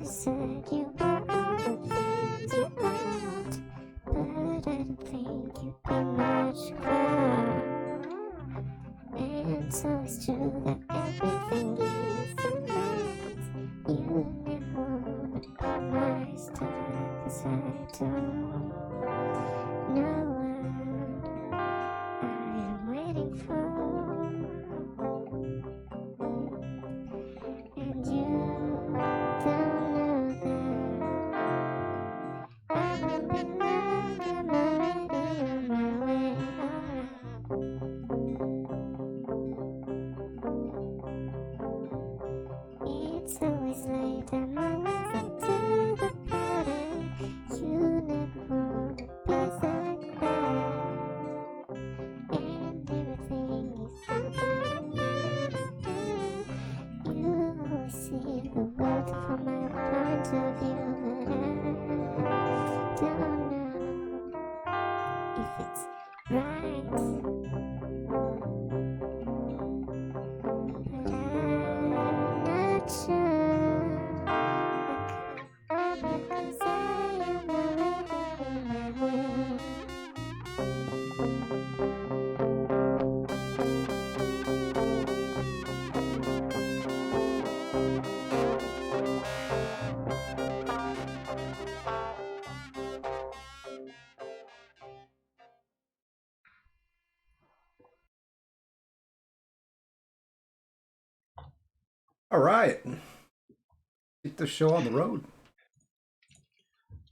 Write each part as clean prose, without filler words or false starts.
said you were all the things you want, but I didn't think you'd be much closer. And so it's true that everything is alright. You never wanna be my star, 'cause I don't know what I am waiting for. And you don't know that I will be like I'm already on my way. It's always late, I'm always late to the party. You never want a place like that. And everything is happening. All right. Get the show on the road.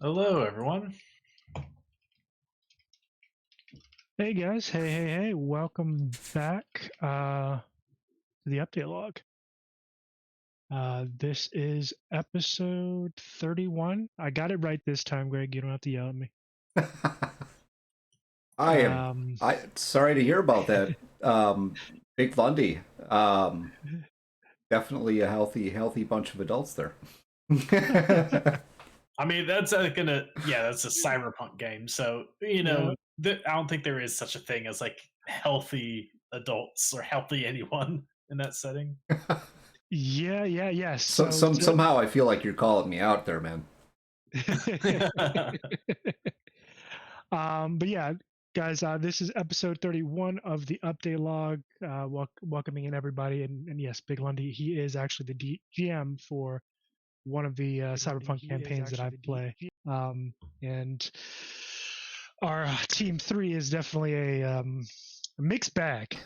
Hello, everyone. Hey guys, hey, welcome back to the update log. This is episode 31. I got it right this time, Greg. You don't have to yell at me. I sorry to hear about that. Big Lundy. Definitely a healthy bunch of adults there. I mean, that's that's a cyberpunk game, so I don't think there is such a thing as like healthy adults or healthy anyone in that setting. Yeah. Somehow I feel like you're calling me out there, man. But yeah, guys, this is episode 31 of the update log. Welcoming in everybody, and yes, Big Lundy, he is actually the GM for one of the cyberpunk campaigns that I play. And our team 3 is definitely a mixed bag.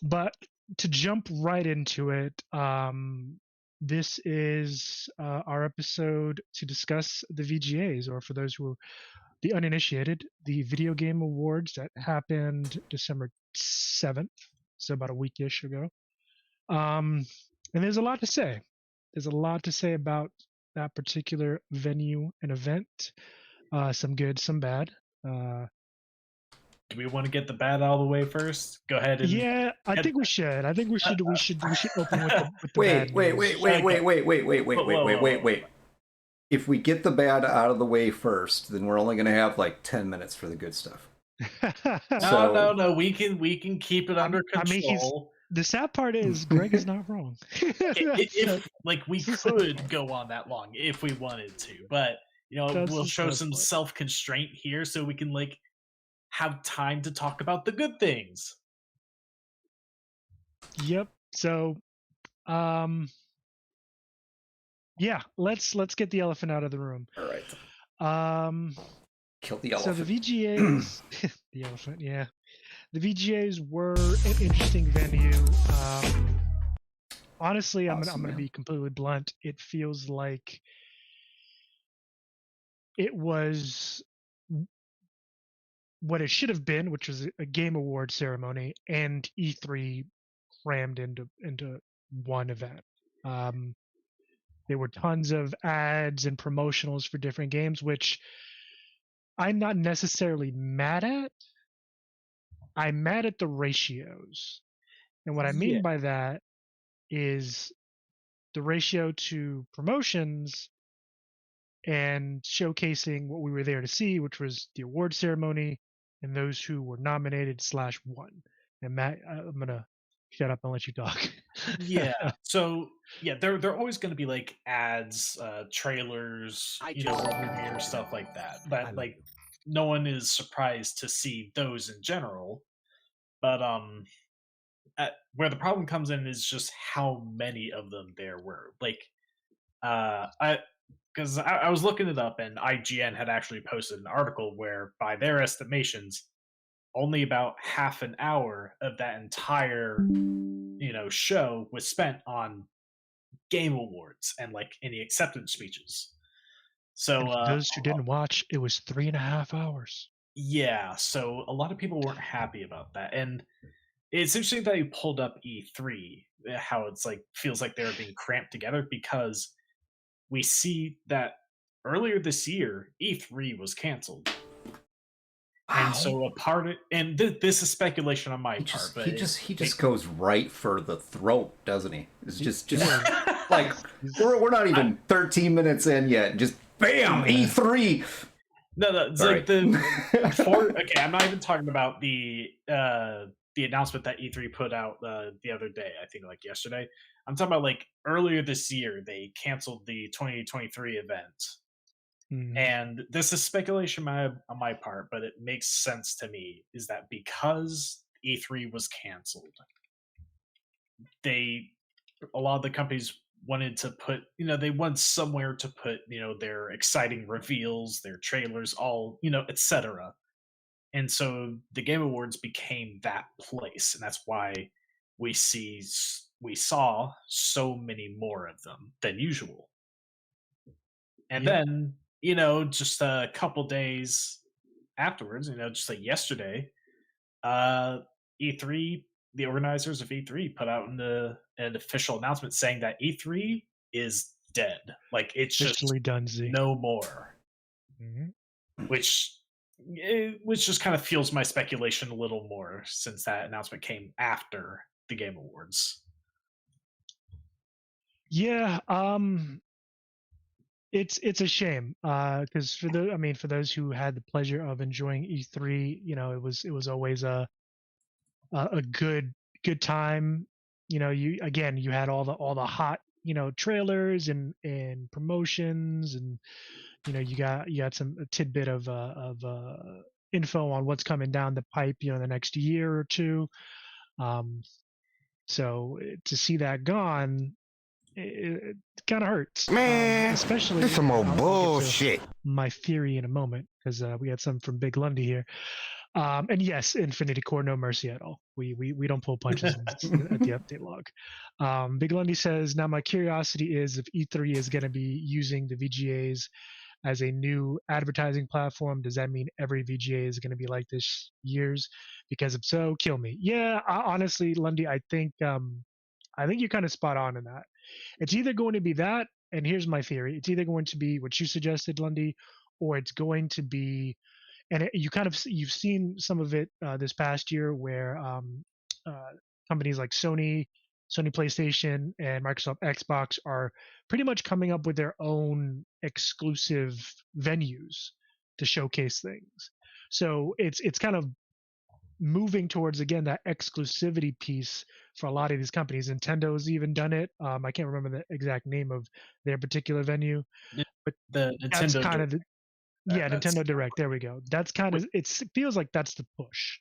But to jump right into it, this is our episode to discuss the VGAs, or for those who are the uninitiated, the Video Game Awards that happened December 7th, so about a weekish ago. And there's a lot to say. There's a lot to say about that particular venue and event. Some good, some bad. Do we want to get the bad out of the way first? Go ahead and Yeah, I think we should. I think we should open with the Wait. bad news. If we get the bad out of the way first, then we're only going to have like 10 minutes for the good stuff. No. We can keep it under control. The sad part is Greg is not wrong. if we could go on that long if we wanted to, but we'll show some self-constraint here so we can have time to talk about the good things. Yep. So yeah, let's get the elephant out of the room. All right. Kill the So elephant. the VGAs the elephant, yeah. The VGAs were an interesting venue. Honestly, I'm gonna be completely blunt. It feels like it was what it should have been, which was a game award ceremony and E3 crammed into one event. There were tons of ads and promotionals for different games, which I'm not necessarily mad at. I'm mad at the ratios. And what I mean by that is the ratio to promotions and showcasing what we were there to see, which was the award ceremony and those who were nominated / won. And Matt, I'm gonna shut up and let you talk. So there are always going to be like ads, trailers, premiere stuff like that. But no one is surprised to see those in general. But where the problem comes in is just how many of them there were. I was looking it up, and IGN had actually posted an article where, by their estimations, only about half an hour of that entire show was spent on game awards and any acceptance speeches. So those who didn't watch, it was 3.5 hours. Yeah, so a lot of people weren't happy about that, and it's interesting that you pulled up E3, how it's feels like they're being cramped together, because we see that earlier this year E3 was canceled. Wow. And so this is speculation on my part, but he just goes right for the throat, doesn't he? It's just like we're not even 13 minutes in yet, just bam, E3. No, it's okay. I'm not even talking about the announcement that E3 put out the other day. I think yesterday. I'm talking about earlier this year they canceled the 2023 event. Mm-hmm. And this is speculation on my part, but it makes sense to me, is that because E3 was canceled, a lot of the companies wanted to put, they want somewhere to put, their exciting reveals, their trailers, all, etc. And so the Game Awards became that place, and that's why we saw so many more of them than usual. And Yep. then, just a couple days afterwards, just like yesterday, uh, E3, the organizers of E3 put out an official announcement saying that E3 is dead. Like it's just Officially done, Z. no more, Mhm. which just kind of fuels my speculation a little more since that announcement came after the Game Awards. Yeah, it's a shame because for those who had the pleasure of enjoying E3, it was always a good time. You had all the hot trailers and promotions, and you got some a tidbit of info on what's coming down the pipe the next year or two. um so to see that gone, it kind of hurts. Man, Especially, this some more I'll get to bullshit. my theory in a moment because we had some from Big Lundy here. And yes, Infinity Core, no mercy at all. We don't pull punches at the update log. Big Lundy says, now my curiosity is if E3 is going to be using the VGAs as a new advertising platform. Does that mean every VGA is going to be like this years? Because if so, kill me. Yeah, honestly, Lundy, I think you're kind of spot on in that. It's either going to be that, and here's my theory: it's either going to be what you suggested, Lundy, or it's going to be, and you've seen some of it this past year where uh, companies like Sony PlayStation, and Microsoft Xbox are pretty much coming up with their own exclusive venues to showcase things. So it's kind of moving towards, again, that exclusivity piece for a lot of these companies. Nintendo's even done it. I can't remember the exact name of their particular venue, but The that's Nintendo kind of Direct, that's Nintendo Direct. There we go. That's kind wait, of it feels like that's the push,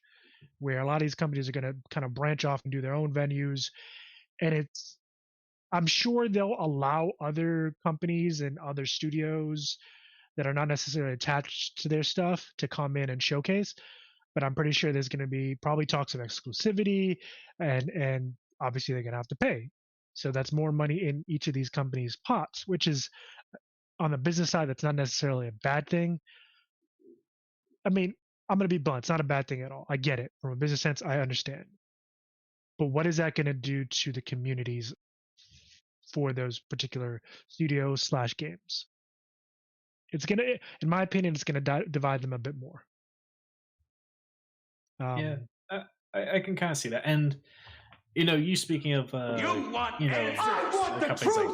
where a lot of these companies are going to kind of branch off and do their own venues, and I'm sure they'll allow other companies and other studios that are not necessarily attached to their stuff to come in and showcase, but I'm pretty sure there's going to be probably talks of exclusivity, and obviously they're going to have to pay. So that's more money in each of these companies' pots, which is, on the business side, that's not necessarily a bad thing. I mean, I'm going to be blunt. It's not a bad thing at all. I get it. From a business sense, I understand. But what is that going to do to the communities for those particular studios slash games? It's going to, in my opinion, it's going to divide them a bit more. yeah, I can kind of see that. And you speaking of companies like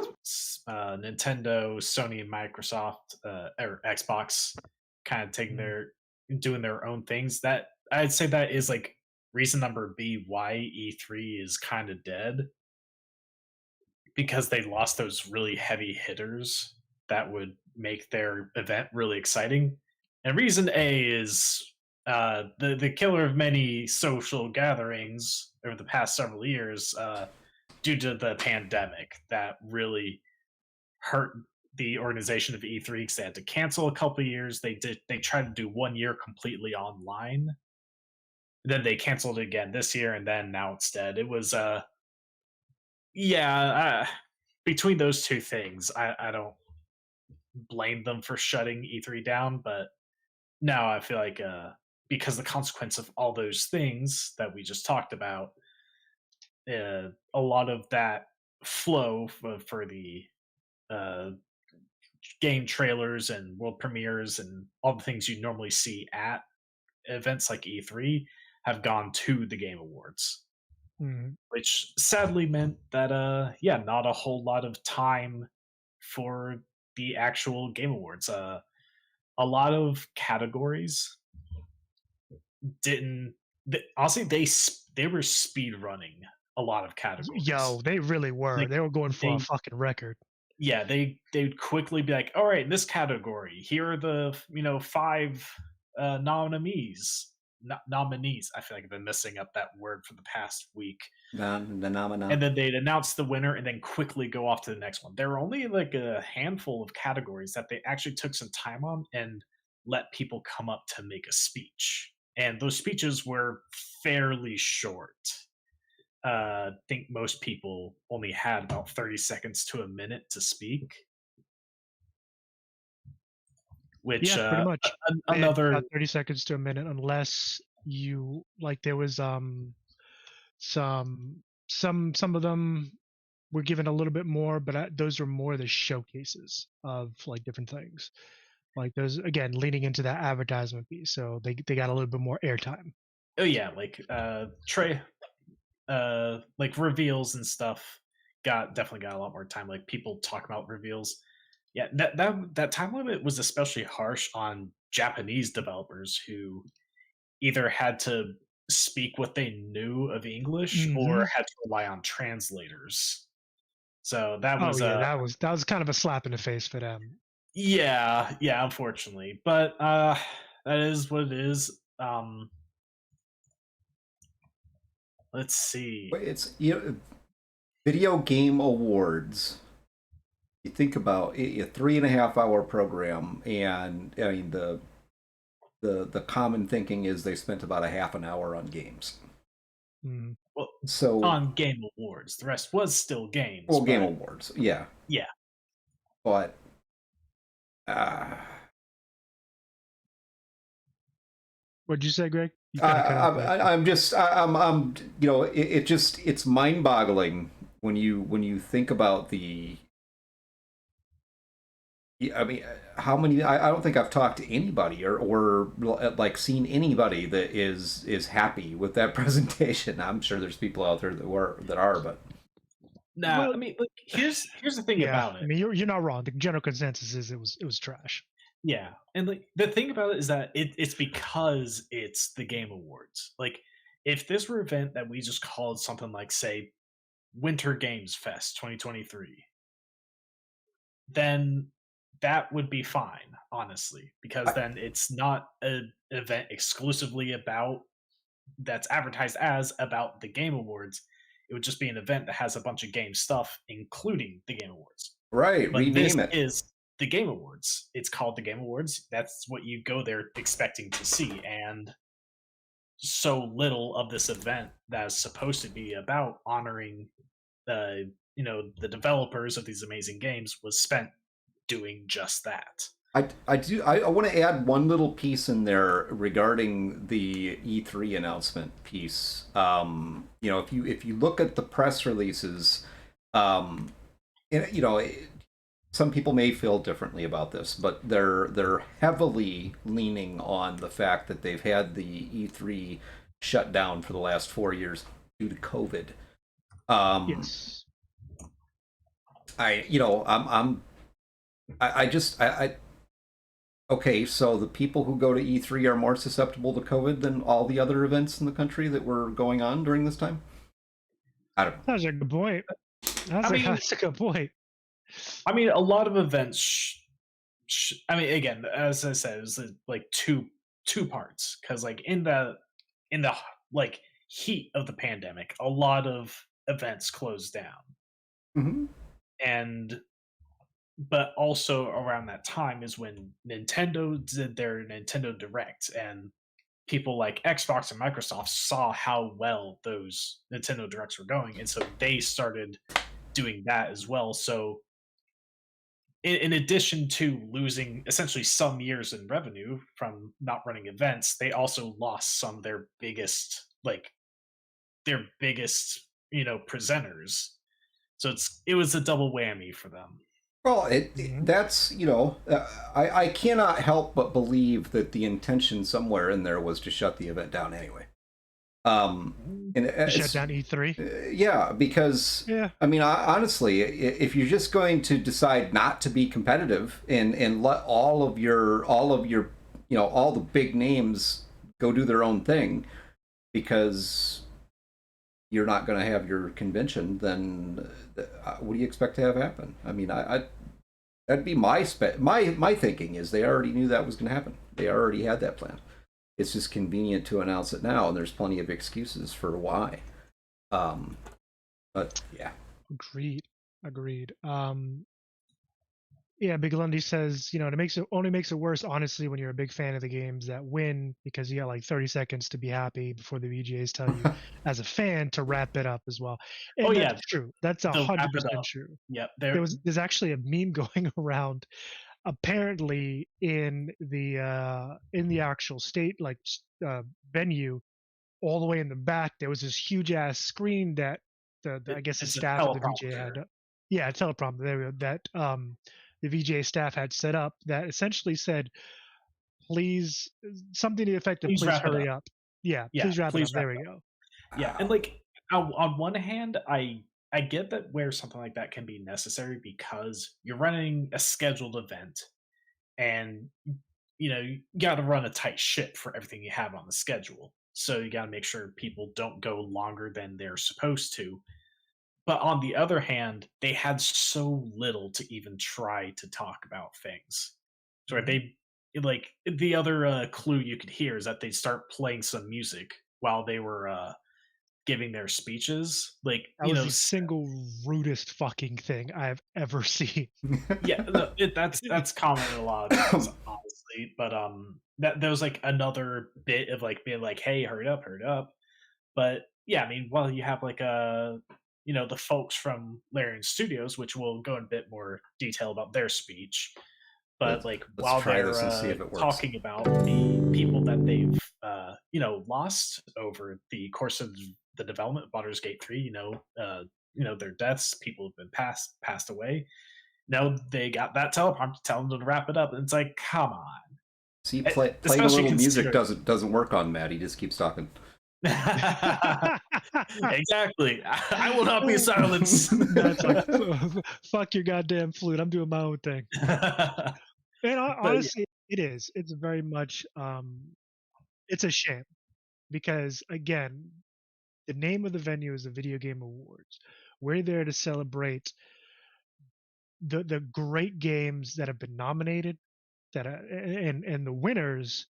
Nintendo, Sony, and Microsoft, or Xbox, kind of doing their own things. That I'd say that is like reason number B why E3 is kind of dead, because they lost those really heavy hitters that would make their event really exciting. And reason A is the killer of many social gatherings over the past several years, due to the pandemic that really hurt the organization of E3 because they had to cancel a couple of years. They tried to do 1 year completely online. Then they canceled it again this year, and then now it's dead. It was between those two things, I don't blame them for shutting E3 down, but now I feel like because the consequence of all those things that we just talked about, a lot of that flow for the uh, game trailers and world premieres and all the things you normally see at events like E3 have gone to the Game Awards, which sadly meant that not a whole lot of time for the actual Game Awards. A lot of categories didn't. Honestly, they were speed running a lot of categories. Yo, they really were. Like, they were going for a fucking record. Yeah, they'd quickly be like, all right, in this category, here are the 5 nominees. Nominees. I feel like I've been messing up that word for the past week. And then they'd announce the winner and then quickly go off to the next one. There were only like a handful of categories that they actually took some time on and let people come up to make a speech. And those speeches were fairly short. think most people only had about 30 seconds to a minute to speak, which Yeah, pretty much. They had another about 30 seconds to a minute, unless you like. There was some of them were given a little bit more, but those are more the showcases of like different things. Like those again, leaning into that advertisement piece, so they got a little bit more airtime. oh yeah, like like reveals and stuff definitely got a lot more time. Like people talk about reveals. Yeah, that time limit was especially harsh on Japanese developers who either had to speak what they knew of English or Hmm. had to rely on translators. So that Oh was yeah, that was kind of a slap in the face for them. yeah, unfortunately. But that is what it is. Let's see. It's video game awards. You think about a 3.5 hour program, and I mean the common thinking is they spent about a half an hour on games. Mm. Well, So on Game Awards, the rest was still games. well, Game but Awards, yeah, yeah, but uh, What'd you say, Greg? You kind of cut out there. I'm it's mind-boggling when you think about the. I mean, how many? I don't think I've talked to anybody or like seen anybody that is happy with that presentation. I'm sure there's people out there that are, but nah. Well, I mean, like, here's the thing yeah, about I it. mean you're not wrong. The general consensus is it was trash. Yeah, and like the thing about it is that it's because it's the Game Awards. Like, if this were an event that we just called something like, say, Winter Games Fest 2023, then that would be fine, honestly, because then it's not an event exclusively about that's advertised as about the Game Awards. It would just be an event that has a bunch of game stuff, including the Game Awards. right, But this rename it. is the Game Awards. It's called the Game Awards. That's what you go there expecting to see. And so little of this event that's supposed to be about honoring the the developers of these amazing games was spent doing just that. I want to add one little piece in there regarding the E3 announcement piece. If you look at the press releases, and, some people may feel differently about this, but they're heavily leaning on the fact that they've had the E3 shut down for the last 4 years due to COVID. Yes. Okay, so the people who go to E3 are more susceptible to COVID than all the other events in the country that were going on during this time? I don't know. That's a good point. That's a good point. I mean, a lot of events. I mean, again, as I said, it was like two parts because, like, in the like heat of the pandemic, a lot of events closed down, Mm-hmm. and but also around that time is when Nintendo did their Nintendo Direct, and people like Xbox and Microsoft saw how well those Nintendo Directs were going, and so they started doing that as well. So in addition to losing essentially some years in revenue from not running events, they also lost some of their biggest presenters. So it was a double whammy for them. Well, Mhm. that's I cannot help but believe that the intention somewhere in there was to shut the event down anyway. And Shut down E3. yeah, because Yeah. I mean, honestly, if you're just going to decide not to be competitive and let all of your all the big names go do their own thing because you're not going to have your convention, then what do you expect to have happen? I mean, that'd be my thinking is they already knew that was going to happen. They already had that plan. It's just convenient to announce it now, and there's plenty of excuses for why. But yeah, Agreed. Yeah, Big Lundy says, it only makes it worse, honestly, when you're a big fan of the games that win, because you got like 30 seconds to be happy before the VGAs tell you, as a fan, to wrap it up as well. Oh And yeah, that's true. That's they'll wrap it 100% up. true. Yep. There's actually a meme going around, apparently in the actual state, like, venue, all the way in the back, there was this huge ass screen that I guess the It's a staff of the VGA teleprompter. had. Yeah, a teleprompter. There we go. That the VGA staff had set up that essentially said, "Please," something to the effect of, Please "Please wrap it hurry up. up." Yeah, Yeah, please wrap it please up. wrap There it we up. go. Yeah, and like on one hand, I get that where something like that can be necessary because you're running a scheduled event, and you got to run a tight ship for everything you have on the schedule. So you got to make sure people don't go longer than they're supposed to. But on the other hand, they had so little to even try to talk about things. So they like the other clue you could hear is that they start playing some music while they were giving their speaches. Like That was the single rudest fucking thing I've ever seen. yeah, no, that's common in a lot of games, honestly. But that there was like another bit of like being like, "Hey, hurry up, hurry up." But yeah, I mean, while you have like the folks from Larian Studios, which will go in a bit more detail about their speech. But like Let's while try they're this and see if it works. talking about the people that they've lost over the course of the development of Baldur's Gate 3, their deaths, people have been passed away. Now they got that teleprompter telling them to wrap it up, and it's like, come on. See, playing a Especially little music considering- doesn't work on Matt. He just keeps talking. Exactly. I will not be silenced. That's like, fuck your goddamn flute. I'm doing my own thing. And honestly, it is. It's very much. It's a shame because, again, the name of the venue is the Video Game Awards. We're there to celebrate the great games that have been nominated, and the winners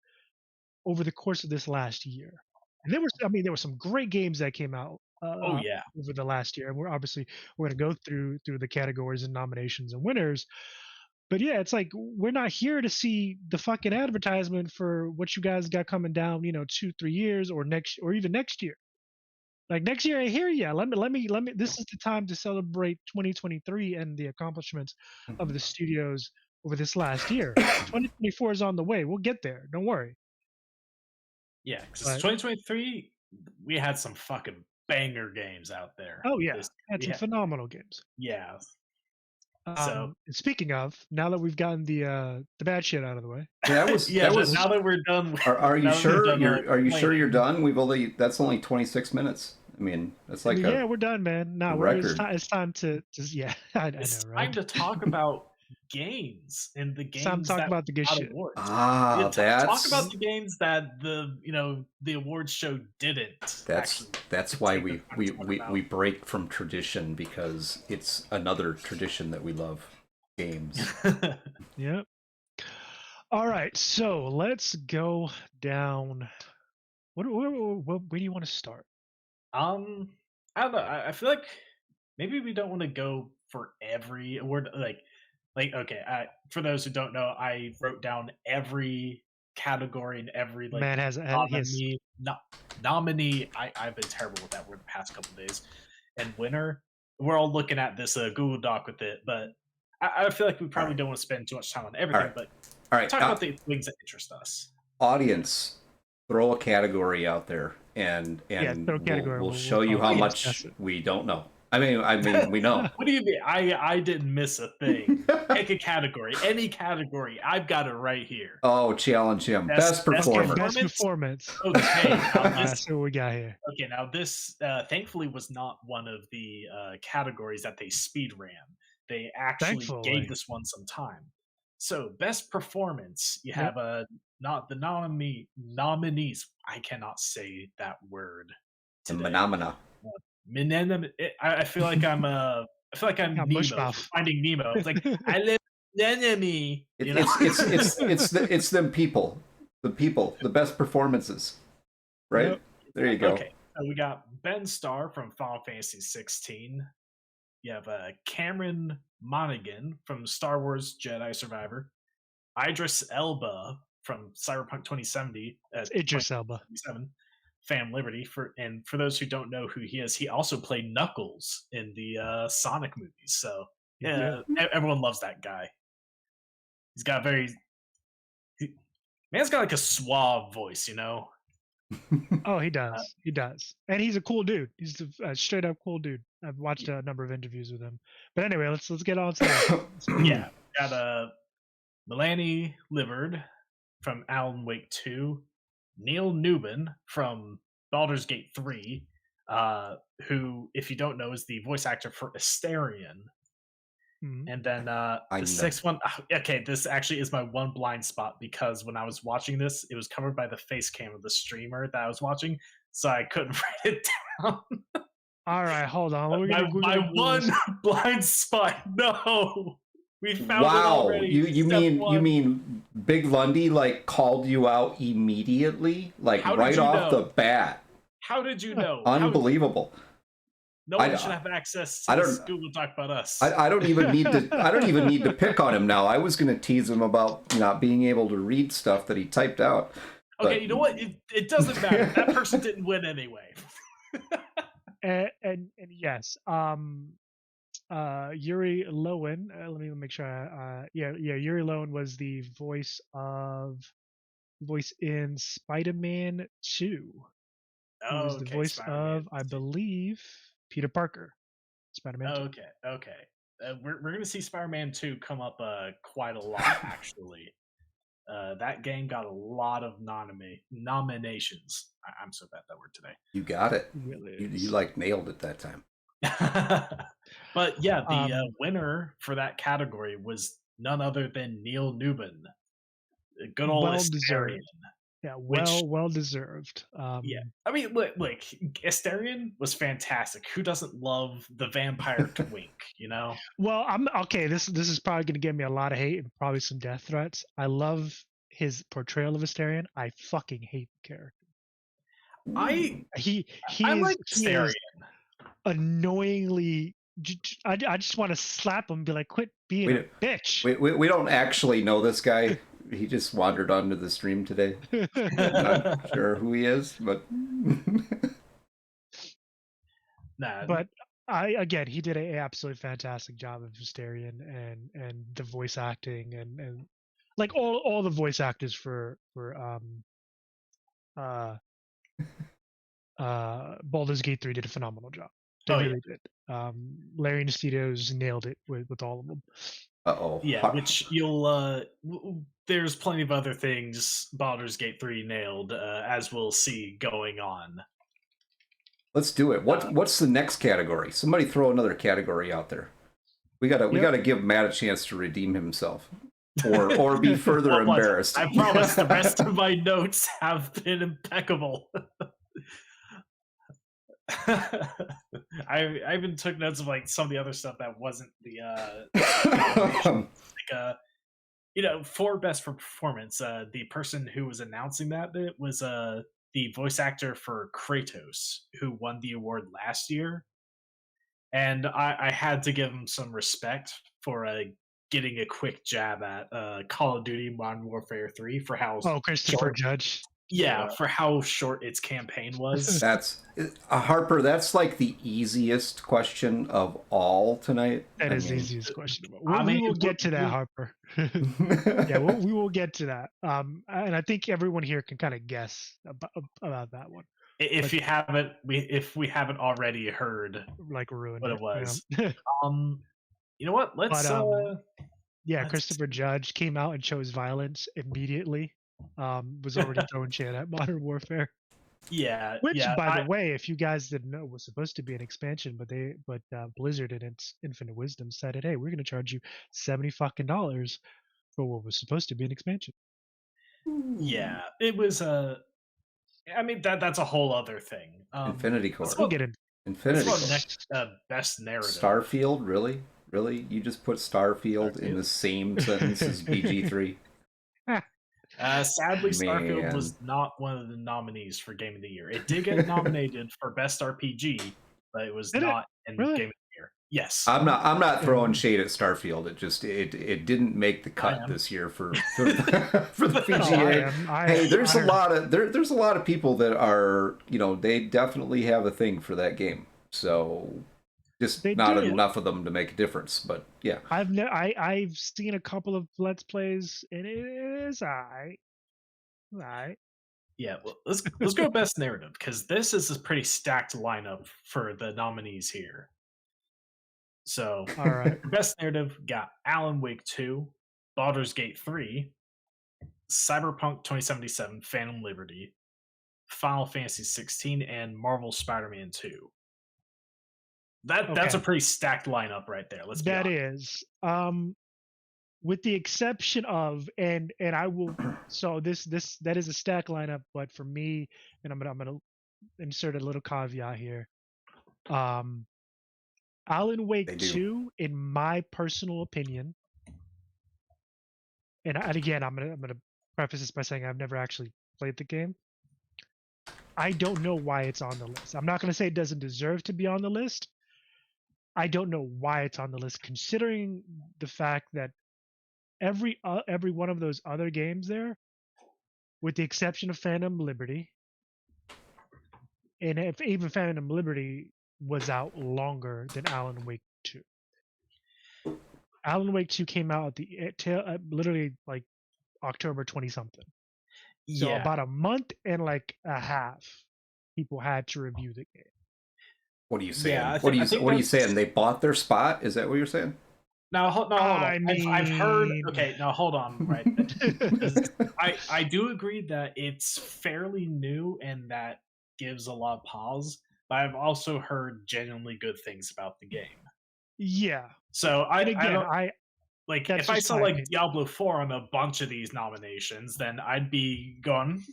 over the course of this last year. And there were some great games that came out. Oh yeah. Over the last year, and we're going to go through the categories and nominations and winners. But yeah, it's like we're not here to see the fucking advertisement for what you guys got coming down, 2-3 years or even next year. Like next year, I hear ya. Let me. This is the time to celebrate 2023 and the accomplishments of the studios over this last year. 2024 is on the way. We'll get there. Don't worry. Yeah, because 2023, we had some fucking banger games out there. Oh yeah, had some phenomenal games. Yeah. So speaking of, now that we've gotten the bad shit out of the way, now that we're done. Are you sure? Are you sure you're done? That's only 26 minutes. I mean, that's like we're done, man. No, it's time to yeah. I know, right? Time to talk about games and the games time to talk about the good shit. Awards. Talk about the games that the awards show didn't. That's why we break from tradition, because it's another tradition that we love, games. Yep. All right, so let's go down. Where do you want to start? I don't know. I feel like maybe we don't want to go for every award. Like okay, for those who don't know, I wrote down every category and every man has nominee. I've been terrible with that word the past couple of days. And winner, we're all looking at this Google Doc with it, but I feel like we probably don't want to spend too much time on everything. But talk about the things that interest us. Audience, throw a category out there, and we'll show you how much we don't know. I mean, we know. What do you mean? I didn't miss a thing. Pick a category, any category. I've got it right here. Oh, challenge him. Best performance. Best performance. Okay, that's what we got here. Okay, now this thankfully was not one of the categories that they speed ran. They actually gave this one some time. So, best performance. You have not the nominees. I cannot say that word today. Phenomena. I feel like I'm Nemo Finding Nemo. It's like I live enemy. It's them people, the best performances, right? Yep. There you go. Okay, so we got Ben Starr from Final Fantasy 16. You have Cameron Monaghan from Star Wars Jedi Survivor, Idris Elba from Cyberpunk 2070, Idris Elba. 2077, Phantom Liberty. For those who don't know who he is, he also played Knuckles in the Sonic movies. So yeah, everyone loves that guy. He's got man's got like a suave voice, you know. Oh, he does. He does, and he's a cool dude. He's a straight up cool dude. I've watched a number of interviews with him. But anyway, let's get on to that. Yeah, got Melanie Livard from Alan Wake 2, Neil Newman from Baldur's Gate 3, who, if you don't know, is the voice actor for Asterion. And then the sixth one, okay, this actually is my one blind spot because when I was watching this, it was covered by the face cam of the streamer that I was watching, so I couldn't write it down. All right, hold on. My one blind spot. No, we found it wow, already. you mean Big Lundy like called you out immediately, like right off the bat? How did you know? Unbelievable. No one should have access to this Google Doc but us. I don't even need to. I don't even need to pick on him now. I was going to tease him about not being able to read stuff that he typed out. Okay, but you know what? It doesn't matter. That person didn't win anyway. and yes, Yuri Lowen. Let me make sure. Yuri Lowen was the voice in Spider-Man 2. He was the voice Spider-Man of, I believe, Peter Parker. Spider-Man 2. Okay. We're going to see Spider-Man 2 come up quite a lot, actually. That game got a lot of nominations. I'm so bad at that word today. You got it. You like nailed it that time. But yeah, the winner for that category was none other than Neil Newman. Good old Asterion. Yeah, well deserved. Yeah, I mean, look, Asterion was fantastic. Who doesn't love the vampire twink? You know. Well, I'm okay. This is probably going to give me a lot of hate and probably some death threats. I love his portrayal of Asterion. I fucking hate the character. I like Asterion. Annoyingly, I just want to slap him and be like, "Quit being a bitch." We don't actually know this guy. He just wandered onto the stream today. Not sure who he is, but But he did an absolutely fantastic job of Asterion and the voice acting and like all the voice actors for Baldur's Gate 3 did a phenomenal job. They really did. Larry and Studios nailed it with all of them. Yeah, which there's plenty of other things Baldur's Gate 3 nailed, as we'll see going on. Let's do it. What's the next category? Somebody throw another category out there. We gotta give Matt a chance to redeem himself, or be further embarrassed. I promise the rest of my notes have been impeccable. I even took notes of like some of the other stuff that wasn't the for best for performance. The person who was announcing that bit was the voice actor for Kratos, who won the award last year, and I had to give him some respect for getting a quick jab at Call of Duty Modern Warfare 3 for how Christopher Judge. Yeah, for how short its campaign was. That's Harper. That's like the easiest question of all tonight. That is the easiest question. We will get to that, Harper. Yeah, we will get to that. And I think everyone here can kind of guess about that one. If we haven't already heard, ruined what it was. You know what? Let's. Christopher Judge came out and chose violence immediately. Was already throwing shit at Modern Warfare. Yeah. Which, by the way, if you guys didn't know, was supposed to be an expansion, but Blizzard in its infinite wisdom decided, hey, we're going to charge you $70 for what was supposed to be an expansion. Yeah, it was I mean that's a whole other thing. Infinity Core. We'll get into Infinity Core. Next best narrative. Starfield, really? You just put Starfield in the same sentence as BG3? Sadly, Starfield was not one of the nominees for Game of the Year. It did get nominated for Best RPG, but it was not in Game of the Year. Yes. I'm not throwing shade at Starfield. It didn't make the I cut am. this year for for the Oh, VGA. Hey, there's a I- lot of there's a lot of people that are, they definitely have a thing for that game. So just They not do. enough of them to make a difference. But yeah, I've seen a couple of Let's Plays, and it is alright. Yeah, well, let's go best narrative, because this is a pretty stacked lineup for the nominees here. So, All right. best narrative got Alan Wake 2, Baldur's Gate 3, Cyberpunk 2077, Phantom Liberty, Final Fantasy 16, and Marvel Spider-Man 2. That's a Okay. pretty stacked lineup right there. Let's be That honest. is. With the exception of, and I will, so this that is a stack lineup, but for me, and I'm gonna insert a little caveat here. Um, Alan Wake they do. 2, in my personal opinion, and again, I'm gonna preface this by saying I've never actually played the game. I don't know why it's on the list. I'm not gonna say it doesn't deserve to be on the list. I don't know why it's on the list, considering the fact that every one of those other games there, with the exception of Phantom Liberty, and if even Phantom Liberty was out longer than Alan Wake 2. Alan Wake 2 came out at the literally like October 20 something. So Yeah. about a month and like a half, people had to review the game. What are you saying? Yeah, I what think are you that's- saying? They bought their spot? Is that what you're saying? Now, hold on. I've heard. mean- Okay, now hold on. Right, I do agree that it's fairly new and that gives a lot of pause. But I've also heard genuinely good things about the game. Yeah. So And again, don't like that's if I just saw my like opinion. Diablo 4 on a bunch of these nominations, then I'd be going,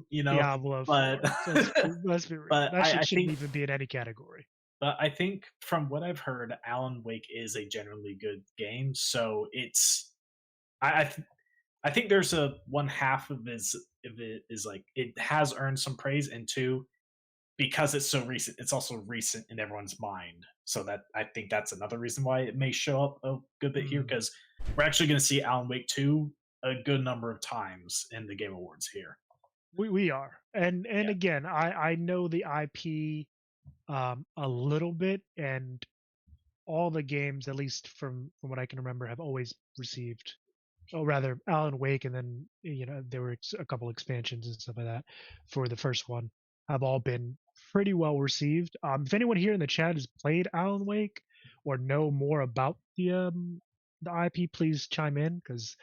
Diablo 4. but Let's be real. but That shit I shouldn't think even be in any category. But I think from what I've heard, Alan Wake is a generally good game. So it's I think there's a one half of it is like it has earned some praise, and two, because it's so recent, it's also recent in everyone's mind. So that I think that's another reason why it may show up a good bit here, because we're actually going to see Alan Wake 2 a good number of times in the Game Awards here. We are, and Yeah. again, I know the IP a little bit, and all the games, at least from what I can remember, have always received, oh, rather Alan Wake, and then there were a couple expansions and stuff like that for the first one, have all been pretty well received. If anyone here in the chat has played Alan Wake or know more about the IP, please chime in, because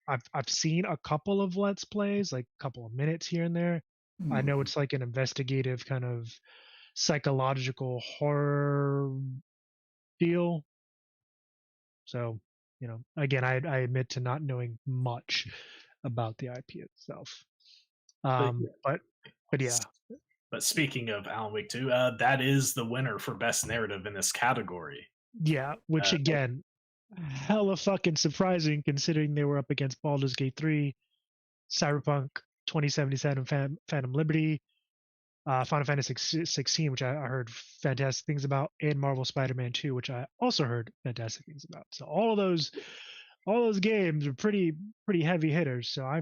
I've seen a couple of Let's Plays, like a couple of minutes here and there. I know it's like an investigative kind of psychological horror deal. So, again, I admit to not knowing much about the IP itself. But yeah. But speaking of Alan Wake 2, that is the winner for best narrative in this category. Yeah, which again, hella fucking surprising considering they were up against Baldur's Gate 3, Cyberpunk 2077, Phantom Liberty, Final Fantasy 16, which I heard fantastic things about, and Marvel Spider-Man 2, which I also heard fantastic things about. So all those games are pretty heavy hitters. So I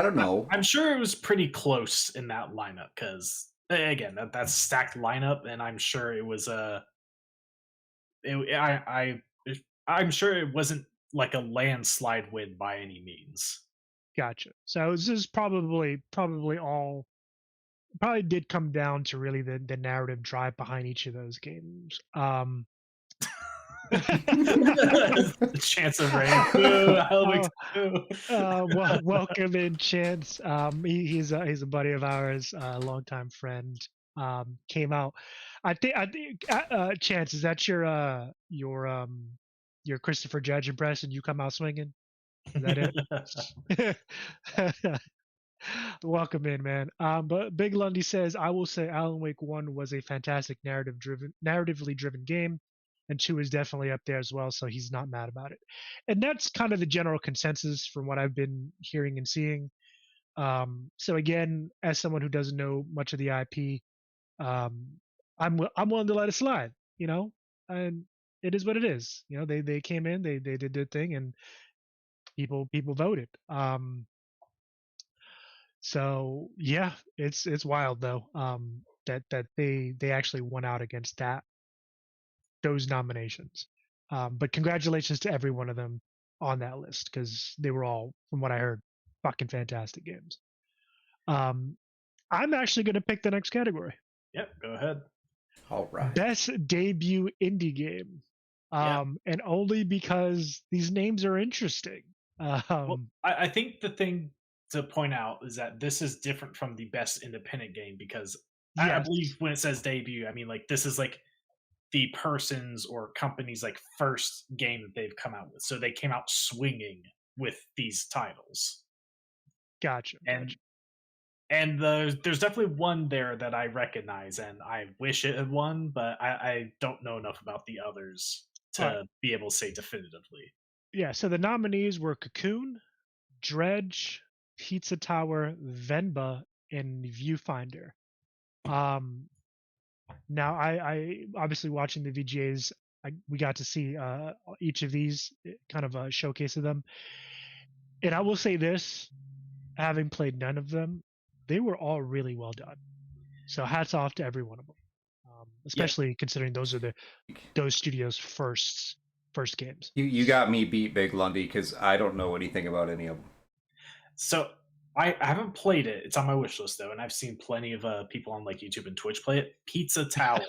don't know. I'm sure it was pretty close in that lineup, because again, that's stacked lineup, and I'm sure it was I'm sure it wasn't like a landslide win by any means. Gotcha. So this is probably all. Probably did come down to really the narrative drive behind each of those games. The Chance of Rain. Welcome in, Chance. He's a buddy of ours, a longtime friend. Came out. I think Chance, is that your Christopher Judge impression? You come out swinging. Is that it? Welcome in, man. But Big Lundy says, I will say Alan Wake 1 was a fantastic narratively driven game, and 2 is definitely up there as well, so he's not mad about it. And that's kind of the general consensus from what I've been hearing and seeing. So again, as someone who doesn't know much of the IP, I'm willing to let it slide. and it is what it is. They came in, they did their thing, and people voted. So yeah, it's wild though. That they actually won out against those nominations. But congratulations to every one of them on that list because they were all, from what I heard, fucking fantastic games. I'm actually going to pick the next category. Yep, go ahead. All right. Best debut indie game. And only because these names are interesting. Well, I think the thing to point out is that this is different from the best independent game because I Yes. believe when it says debut, I mean like this is like the person's or company's like first game that they've come out with. So they came out swinging with these titles. Gotcha. And there's definitely one there that I recognize, and I wish it had won, but I don't know enough about the others to be able to say definitively. Yeah, so the nominees were Cocoon, Dredge, Pizza Tower, Venba, and Viewfinder. Now, I obviously watching the VGAs, we got to see each of these, kind of a showcase of them. And I will say this, having played none of them, they were all really well done. So hats off to every one of them, especially considering those are those studios' first games. You got me beat, Big Lundy, because I don't know anything about any of them. So I haven't played it. It's on my wish list though, and I've seen plenty of people on like YouTube and Twitch play it. Pizza Tower.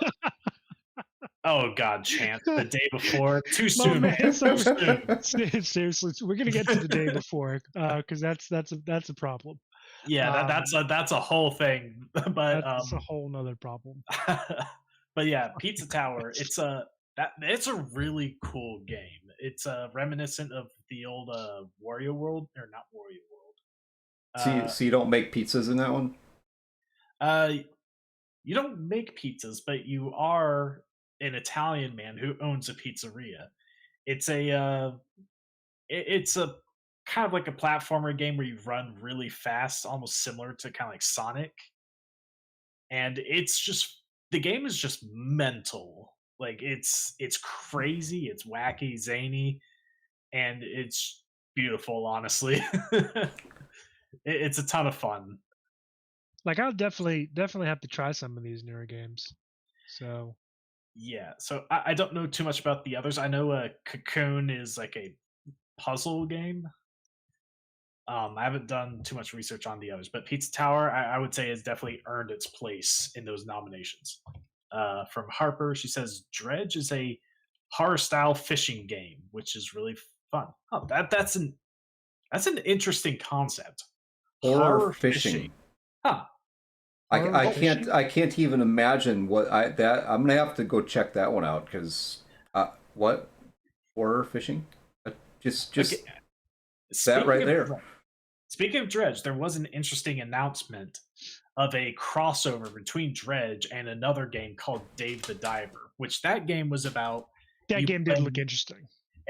Oh God, Chance! The day before, too soon. Man, Too soon. Seriously, we're gonna get to the day before because that's a problem. Yeah, that's a whole thing. But that's a whole nother problem. But yeah, Pizza Tower. It's a really cool game. It's reminiscent of the old Wario World, or not Wario World. So you don't make pizzas in that one? You don't make pizzas, but you are an Italian man who owns a pizzeria. It's a kind of like a platformer game where you run really fast, almost similar to kind of like Sonic. And it's just the game is just mental. Like it's crazy, it's wacky, zany, and it's beautiful. Honestly, it's a ton of fun. Like I'll definitely have to try some of these newer games. So yeah, so I don't know too much about the others. I know Cocoon is like a puzzle game. I haven't done too much research on the others, but Pizza Tower, I would say, has definitely earned its place in those nominations. From Harper, she says Dredge is a horror-style fishing game, which is really fun. Oh, that's an interesting concept. Horror fishing. Huh. I can't even imagine what I'm gonna have to go check that one out because what horror fishing? Just okay. That right there. Speaking of Dredge, there was an interesting announcement of a crossover between Dredge and another game called Dave the Diver, which that game was about. That game did look interesting.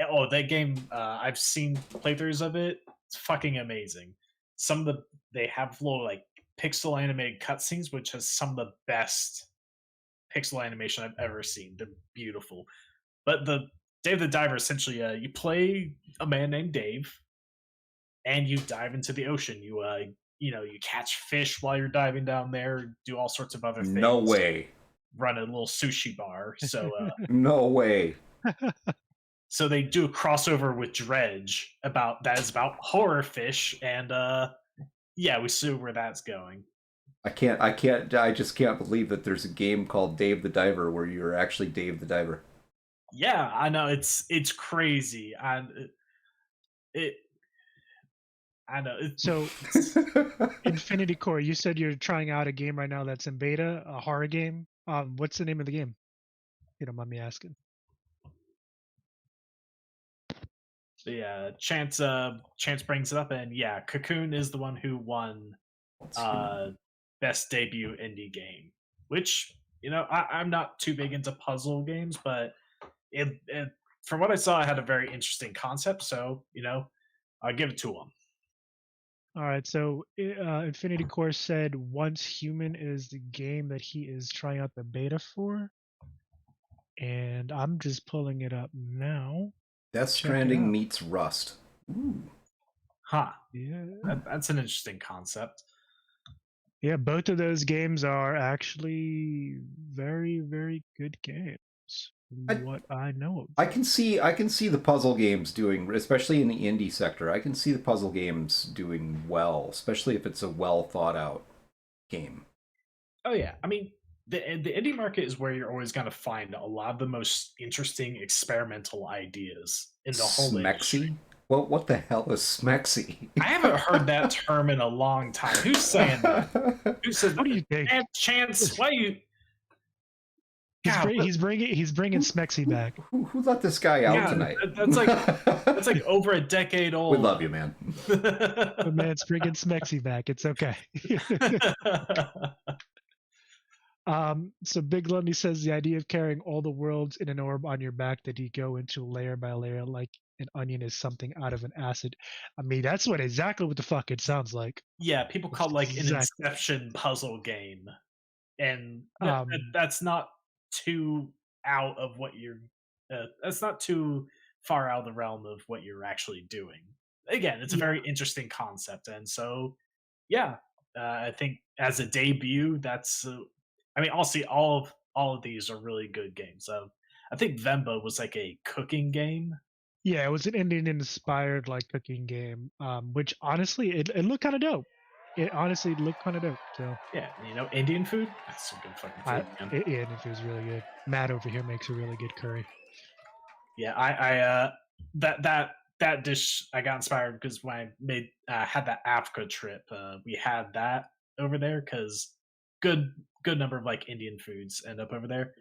Oh, that game! I've seen playthroughs of it. It's fucking amazing. They have little like pixel animated cutscenes, which has some of the best pixel animation I've ever seen. They're beautiful. But the Dave the Diver, essentially, you play a man named Dave, and you dive into the ocean. You catch fish while you're diving down there. Do all sorts of other things. No way. Run a little sushi bar. So no way. So they do a crossover with Dredge about horror fish, and yeah, we see where that's going. I just can't believe that there's a game called Dave the Diver where you're actually Dave the Diver. Yeah, I know, it's crazy. I know. So, Infinity Core, you said you're trying out a game right now that's in beta, a horror game. What's the name of the game? You don't mind me asking. So yeah, Chance brings it up, and yeah, Cocoon is the one who won best debut indie game. Which I'm not too big into puzzle games, but it from what I saw, it had a very interesting concept. So I'll give it to him. All right, so Infinity Core said Once Human is the game that he is trying out the beta for. and I'm just pulling it up now. Death Check it Stranding out. meets Rust. Ooh. Huh. Yeah. That's an interesting concept. Yeah, both of those games are actually very, very good games. From what I know of. I can see the puzzle games doing, especially in the indie sector. I can see the puzzle games doing well, especially if it's a well thought out game. Oh yeah, I mean the indie market is where you're always going to find a lot of the most interesting experimental ideas in the whole industry. Smexy? Well, what the hell is smexy? I haven't heard that term in a long time. Who's saying that? Who says? What do you think? Chance? Why you? He's bringing Smexy back. Who let this guy out tonight? That's like over a decade old. We love you, man. The man's bringing Smexy back. It's okay. So Big Lundy says the idea of carrying all the worlds in an orb on your back that you go into layer by layer like an onion is something out of an acid. I mean, that's exactly what the fuck it sounds like. Yeah, people call it like an Inception puzzle game, and that's not too out of what you're. That's not too far out of the realm of what you're actually doing. Again, it's a very interesting concept, and so yeah, I think as a debut, that's. I mean, honestly, all of these are really good games. I think Vemba was like a cooking game. Yeah, it was an Indian-inspired like cooking game, which honestly, it looked kind of dope. It honestly looked kind of dope. So yeah, Indian food. That's some good fucking food. Man. Indian food is really good. Matt over here makes a really good curry. Yeah, I that dish I got inspired because when I made had that Africa trip, we had that over there because good number of like Indian foods end up over there,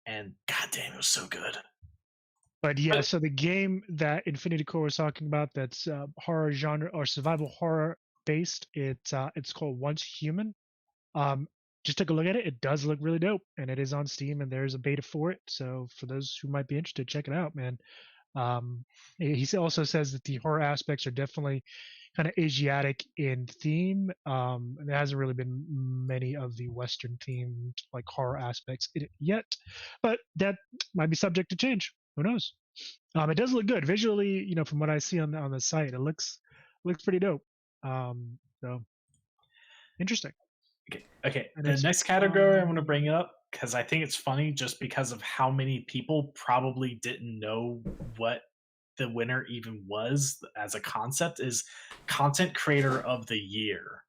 and goddamn, it was so good. But yeah, so the game that Infinity Core was talking about, that's horror genre or survival horror based, it's called Once Human. Just take a look at it. It does look really dope, and it is on Steam, and there's a beta for it. So for those who might be interested, check it out, man. He also says that the horror aspects are definitely kind of Asiatic in theme. And there hasn't really been many of the Western themed like horror aspects in it yet, but that might be subject to change. Who knows? It does look good visually. From what I see on the site, it looks pretty dope. So interesting. Okay. The next category I want to bring up because I think it's funny just because of how many people probably didn't know what the winner even was as a concept is Content Creator of the Year.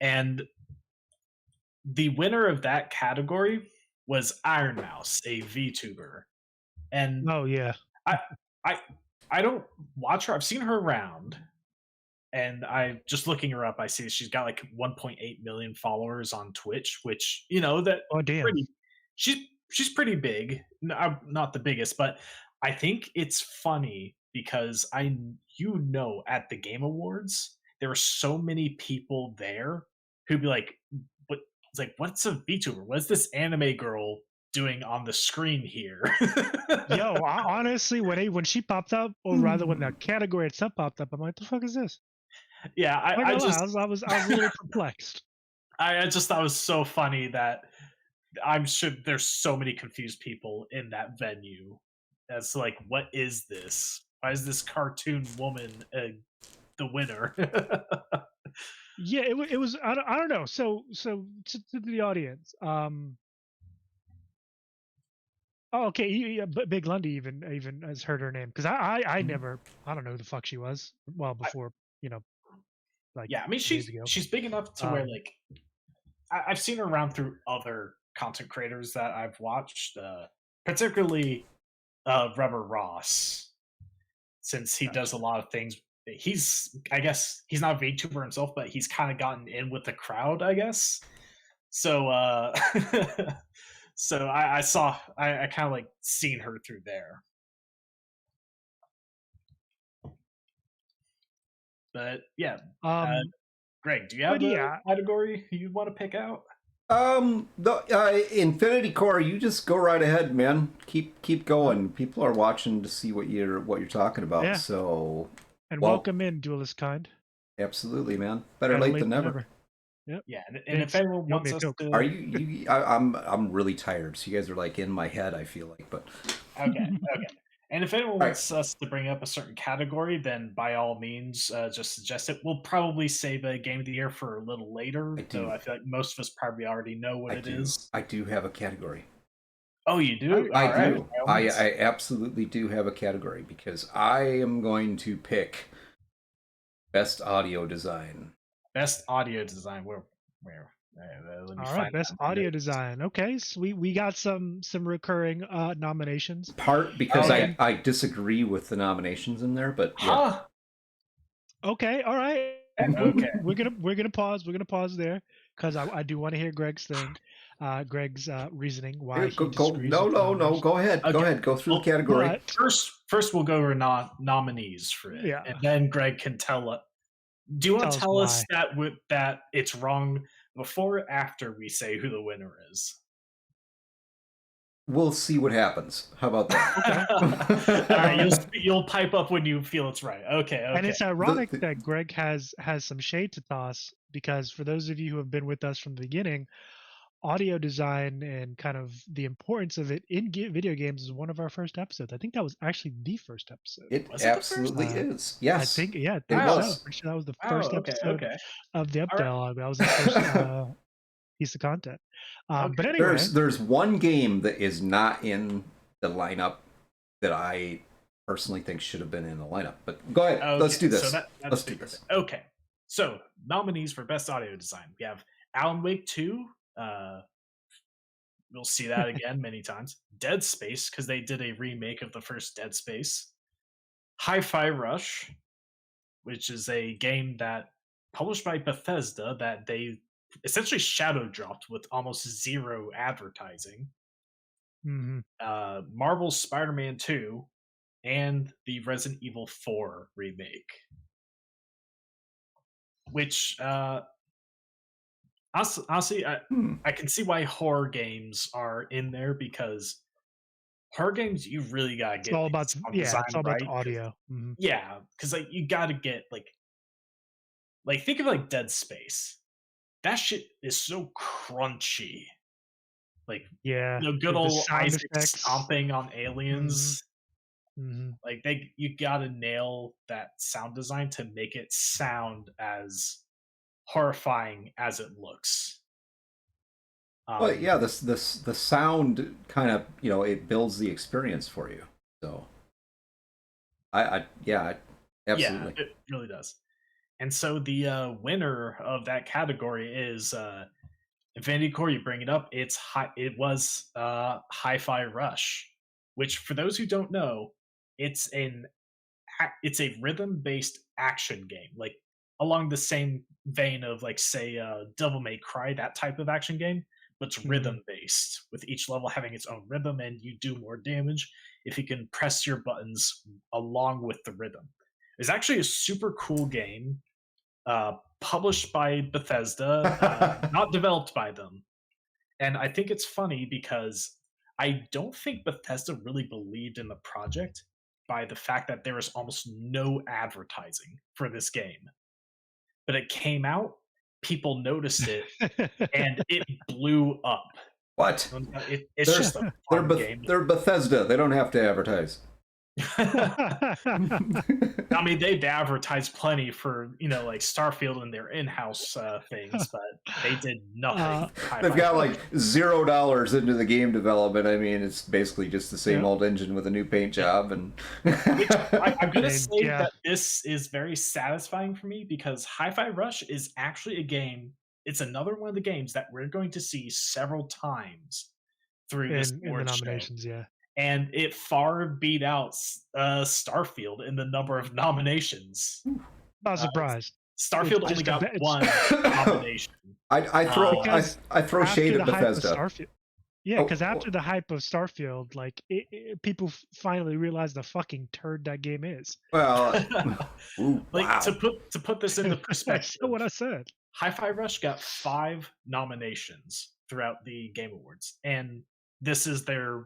And the winner of that category was Iron Mouse, a VTuber. And oh yeah, I don't watch her. I've seen her around, and I just looking her up. I see she's got like 1.8 million followers on Twitch, which that damn, she's pretty big. Not the biggest, but I think it's funny because at the Game Awards there were so many people there who'd be like, "What? It's like, what's a VTuber? What's this anime girl doing on the screen here?" Yo, honestly, when she popped up, or rather when the category itself popped up, I'm like, the fuck is this? Yeah, I was a little perplexed. I just thought it was so funny that I'm sure there's so many confused people in that venue as to like, what is this? Why is this cartoon woman the winner? Yeah, it was. I don't know. So to the audience. Oh, okay. But Big Lundy even has heard her name because I never. I don't know who the fuck she was. Well, before like yeah, I mean she's big enough to where like I've seen her around through other content creators that I've watched, particularly Rubber Ross, since he does a lot of things. I guess he's not a VTuber himself, but he's kind of gotten in with the crowd, I guess. So so I kind of like seen her through there. But yeah, Greg, do you have a category you want to pick out? The Infinity Core, you just go right ahead, man. Keep going. People are watching to see what you're talking about. Yeah. So welcome in, Duelist Kind. Absolutely, man. Better late than never. Yep. Yeah, and Thanks. if anyone You owe me wants a us Coke. to, Are you? I'm really tired. So you guys are like in my head. I feel like, but okay, and if anyone All right. wants us to bring up a certain category, then by all means, just suggest it. We'll probably save a game of the year for a little later, though I feel like most of us probably already know what it is. I do have a category. Oh, you do? I All right, do. by all means. I absolutely do have a category because I am going to pick best audio design. Best audio design. Where? Let me All right, find best that. audio design. Okay, so we got some recurring nominations. Part because Okay. I disagree with the nominations in there, but yeah. Huh? Okay, all right. Okay. We're gonna pause. We're gonna pause there because I do want to hear Greg's thing, Greg's reasoning why he disagrees. No, with the no. nominations. Go ahead. Go Okay. ahead. Go through the Well, category. But First we'll go over nominees for it, Yeah. and then Greg can tell us. Do you want to tell us why. that it's wrong before or after we say who the winner is? We'll see what happens. How about that? All right, you'll pipe up when you feel it's right. Okay. And it's ironic The- that Greg has some shade to toss because for those of you who have been with us from the beginning, audio design and kind of the importance of it in video games is one of our first episodes. I think that was actually the first episode. It Was it the absolutely first? is. Yes. I think, yeah, it so. was. I'm pretty sure that was the Oh, first okay, episode okay. of the All right. Updale. That was the first piece of content. But Okay. anyway, There's one game that is not in the lineup that I personally think should have been in the lineup. But go ahead. Let's do this. So Let's do this. Okay. So nominees for best audio design. We have Alan Wake 2. We'll see that again many times. Dead Space, because they did a remake of the first Dead Space. Hi-Fi Rush, which is a game that published by Bethesda that they essentially shadow dropped with almost zero advertising. mhm. Marvel's Spider-Man 2 and the Resident Evil 4 remake. Which honestly, I can see why horror games are in there because horror games you really gotta get It's all about sound it's design all about right, the audio. Mhm. yeah, because like you gotta get like think of like Dead Space. That shit is so crunchy. Like Yeah, good the old sound Isaac effects. stomping on aliens. Mhm. Like you gotta nail that sound design to make it sound as horrifying as it looks. But yeah, the sound kind of it builds the experience for you. So yeah, absolutely. Yeah, it really does. And so the winner of that category is Infinity Core. You bring it up. It was Hi-Fi Rush, which for those who don't know, it's a rhythm-based action game, like along the same vein of like say Devil May Cry, that type of action game, but it's rhythm-based with each level having its own rhythm, and you do more damage if you can press your buttons along with the rhythm. It's actually a super cool game, published by Bethesda, not developed by them. And I think it's funny because I don't think Bethesda really believed in the project by the fact that there was almost no advertising for this game. But it came out, people noticed it, and it blew up. What? It's just a fun game. They're Bethesda. They don't have to advertise. I mean, they've advertised plenty for like Starfield and their in-house things, but they did nothing. They've got like $0 into the game development. I mean, it's basically just the same old engine with a new paint job. And I'm gonna say that this is very satisfying for me because Hi-Fi Rush is actually a game. It's another one of the games that we're going to see several times through this in the nominations. Yeah. And it far beat out Starfield in the number of nominations. Not surprised. Starfield only got one nomination. I throw shade at Bethesda. Yeah, because after the hype of Starfield, like people finally realized the fucking turd that game is. Well, wow. to put this into perspective, that's what I said. Hi-Fi Rush got 5 nominations throughout the Game Awards, and this is the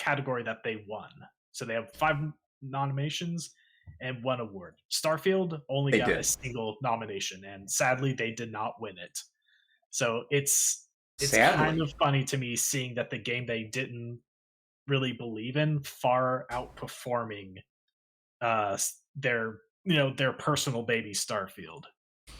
category that they won. So they have 5 nominations, and 1 award. Starfield only They got did. a single nomination, and sadly, they did not win it. So it's kind Sadly. of funny to me seeing that the game they didn't really believe in far outperforming their personal baby Starfield.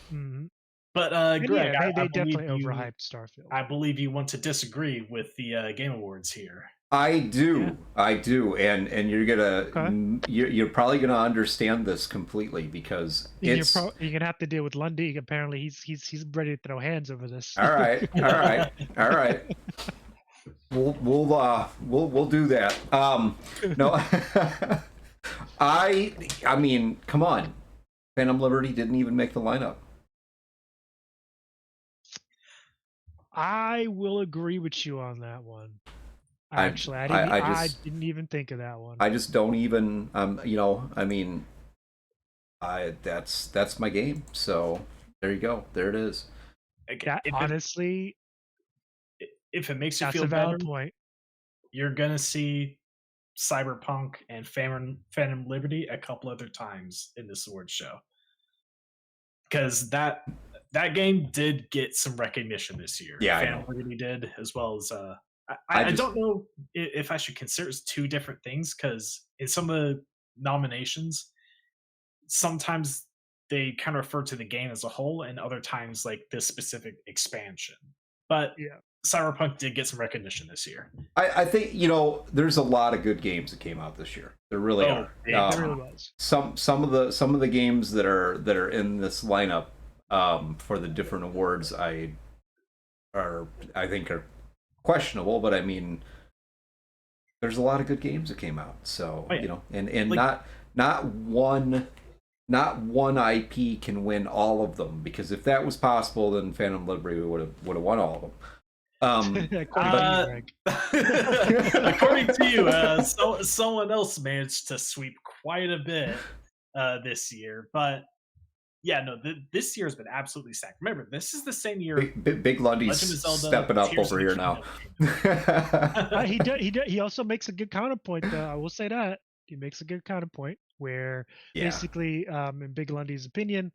hmm But And Greg, yeah, they I believe definitely overhyped Starfield. I believe you want to disagree with the Game Awards here. I do, Yeah. I do, and you're Okay. gonna you're probably gonna understand this completely because And it's you're gonna have to deal with Lundy. Apparently, he's ready to throw hands over this. all right, all right, all right. We'll do that. No, I mean, come on, Phantom Liberty didn't even make the lineup. I will agree with you on that one. I Actually, I didn't even think of that one. I just don't even I mean, that's my game. So there you go. There it is. Again, Honestly, if it makes you that's feel a valid better, point. you're gonna see Cyberpunk and Phantom Liberty a couple other times in this awards show, because that game did get some recognition this year. Yeah, I Phantom know. Liberty did, as well as I I don't know if I should consider it two different things, because in some of the nominations, sometimes they kind of refer to the game as a whole, and other times like this specific expansion. But Yeah. Cyberpunk did get some recognition this year. I think there's a lot of good games that came out this year. There really are. Yeah, It really was. Some of the games that are in this lineup for the different awards I think are questionable, but I mean, there's a lot of good games that came out. So and Like, not one IP can win all of them, because if that was possible, then Phantom Liberty would have won all of them. According to you, someone else managed to sweep quite a bit this year. But yeah, no, this year has been absolutely stacked. Remember, this is the same year. Big Lundy's Legend of Zelda, stepping up Tears over of here the now. he also makes a good counterpoint, though. I will say that he makes a good counterpoint where basically, in Big Lundy's opinion,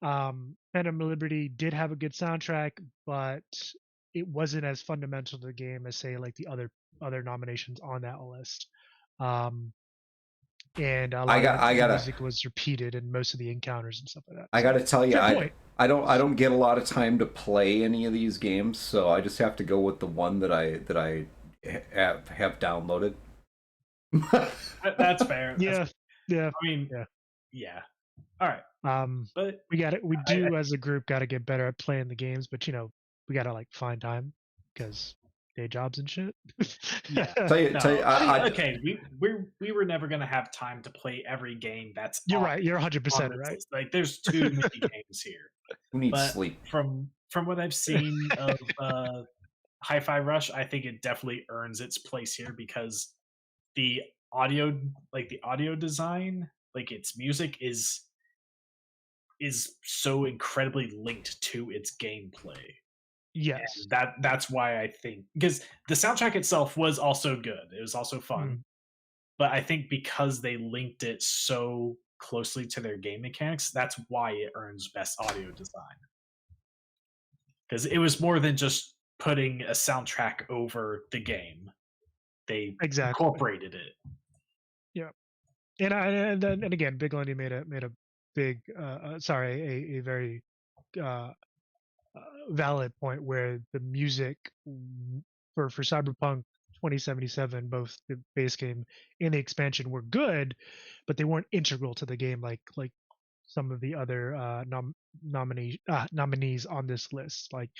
Phantom Liberty did have a good soundtrack, but it wasn't as fundamental to the game as, say, like the other nominations on that list. And a lot of the music was repeated in most of the encounters and stuff like that. I gotta tell you, I don't point. get a lot of time to play any of these games, so I just have to go with the one that I have downloaded. That's fair. Yeah. I mean, yeah. All right. But we do as a group got to get better at playing the games, but we got to like find time because day jobs and shit. Yeah. Tell you, okay, we were never gonna have time to play every game. That's you're right. You're 100% right. List. Like, there's too many games here. Who needs sleep? From what I've seen of Hi-Fi Rush, I think it definitely earns its place here, because the audio design, like its music is so incredibly linked to its gameplay. Yes. And that's why I think, because the soundtrack itself was also good. It was also fun. But I think because they linked it so closely to their game mechanics, that's why it earns best audio design. Because it was more than just putting a soundtrack over the game. They incorporated it. Yeah. And again, Big Lundy made a big a very valid point where the music for Cyberpunk 2077, both the base game and the expansion, were good, but they weren't integral to the game like some of the other nominees on this list. Like,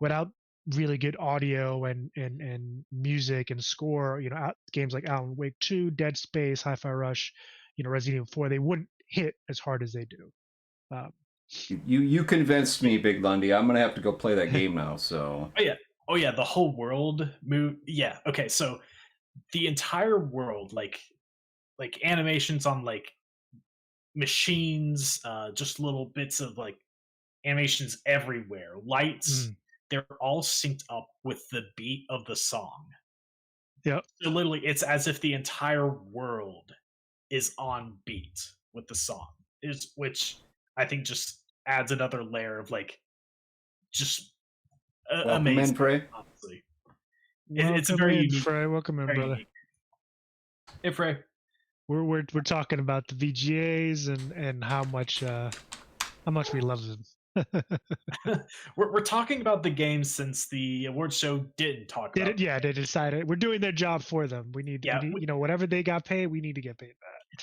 without really good audio and music and score, games like Alan Wake 2, Dead Space, Hi-Fi Rush, Resident Evil 4, they wouldn't hit as hard as they do. You convinced me, Big Lundy. I'm gonna have to go play that game now. So oh yeah, the whole world moved. Yeah, okay, so the entire world, like animations on like machines, just little bits of like animations everywhere, lights, they're all synced up with the beat of the song. Yeah. So literally, it's as if the entire world is on beat. with the song, which I think just adds another layer of like just Welcome amazing. in, Frey. Honestly, Welcome it's a very in, unique. Frey. Welcome in, Very brother. unique. Hey, Frey. We're talking about the VGAs and how much we love them. we're talking about the game since the award show didn't talk about it. Yeah, they decided we're doing their job for them. We need whatever they got paid, we need to get paid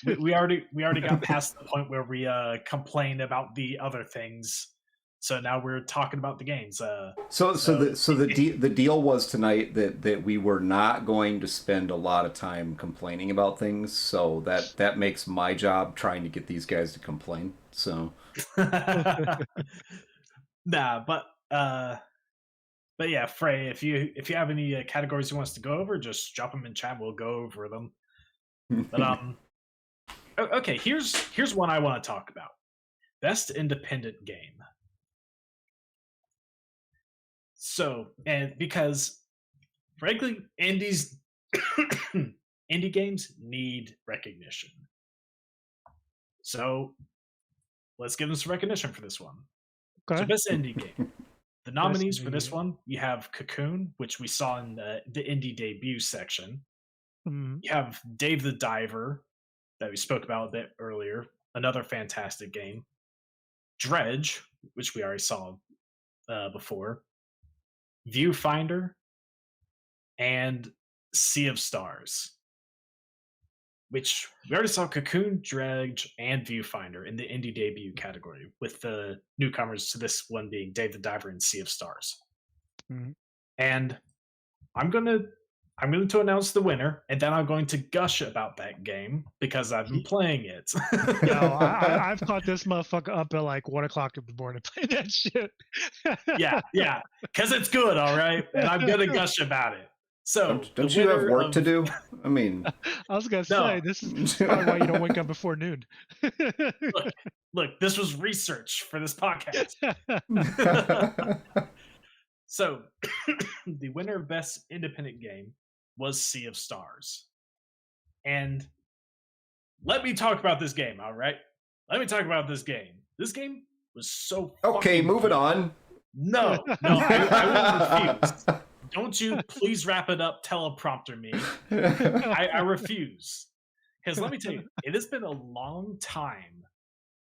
that. we already got past the point where we complained about the other things, so now we're talking about the games. The deal was tonight that we were not going to spend a lot of time complaining about things, so that makes my job trying to get these guys to complain. So nah, but yeah, Frey, if you have any categories you want us to go over, just drop them in chat. We'll go over them. But okay, here's one I want to talk about: best independent game. So, and because frankly, indie games need recognition. So let's give them some recognition for this one. Okay. So best indie game. The nominees for this one, you have Cocoon, which we saw in the indie debut section. Mm-hmm. You have Dave the Diver, that we spoke about a bit earlier, another fantastic game. Dredge, which we already saw before. Viewfinder, and Sea of Stars, which we already saw Cocoon, Dredge, and Viewfinder in the indie debut category, with the newcomers to this one being Dave the Diver and Sea of Stars. Mm-hmm. And I'm going to announce the winner, and then I'm going to gush about that game because I've been playing it. I've caught this motherfucker up at like 1 o'clock in the morning playing that shit. yeah, because it's good, all right, and I'm gonna gush about it. So don't you have work to do? I mean, I was gonna say this is probably why you don't wake up before noon. look, this was research for this podcast. So the winner of best independent game was Sea of Stars, and let me talk about this game. All right, let me talk about this game. This game was so okay. Moving on. No, I will refuse. Don't you please wrap it up, teleprompter me. I refuse. Because let me tell you, it has been a long time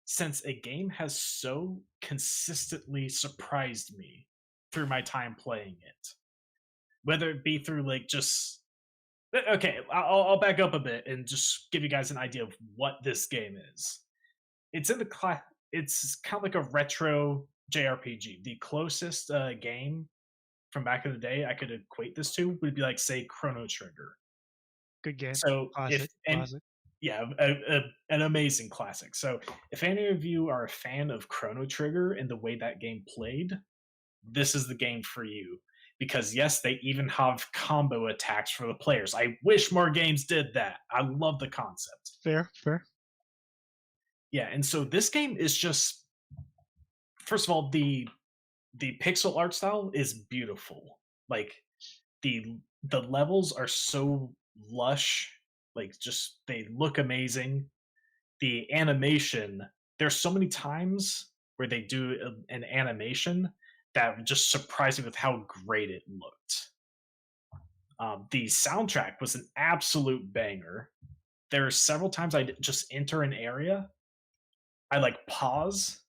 since a game has so consistently surprised me through my time playing it. Whether it be through like just... Okay, I'll back up a bit and just give you guys an idea of what this game is. It's in the it's kind of like a retro JRPG. The closest game from back in the day I could equate this to would be like, say, Chrono Trigger. Good game. So classic. Yeah, an amazing classic. So if any of you are a fan of Chrono Trigger and the way that game played, this is the game for you. Because yes, they even have combo attacks for the players. I wish more games did that. I love the concept. Fair. Yeah, and so this game is just, first of all, the pixel art style is beautiful. Like the levels are so lush, like just they look amazing. The animation, there's so many times where they do an animation that just surprised me with how great it looked. The soundtrack was an absolute banger. There are several times I just enter an area, I like pause,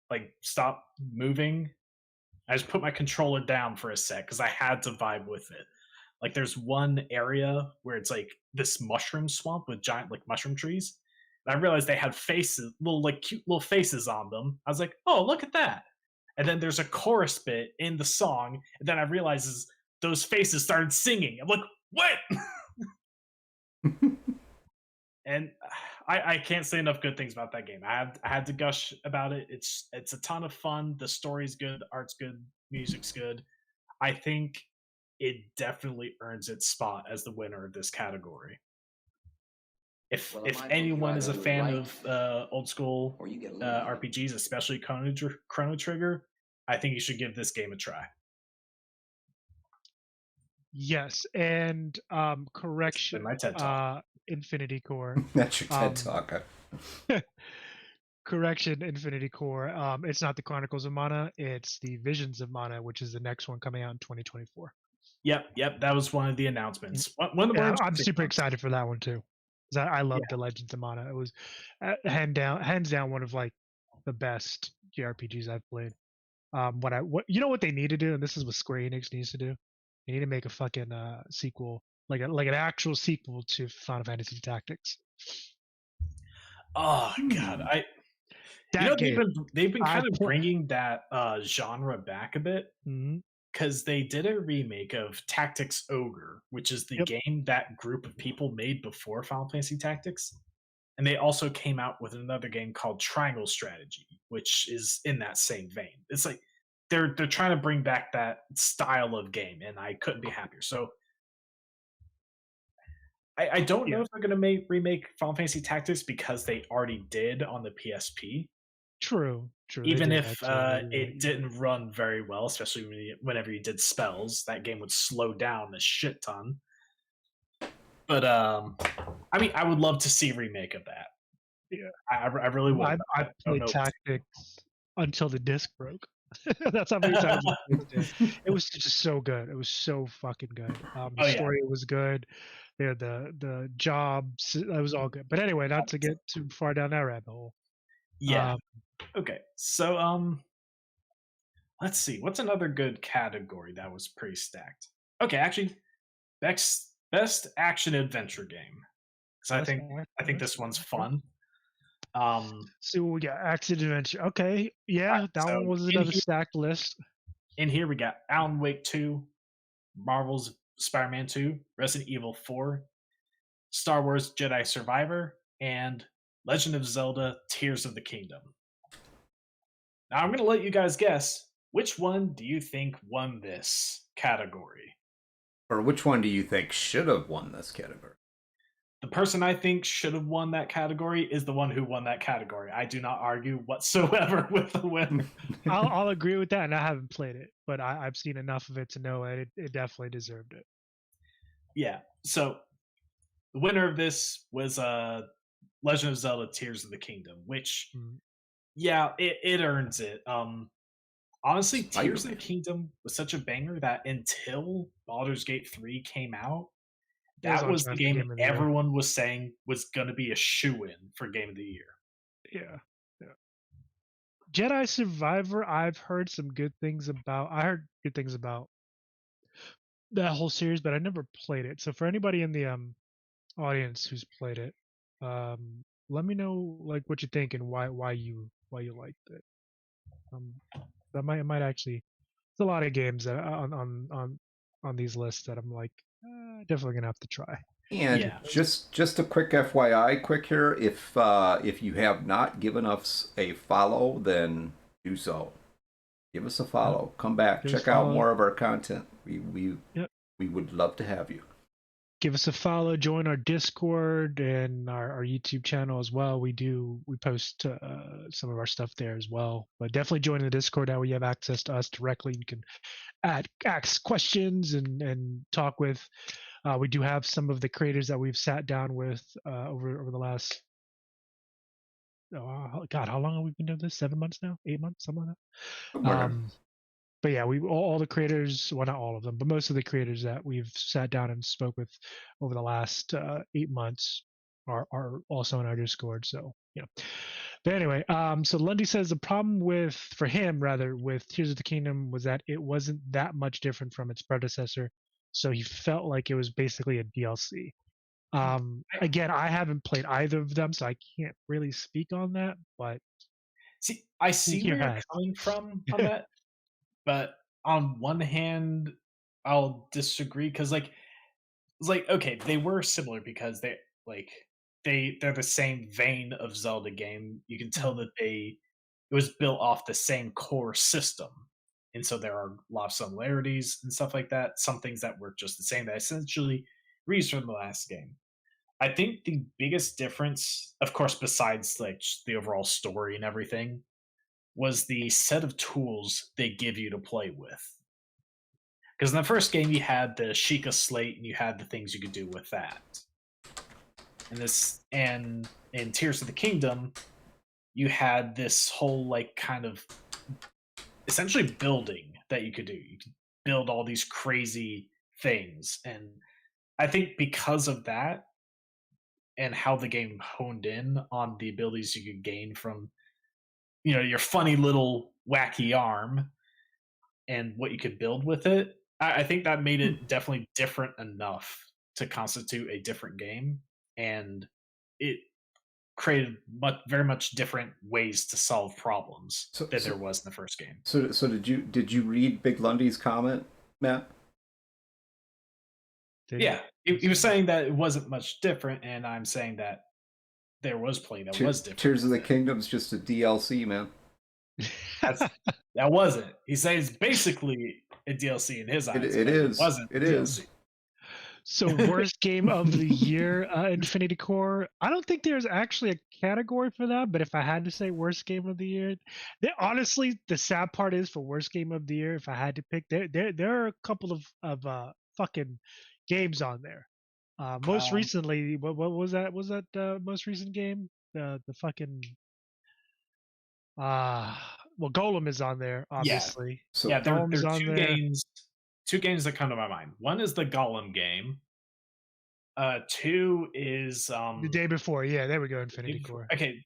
like stop moving. I just put my controller down for a sec because I had to vibe with it. Like there's one area where it's like this mushroom swamp with giant like mushroom trees. And I realized they had faces, little like cute little faces on them. I was like, oh, look at that. And then there's a chorus bit in the song, and then I realized those faces started singing. I'm like, what? And I can't say enough good things about that game. I had to gush about it. It's a ton of fun. The story's good, the art's good, music's good. I think it definitely earns its spot as the winner of this category. If anyone is a fan of old school RPGs, especially Chrono Trigger, I think you should give this game a try. Yes, and correction. My TED Talk. Infinity Core. That's your TED Talk. Correction, Infinity Core. It's not the Chronicles of Mana. It's the Visions of Mana, which is the next one coming out in 2024. Yep. That was one of the announcements. One of the Yeah, words I'm super excited for that one too. 'Cause I love the Legends of Mana. It was hands down one of like the best JRPGs I've played. What you know what they need to do, and this is what Square Enix needs to do. They need to make a fucking sequel, like an actual sequel to Final Fantasy Tactics. Oh God, That game. they've been kind I of pl- bringing that genre back a bit, Mhm. because they did a remake of Tactics Ogre, which is the Yep. game that group of people made before Final Fantasy Tactics. And they also came out with another game called Triangle Strategy, which is in that same vein. It's like they're trying to bring back that style of game, and I couldn't be happier. So I don't know Yeah. if they're going to remake Final Fantasy Tactics, because they already did on the PSP. True. They Even did if that, it didn't run very well, especially whenever you did spells, that game would slow down a shit ton. But I mean, I would love to see a remake of that. Yeah. I really would. I played Tactics until the disc broke. That's how many times I played it. It was just so good. It was so fucking good. The story was good. The jobs, it was all good. But anyway, not to get too far down that rabbit hole. Yeah. Okay. So let's see. What's another good category that was pretty stacked? Okay, actually, best action adventure game. Because I think this one's fun. So we got action adventure. Okay, yeah, that one was another stacked list. In here we got Alan Wake 2, Marvel's Spider-Man 2, Resident Evil 4, Star Wars Jedi Survivor, and Legend of Zelda Tears of the Kingdom. Now I'm going to let you guys guess, which one do you think won this category? Or which one do you think should have won this category? The person I think should have won that category is the one who won that category. I do not argue whatsoever with the winner. I'll agree with that, and I haven't played it, but I've seen enough of it to know it definitely deserved it. Yeah. So the winner of this was Legend of Zelda Tears of the Kingdom, which yeah, it earns it. Honestly, Tears of the Kingdom was such a banger that until Baldur's Gate 3 came out, that was the game everyone was saying was going to be a shoo-in for Game of the Year. Yeah. Jedi Survivor, I've heard some good things about. I heard good things about that whole series, but I never played it. So for anybody in the audience who's played it, let me know like what you think and why you liked it. That might actually. There's a lot of games that on these lists that I'm like definitely gonna have to try. And just a quick FYI, quick here. If you have not given us a follow, then do so. Give us a follow. Come back. Check out more of our content. We would love to have you. Give us a follow. Join our Discord and our YouTube channel as well. We post some of our stuff there as well. But definitely join the Discord. Now you have access to us directly. You can ask questions and talk with. We do have some of the creators that we've sat down with over the last. Oh God, how long have we been doing this? 7 months now? 8 months? Something like that. But yeah, we all the creators, well, not all of them, but most of the creators that we've sat down and spoke with over the last 8 months are also in our Discord. So yeah. But anyway, so Lundy says the problem with Tears of the Kingdom was that it wasn't that much different from its predecessor, so he felt like it was basically a DLC. Again, I haven't played either of them, so I can't really speak on that. But I see where you're coming from on that. But on one hand, I'll disagree because it's like okay, they were similar because they're the same vein of Zelda game. You can tell that it was built off the same core system, and so there are a lot of similarities and stuff like that. Some things that were just the same that essentially reused from the last game. I think the biggest difference, of course, besides like the overall story and everything, was the set of tools they give you to play with. Because in the first game, you had the Sheikah slate, and you had the things you could do with that. And in Tears of the Kingdom, you had this whole like kind of essentially building that you could do. You could build all these crazy things, and I think because of that and how the game honed in on the abilities you could gain from your funny little wacky arm and what you could build with it, I think that made it definitely different enough to constitute a different game, and it created very much different ways to solve problems than there was in the first game. So did you read Big Lundy's comment, Matt? Yeah, he was saying that it wasn't much different, and I'm saying that there was plenty that was different. Tears of the Kingdom's just a DLC, man. That wasn't. He says basically a DLC in his eyes. It is. It wasn't. It is. DLC. So worst game of the year, Infinity Core. I don't think there's actually a category for that, but if I had to say worst game of the year, honestly, the sad part is for worst game of the year, if I had to pick, there are a couple of fucking games on there. Most recently, what was that? Was that most recent game? The fucking well, Golem is on there, obviously. Yeah, so yeah, there are two games that come to my mind. One is the Golem game. Two is the day before. Yeah, there we go. Infinity Core. Okay.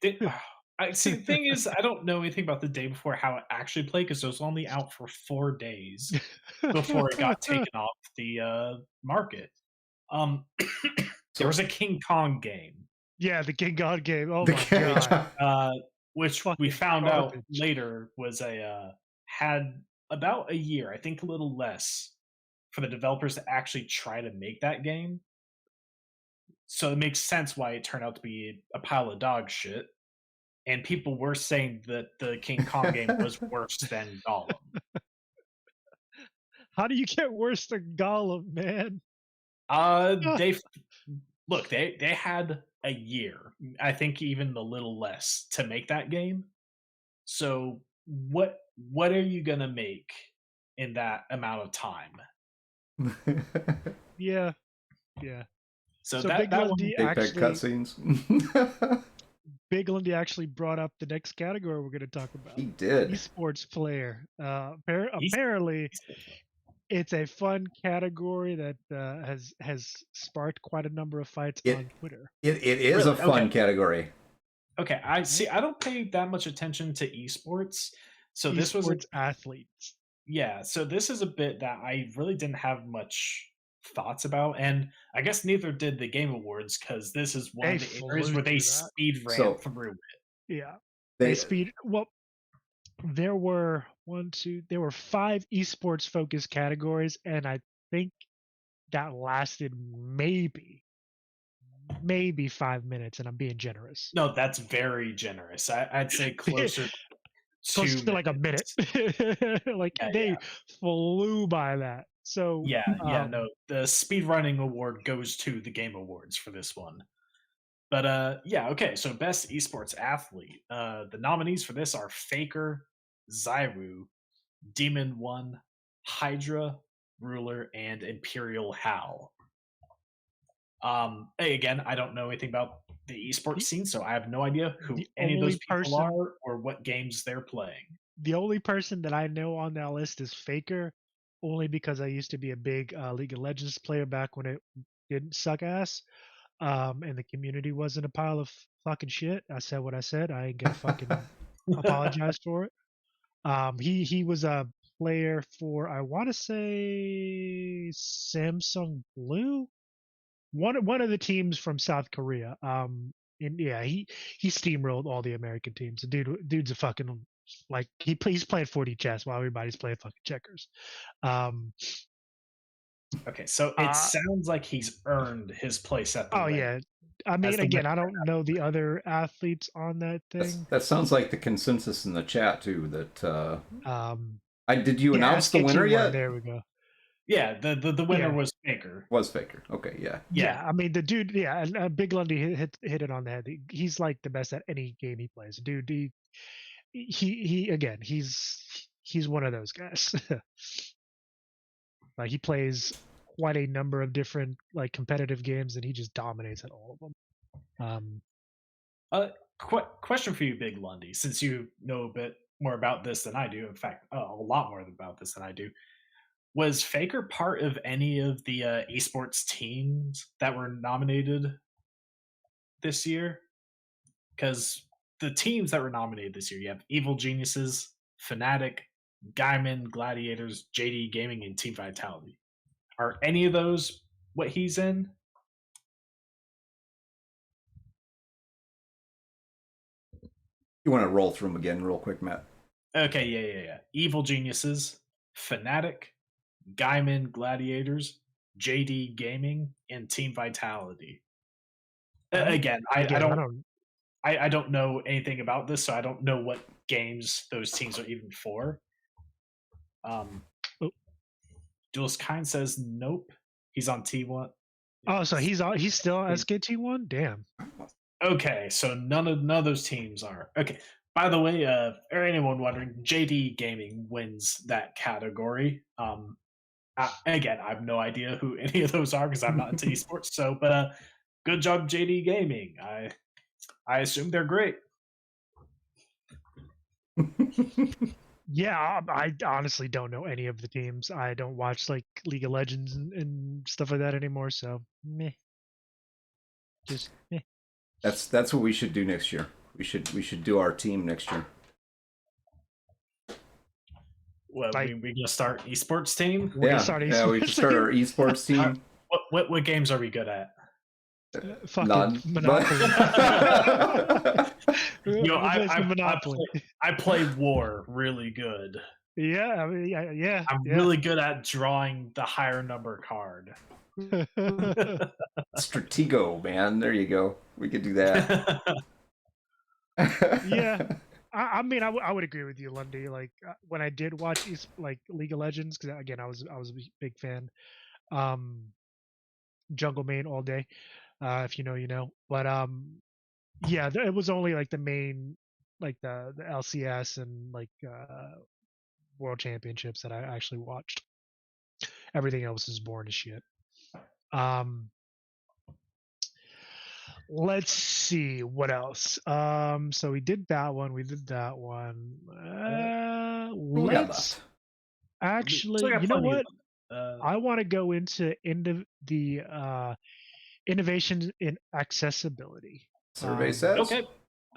See, the thing is, I don't know anything about the day before how it actually played because it was only out for 4 days before it got taken off the market. There was a King Kong game. Yeah, the King Kong game. Oh my god. Which fucking we found garbage. out later was had about a year, I think a little less, for the developers to actually try to make that game. So it makes sense why it turned out to be a pile of dog shit. And people were saying that the King Kong game was worse than Gollum. How do you get worse than Gollum, man? They had a year, I think even a little less, to make that game. So what are you gonna make in that amount of time? Yeah. So that one, big cutscenes. Big Lundy actually brought up the next category we're going to talk about. He did. Esports player. Apparently, it's a fun category that has sparked quite a number of fights on Twitter. It is a fun category. Okay, I see. I don't pay that much attention to esports, so this was athletes. Yeah, so this is a bit that I really didn't have much thoughts about, and I guess neither did the Game Awards because this is one of the areas where they speed ran through it. Yeah, they speed. Well, there were 5 esports focused categories, and I think that lasted maybe 5 minutes, and I'm being generous. No, that's very generous. I'd say closer to like a minute. They flew by that. So no, the speedrunning award goes to the Game Awards for this one. But okay, so best esports athlete. The nominees for this are Faker, Zyru, Demon One, Hydra, Ruler, and Imperial Hal. Again, I don't know anything about the esports scene, so I have no idea who any of those people are or what games they're playing. The only person that I know on that list is Faker, only because I used to be a big League of Legends player back when it didn't suck ass, and the community wasn't a pile of fucking shit. I said what I said. I ain't gonna fucking apologize for it. He was a player for, I want to say, Samsung Blue, one of the teams from South Korea. And yeah, he steamrolled all the American teams. The dude's a fucking, like, he's playing 4D chess while everybody's playing fucking checkers. Okay, so it sounds like he's earned his place at the ring. Yeah. I mean, again, I don't know the other athletes on that thing. That sounds like the consensus in the chat too. That did you announce the winner yet? There we go. Yeah, the winner was Faker. Was Faker? Okay, yeah. I mean, the dude, and Big Lundy hit it on the head. He's like the best at any game he plays. Dude, he again, he's one of those guys. Like, he plays quite a number of different like competitive games, and he just dominates at all of them. Question for you, Big Lundy, since you know a bit more about this than I do. In fact, a lot more about this than I do. Was Faker part of any of the esports teams that were nominated this year? Because the teams that were nominated this year, you have Evil Geniuses, Fnatic, Gaiman, Gladiators, JD Gaming, and Team Vitality. Are any of those what he's in? You want to roll through them again real quick, Matt? Okay, yeah. Evil Geniuses, Fnatic, Gaiman, Gladiators, JD Gaming, and Team Vitality. Again, I don't know anything about this, so I don't know what games those teams are even for. Duelist Kind says nope. He's on T1. Oh, so he's still on SKT1? Damn. Okay, so none of those teams are. Okay. By the way, or anyone wondering, JD Gaming wins that category. Again, I have no idea who any of those are because I'm not into esports. So, but good job, JD Gaming. I assume they're great. Yeah, I honestly don't know any of the teams. I don't watch like League of Legends and stuff like that anymore. So, meh. Just meh. That's what we should do next year. We should do our team next year. Well, we gonna start esports team? We should start our esports team. What games are we good at? None. Monopoly. I play War really good. Yeah, I mean, yeah. I'm really good at drawing the higher number card. Stratego, man. There you go. We could do that. Yeah. I mean, I would agree with you, Lundy. Like when I did watch like League of Legends, because again, I was a big fan. Jungle main all day. If you know, you know. But yeah, it was only like the main, like the LCS and like World Championships that I actually watched. Everything else is boring as shit. Let's see what else. So we did that one. Let's actually, you know what? I want to go into the innovation in accessibility. Survey says. Okay.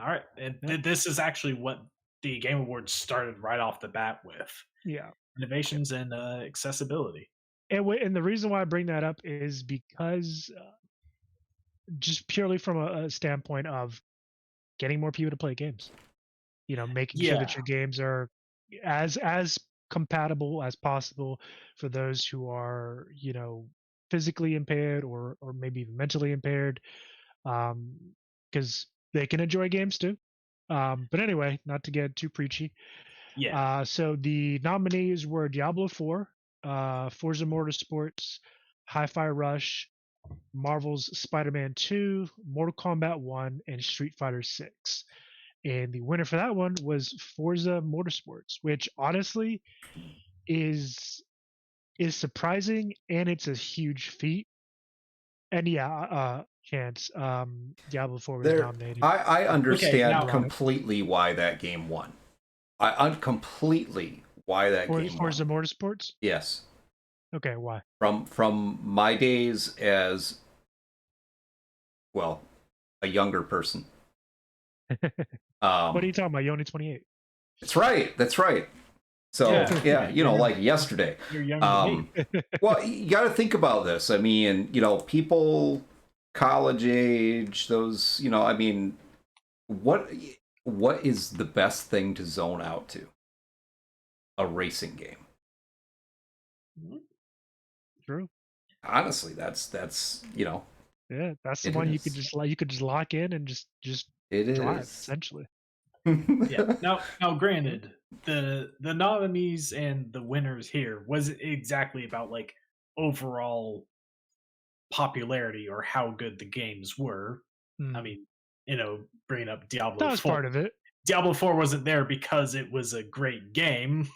All right. And this is actually what the Game Awards started right off the bat with. Yeah. Innovations in accessibility. And the reason why I bring that up is because just purely from a standpoint of getting more people to play games. You know, making sure that your games are as compatible as possible for those who are, you know, physically impaired or maybe even mentally impaired, because they can enjoy games too. But anyway, not to get too preachy. Yeah. So the nominees were Diablo 4, Forza Motorsports, Hi-Fi Rush, Marvel's Spider-Man 2, Mortal Kombat 1, and Street Fighter 6. And the winner for that one was Forza Motorsports, which honestly is surprising, and it's a huge feat. And yeah, Chance, Diablo 4 was nominated. I understand completely why that game won. I completely why that game won. Forza Motorsports? Yes. Okay, why? From my days as, well, a younger person. What are you talking about? You're only 28. That's right. So yeah, you know, like yesterday. You're younger than me. Well, you got to think about this. I mean, you know, people college age, those, you know, I mean, what is the best thing to zone out to? A racing game. True. Honestly, that's you know. Yeah, that's the one you could just lock in and just drive essentially. Yeah. Now, granted, the nominees and the winners here was exactly about like overall popularity or how good the games were. I mean, you know, bringing up Diablo 4. That was part of it. Diablo 4 wasn't there because it was a great game.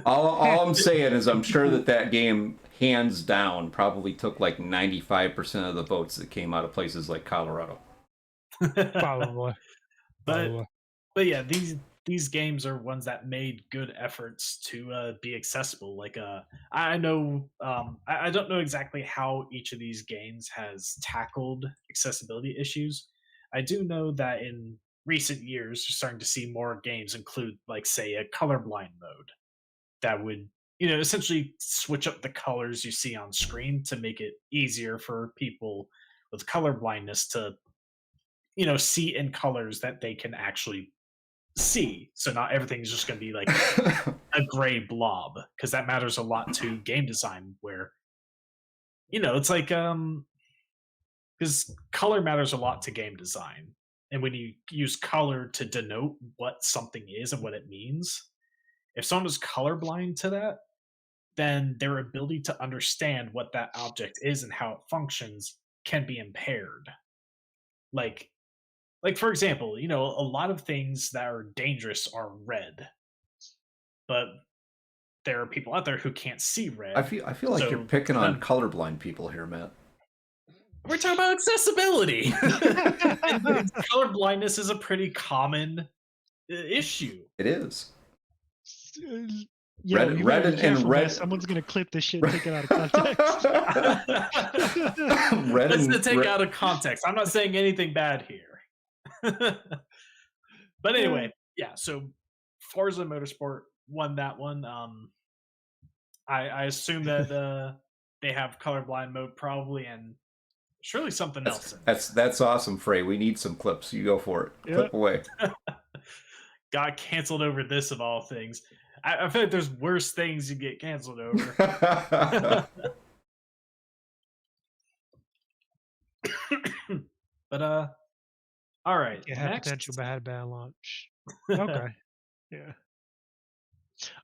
all I'm saying is I'm sure that game, hands down, probably took like 95% of the votes that came out of places like Colorado. Probably. But yeah, these games are ones that made good efforts to be accessible. Like I know I don't know exactly how each of these games has tackled accessibility issues. I do know that in recent years, you're starting to see more games include, like, say, a colorblind mode that would, essentially switch up the colors you see on screen to make it easier for people with color blindness to, see in colors that they can actually see. So not everything's just going to be like a gray blob, because that matters a lot to game design. Where, it's like because color matters a lot to game design, and when you use color to denote what something is and what it means, if someone is colorblind to that, then their ability to understand what that object is and how it functions can be impaired. Like for example, a lot of things that are dangerous are red, but there are people out there who can't see red. I feel like you're picking on colorblind people here, Matt. We're talking about accessibility. And colorblindness is a pretty common issue. It is. Yeah, red and red. Someone's gonna clip this shit and take it out of context. Let's take out of context. I'm not saying anything bad here. But anyway, yeah. So Forza Motorsport won that one. I assume that they have colorblind mode probably, and surely something else. That's awesome, Frey. We need some clips. You go for it. Yep. Clip away. Got canceled over this of all things. I feel like there's worse things you get canceled over. But all right. You have potential bad launch. Okay. Yeah.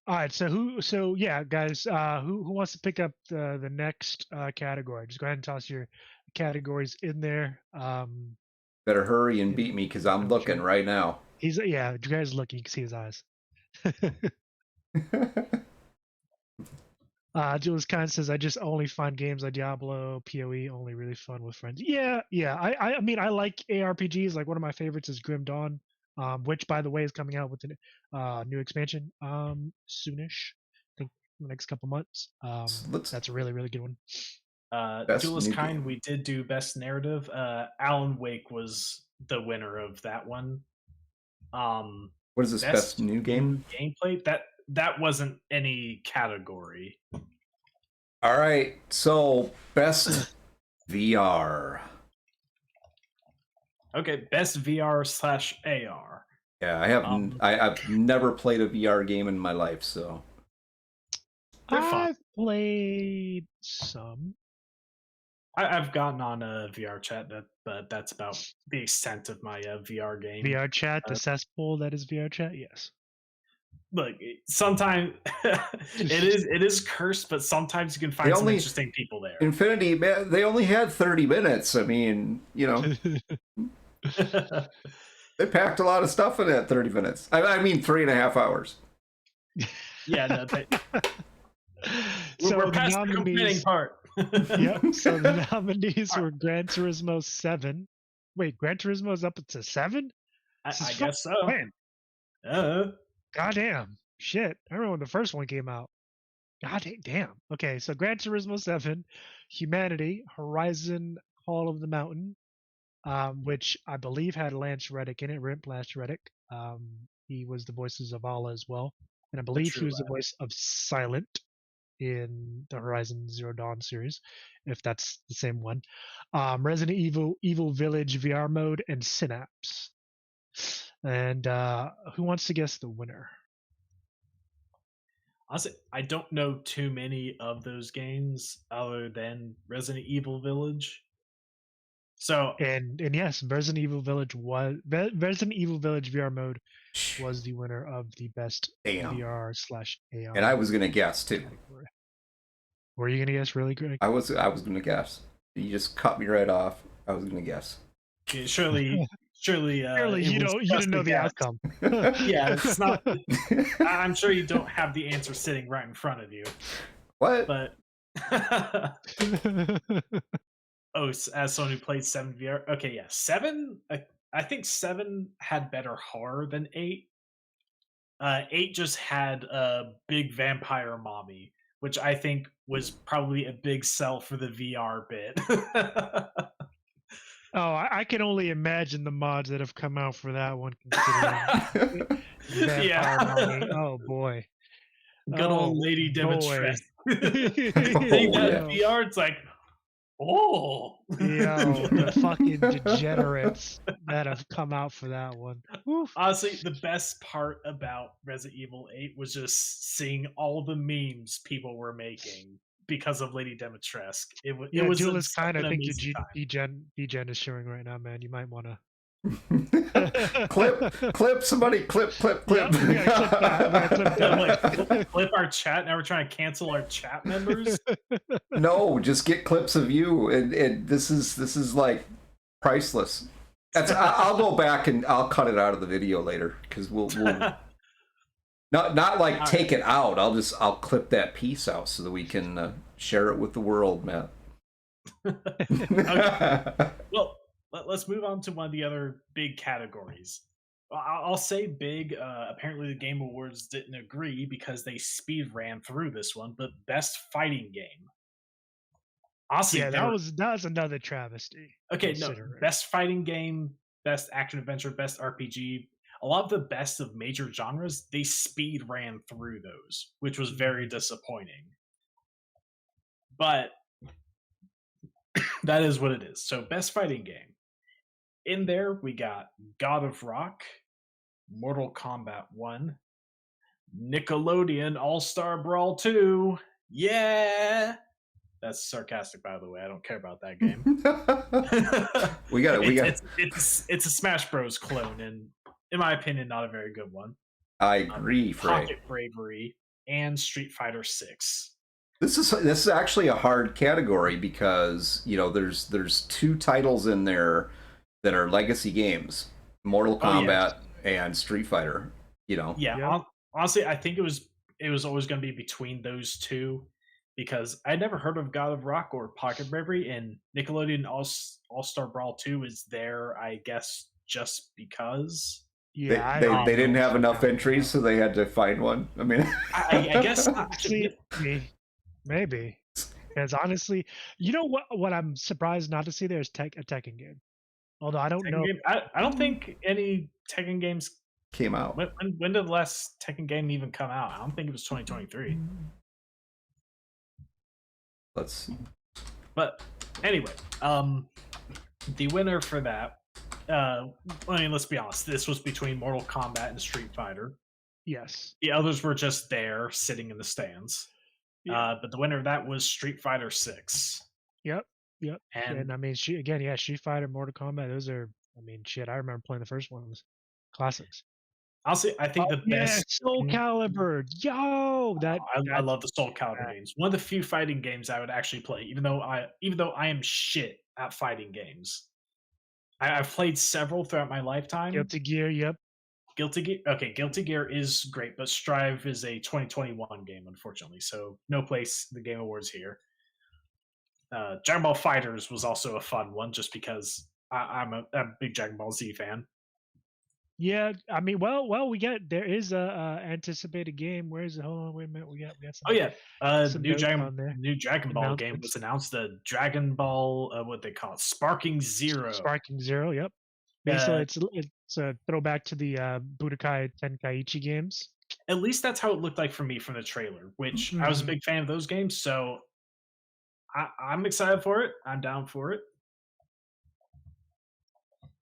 All right. So yeah, guys. Who wants to pick up the next category? Just go ahead and toss your categories in there. Better hurry and beat me, because I'm looking right now. You guys look. You can see his eyes. Jules Kine says, I just only find games like Diablo, PoE only really fun with friends. Yeah. I mean, I like ARPGs. Like, one of my favorites is Grim Dawn, which, by the way, is coming out with a new expansion soonish. I think in the next couple months. That's a really, really good one. Jules Kine, we did do best narrative. Alan Wake was the winner of that one. What is this best new game? Gameplay? That wasn't any category. All right, so best VR. Okay, best VR/AR. Yeah, I've never played a VR game in my life, so I've played some. I've gotten on a VR chat, but that's about the extent of my VR game. VR chat, the cesspool that is VR chat. Yes. Look, sometimes it is cursed, but sometimes you can find some interesting people there. Infinity, man, they only had 30 minutes. I mean, they packed a lot of stuff in that 30 minutes. I mean, 3.5 hours. Yeah, no, we're past the complaining part. Yep. So the nominees were Gran Turismo 7. Wait, Gran Turismo is up to 7? I guess so. Man. Goddamn. Shit. I remember when the first one came out. Damn. Okay, so Gran Turismo 7, Humanity, Horizon Call of the Mountain, which I believe had Lance Reddick in it, Rimp Lance Reddick. He was the voice of Zavala as well. And I believe he was the voice of Silent in the Horizon Zero Dawn series, if that's the same one. Resident Evil Village VR mode, and Synapse. And who wants to guess the winner? Honestly, I don't know too many of those games other than Resident Evil Village. So and yes, Resident Evil Village VR mode was the winner of the best VR/AR. And I was gonna guess too. Category. Were you gonna guess, really, Greg? I was gonna guess. You just cut me right off. I was gonna guess. Yeah, surely you didn't know the outcome. Yeah, it's not. I'm sure you don't have the answer sitting right in front of you. What? But as someone who played 7 VR, okay, yeah, 7. I think 7 had better horror than 8. 8 just had a big vampire mommy, which I think was probably a big sell for the VR bit. Oh, I can only imagine the mods that have come out for that one, considering Vampire Mommy. Yeah. Oh boy. Good old Lady boy. Dimitrescu. Oh, Seeing that yeah. in VR, it's like, oh. Yo, the fucking degenerates that have come out for that one. Oof. Honestly, the best part about Resident Evil 8 was just seeing all the memes people were making because of Lady Dimitrescu. It was Duelist such Kind, I an think your amazing time. DGen is showing right now, man. You might want to clip, somebody clip. Yep, we gotta clip that. We gotta clip Yeah, that. like, flip our chat. Now we're trying to cancel our chat members. No, just get clips of you, and this is like priceless. I'll go back and I'll cut it out of the video later because we'll not like take it out. I'll clip that piece out so that we can share it with the world, Matt. Okay. Well, let's move on to one of the other big categories. I'll say big. Apparently, the Game Awards didn't agree because they speed ran through this one. But best fighting game. Honestly, Yeah, that was another travesty. Okay, no, best fighting game, best action adventure, best RPG. A lot of the best of major genres, they speed ran through those, which was very disappointing. But that is what it is. So, best fighting game. In there, we got God of Rock, Mortal Kombat 1, Nickelodeon All-Star Brawl 2. Yeah! That's sarcastic, by the way. I don't care about that game. we got it. It's a Smash Bros. Clone, and in my opinion, not a very good one. I agree, Frey. Pocket Bravery and Street Fighter 6. This is actually a hard category because there's 2 titles in there that are legacy games, Mortal Kombat and Street Fighter. Yeah. Yep. Honestly, I think it was always going to be between those 2. Because I never heard of God of Rock or Pocket Bravery, and Nickelodeon All-Star Brawl 2 is there, I guess, just because. Yeah, they didn't have enough entries, so they had to find one. I mean, I guess maybe. Because honestly, you know what I'm surprised not to see there is a Tekken game. Although I don't know. I don't think any Tekken games came out. When did the last Tekken game even come out? I don't think it was 2023. Let's see. But anyway, the winner for that, I mean, let's be honest, this was between Mortal Kombat and Street Fighter. Yes. The others were just there, sitting in the stands. Yeah. But the winner of that was Street Fighter 6. Yep. And I mean, Street Fighter, Mortal Kombat, those are, I mean, shit, I remember playing the first ones. Classics. Honestly, I think the best Soul Calibur. Yo, I love the Soul Calibur games. One of the few fighting games I would actually play, even though I am shit at fighting games. I've played several throughout my lifetime. Guilty Gear, yep. Guilty Gear is great, but Strive is a 2021 game, unfortunately, so no place in the Game Awards here. Dragon Ball Fighters was also a fun one, just because I'm a big Dragon Ball Z fan. Yeah, I mean, well, there is a anticipated game. Where is it? Hold on, wait a minute. We got some. Oh yeah, some new Dragon Ball game was announced. The Dragon Ball, what they call it, Sparking Zero. Sparking Zero, yep. Basically, it's a throwback to the Budokai Tenkaichi games. At least that's how it looked like for me from the trailer, which I was a big fan of those games. So I'm excited for it. I'm down for it.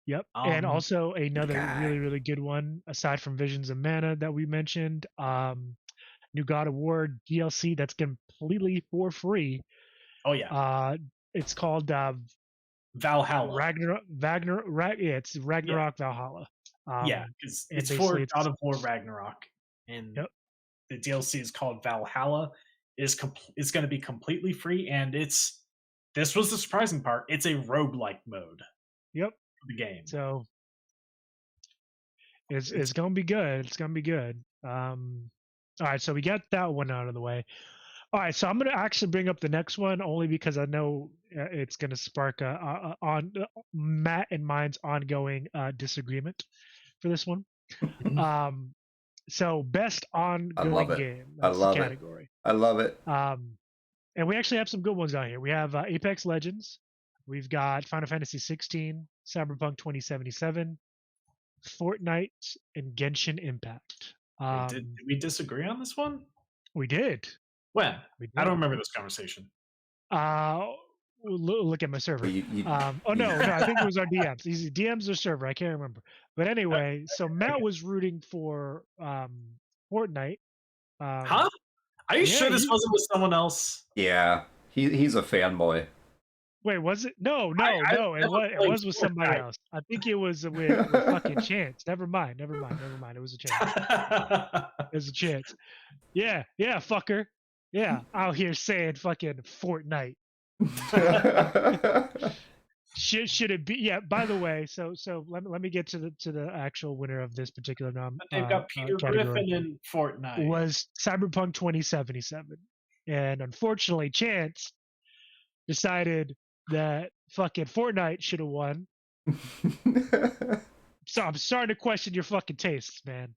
Yep. And also another really, really good one, aside from Visions of Mana that we mentioned, new God of War DLC that's completely for free. Oh yeah. It's called Valhalla. It's Ragnarok Valhalla. Because it's for God of War Ragnarok, and the DLC is called Valhalla. It's going to be completely free, and this was the surprising part. It's a roguelike mode. Yep. The game. So it's gonna be good. It's gonna be good. All right, so we got that one out of the way. All right, so I'm going to actually bring up the next one only because I know it's going to spark on Matt and mine's ongoing disagreement for this one. So best I love ongoing it. game. I That's the love it. category. I love it. And we actually have some good ones out here. We have Apex Legends. We've got Final Fantasy 16, Cyberpunk 2077, Fortnite, and Genshin Impact. Wait, did we disagree on this one? We did. When? We did. I don't remember this conversation. Look at my server. Well, no, I think it was our DMs. Easy DMs or server, I can't remember. But anyway, so Matt was rooting for Fortnite. Huh? Are you sure this wasn't with someone else? Yeah, he's a fanboy. Wait, was it? No. It was with somebody else. I think it was with fucking Chance. Never mind. It was a Chance. It was a Chance. Yeah, fucker. Yeah, out here saying fucking Fortnite. Should it be? Yeah. By the way, so let me get to the actual winner of this particular They've got Peter Griffin in Fortnite. Was Cyberpunk 2077, and unfortunately, Chance decided that fucking Fortnite should have won. So I'm starting to question your fucking tastes, man.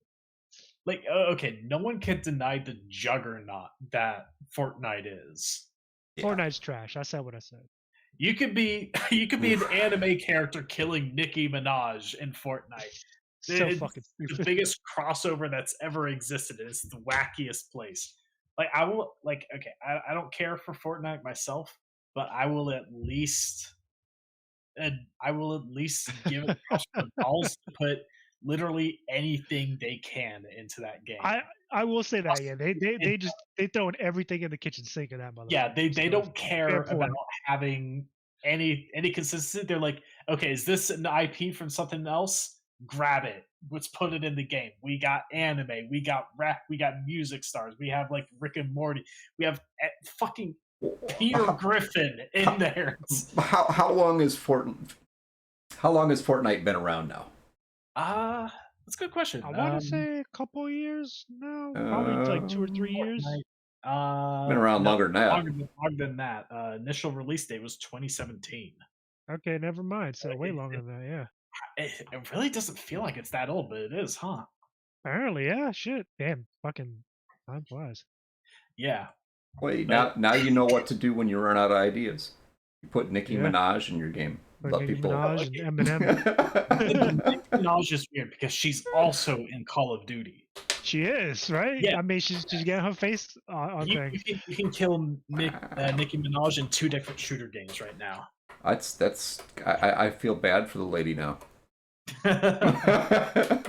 Like, okay, no one can deny the juggernaut that Fortnite is. Yeah. Fortnite's trash. I said what I said. You could be an anime character killing Nicki Minaj in Fortnite. So It's fucking stupid. the biggest crossover that's ever existed. It's the wackiest place. Like, I will, like, okay, I don't care for Fortnite myself, but I will at least give it the balls to put literally anything they can into that game. I will say that, yeah, they throwing everything in the kitchen sink in that motherfucker. Yeah, they don't care about having any consistency. They're like, okay, is this an IP from something else? Grab it. Let's put it in the game. We got anime. We got rap. We got music stars. We have like Rick and Morty. We have fucking Peter Griffin in there. How long has Fortnite been around now? That's a good question. I want to say a couple years now, probably like 2 or 3 years. Been around longer than that. Longer than that. Initial release date was 2017. Okay, never mind. So way longer than that, yeah. It really doesn't feel like it's that old, but it is, huh? Apparently, yeah. Shit, damn, fucking time flies. Yeah. Wait, now you know what to do when you run out of ideas. You put Nicki Minaj in your game. Let Nicki people. Minaj and Eminem. Nicki Minaj is weird because she's also in Call of Duty. She is, right? Yeah. I mean, she's getting her face on thing. You can kill Nicki Minaj in 2 different shooter games right now. I feel bad for the lady now. I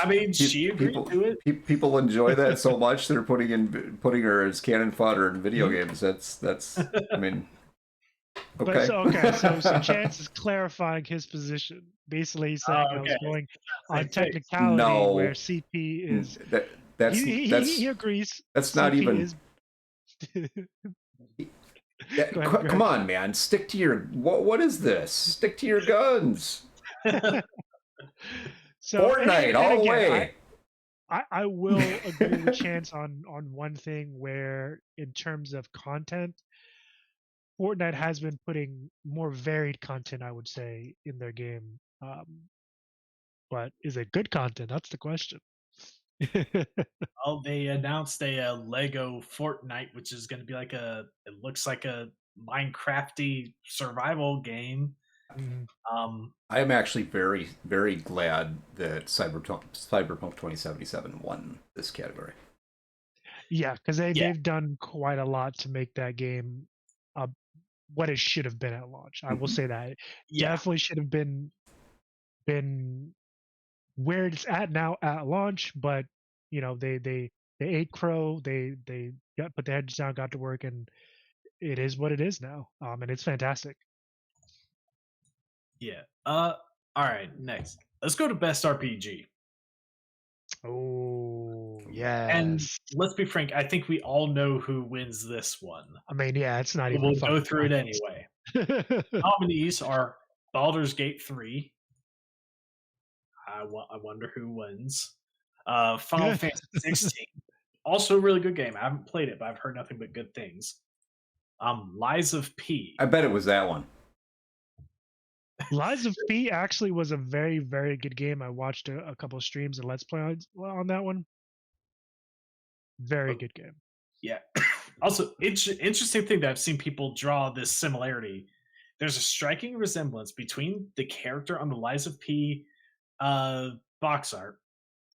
mean, she agreed to it. People enjoy that so much they're putting her as cannon fodder in video games. That's I mean, okay. So Chance is clarifying his position. Basically, he's saying I was going on technicality where CP is. He agrees. That's CP not even. Come on, man! Stick to your. What is this? Stick to your guns. Fortnite all the way. I will agree with Chance on one thing where, in terms of content, Fortnite has been putting more varied content, I would say, in their game. But is it good content? That's the question. Well, they announced a Lego Fortnite, which is going to be like it looks like a Minecrafty survival game. Mm-hmm. I am actually very, very glad that Cyberpunk 2077 won this category. Yeah, because they've done quite a lot to make that game what it should have been at launch. I will say that. Definitely should have been where it's at now at launch, but they ate crow, they put their heads down, got to work, and it is what it is now. And it's fantastic. Yeah. All right, next. Let's go to best RPG. Oh, yeah. And let's be frank, I think we all know who wins this one. I mean, yeah, it's not even. We'll go through it anyway. Nominees are Baldur's Gate 3. I wonder who wins. Final Fantasy 16. Also a really good game. I haven't played it, but I've heard nothing but good things. Lies of P. I bet it was that one. Lies of P actually was a very, very good game. I watched a couple of streams and Let's Play on that one. Very good game. Yeah. Also, interesting thing that I've seen people draw this similarity. There's a striking resemblance between the character on the Lies of P box art,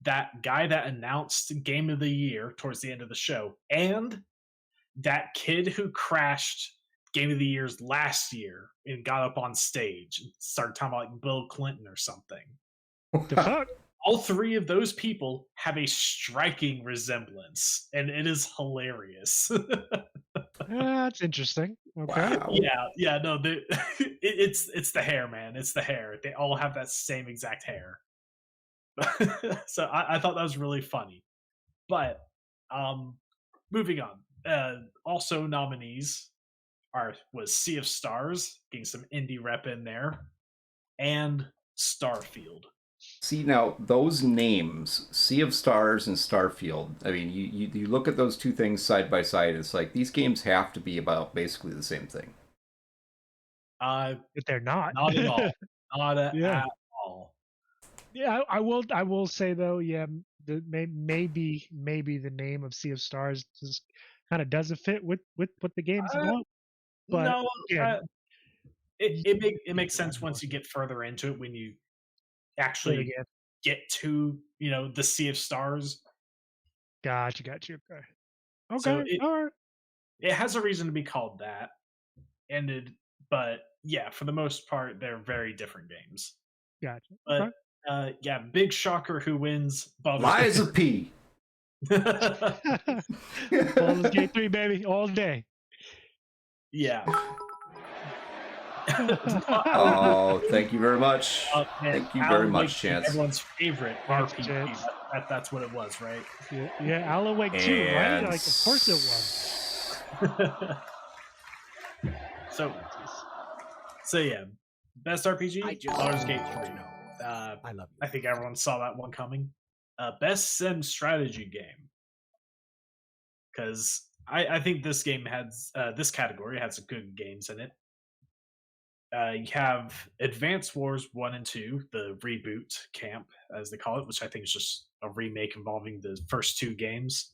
that guy that announced Game of the Year towards the end of the show, and that kid who crashed Game of the Year's last year and got up on stage and started talking about like Bill Clinton or something. The fuck? All three of those people have a striking resemblance, and it is hilarious. That's interesting. Okay. Wow. Yeah, no, it's the hair, man. It's the hair. They all have that same exact hair. So I thought that was really funny. But moving on. Also nominees was Sea of Stars, getting some indie rep in there, and Starfield. See, now those names, Sea of Stars and Starfield, I mean, you look at those two things side by side, it's like these games have to be about basically the same thing. But they're not. Not at all. Not at all. Yeah, I will say though, yeah, maybe the name of Sea of Stars just kind of doesn't fit with what the game's about. But no, yeah, it makes sense once you get further into it, when you actually get to the Sea of Stars. Got you. Okay. So All right. It has a reason to be called that, but yeah, for the most part, they're very different games. Gotcha. But yeah, big shocker who wins. Lies of P. Baldur's Gate 3, baby, all day. Yeah. Oh, thank you very much. Thank you very much, Chance. Everyone's favorite RPG. That's what it was, right? Yeah, Alan Wake 2, right? Like, of course it was. So yeah, best RPG, Baldur's Gate 3. I love you. I think everyone saw that one coming. Best sim strategy game, because I think this game has this category has some good games in it. You have Advance Wars 1 and 2, the reboot camp, as they call it, which I think is just a remake involving the first two games.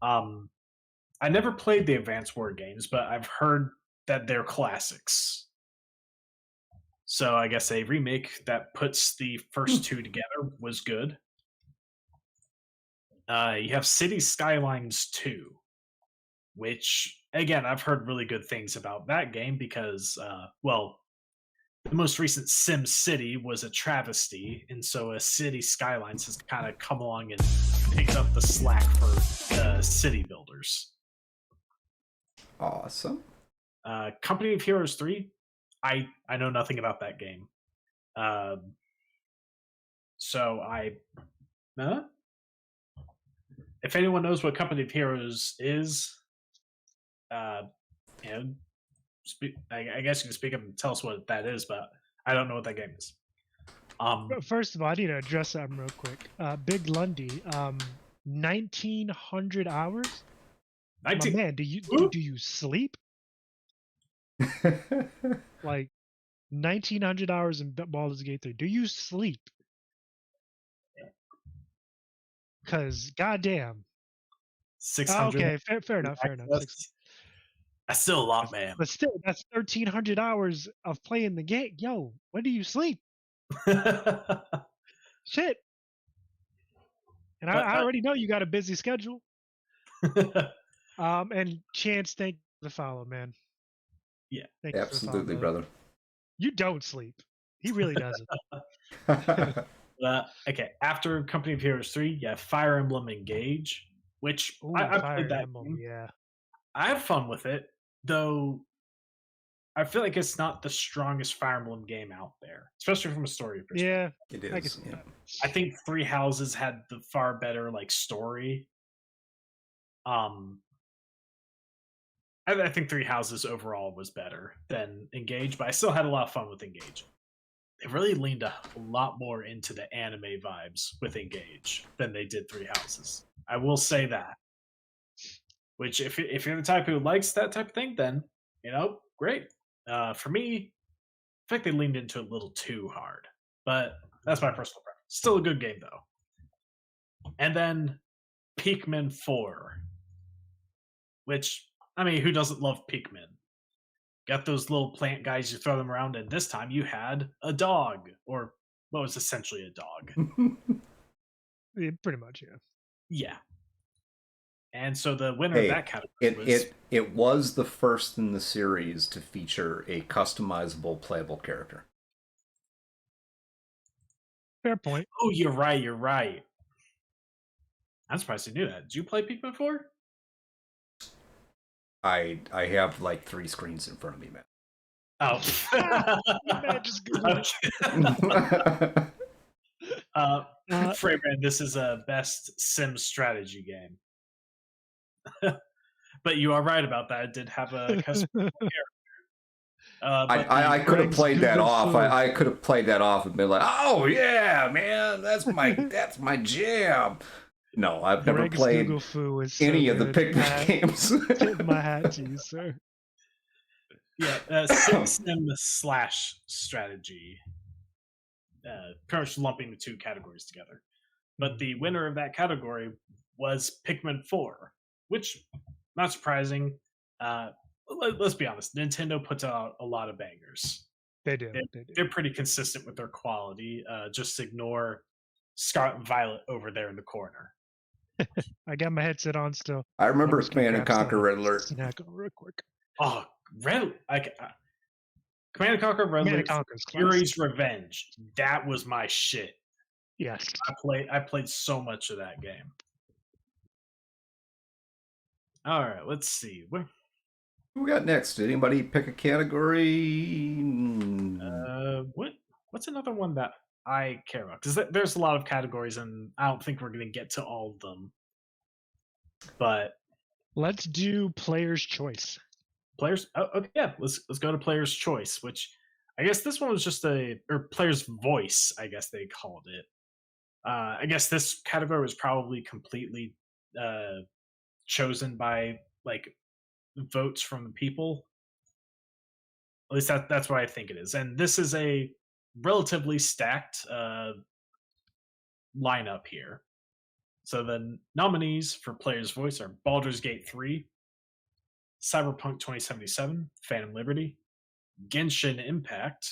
I never played the Advance War games, but I've heard that they're classics. So I guess a remake that puts the first two together was good. You have City Skylines 2, which, again, I've heard really good things about that game because, the most recent Sim City was a travesty, and so City Skylines has kind of come along and picked up the slack for city builders. Awesome. Company of Heroes 3, I know nothing about that game. If anyone knows what Company of Heroes is, I guess you can speak up and tell us what that is, but I don't know what that game is. First of all, I need to address something real quick. Big Lundy, 1,900 hours? My man, do you sleep? Like 1,900 hours in Baldur's Gate 3. Do you sleep? Because goddamn. 600. Okay, fair enough. That's still a lot, man. But still, that's 1,300 hours of playing the game. Yo, when do you sleep? Shit. And I already know you got a busy schedule. And Chance, thank you for the follow, man. Yeah, thank you absolutely, for the follow, brother. You don't sleep. He really doesn't. Okay, after Company of Heroes 3, you have Fire Emblem Engage, which I played that. Yeah, I have fun with it, though. I feel like it's not the strongest Fire Emblem game out there, especially from a story perspective. Yeah, it is. I think Three Houses had the far better story. I think Three Houses overall was better than Engage, but I still had a lot of fun with Engage. They really leaned a lot more into the anime vibes with Engage than they did Three Houses. I will say that. Which, if you're the type who likes that type of thing, then great. For me, I think they leaned into it a little too hard, but that's my personal preference. Still a good game though. And then Pikmin 4, which, I mean, who doesn't love Pikmin? Got those little plant guys, you throw them around, and this time you had a dog, or what was essentially a dog. Yeah, pretty much, yeah. Yeah. And so the winner of that category was... It was the first in the series to feature a customizable playable character. Fair point. Oh, you're right. I'm surprised you knew that. Did you play Pikmin 4? I have like 3 screens in front of me, man. Oh. Just Freybrand, this is a best sim strategy game. But you are right about that. It did have a customizable character. I could have played that off. I could have played that off and been like, "Oh yeah, man, that's my jam." No, I've never played any of the Pikmin games. Tip my hat to you, sir. Yeah, sim slash strategy. Pretty much lumping the 2 categories together. But the winner of that category was Pikmin 4, which, not surprising. Let's be honest, Nintendo puts out a lot of bangers. They do. They're pretty consistent with their quality. Just ignore Scarlet and Violet over there in the corner. I got my headset on still. I remember Command & Conquer Red Alert. Snack on real quick. Oh, Command & Conquer Red Alert, Fury's Revenge. That was my shit. Yes. I played so much of that game. All right, let's see. Who we got next? Did anybody pick a category? What's another one that I care about? Because there's a lot of categories, and I don't think we're going to get to all of them. But let's do Player's Choice. Okay, yeah. Let's go to Player's Choice, which I guess this one was just Player's Voice, I guess they called it. I guess this category was probably completely chosen by like votes from the people. At least that's what I think it is. And this is a relatively stacked lineup here. So the nominees for Player's Voice are Baldur's Gate 3, Cyberpunk 2077, Phantom Liberty, Genshin Impact,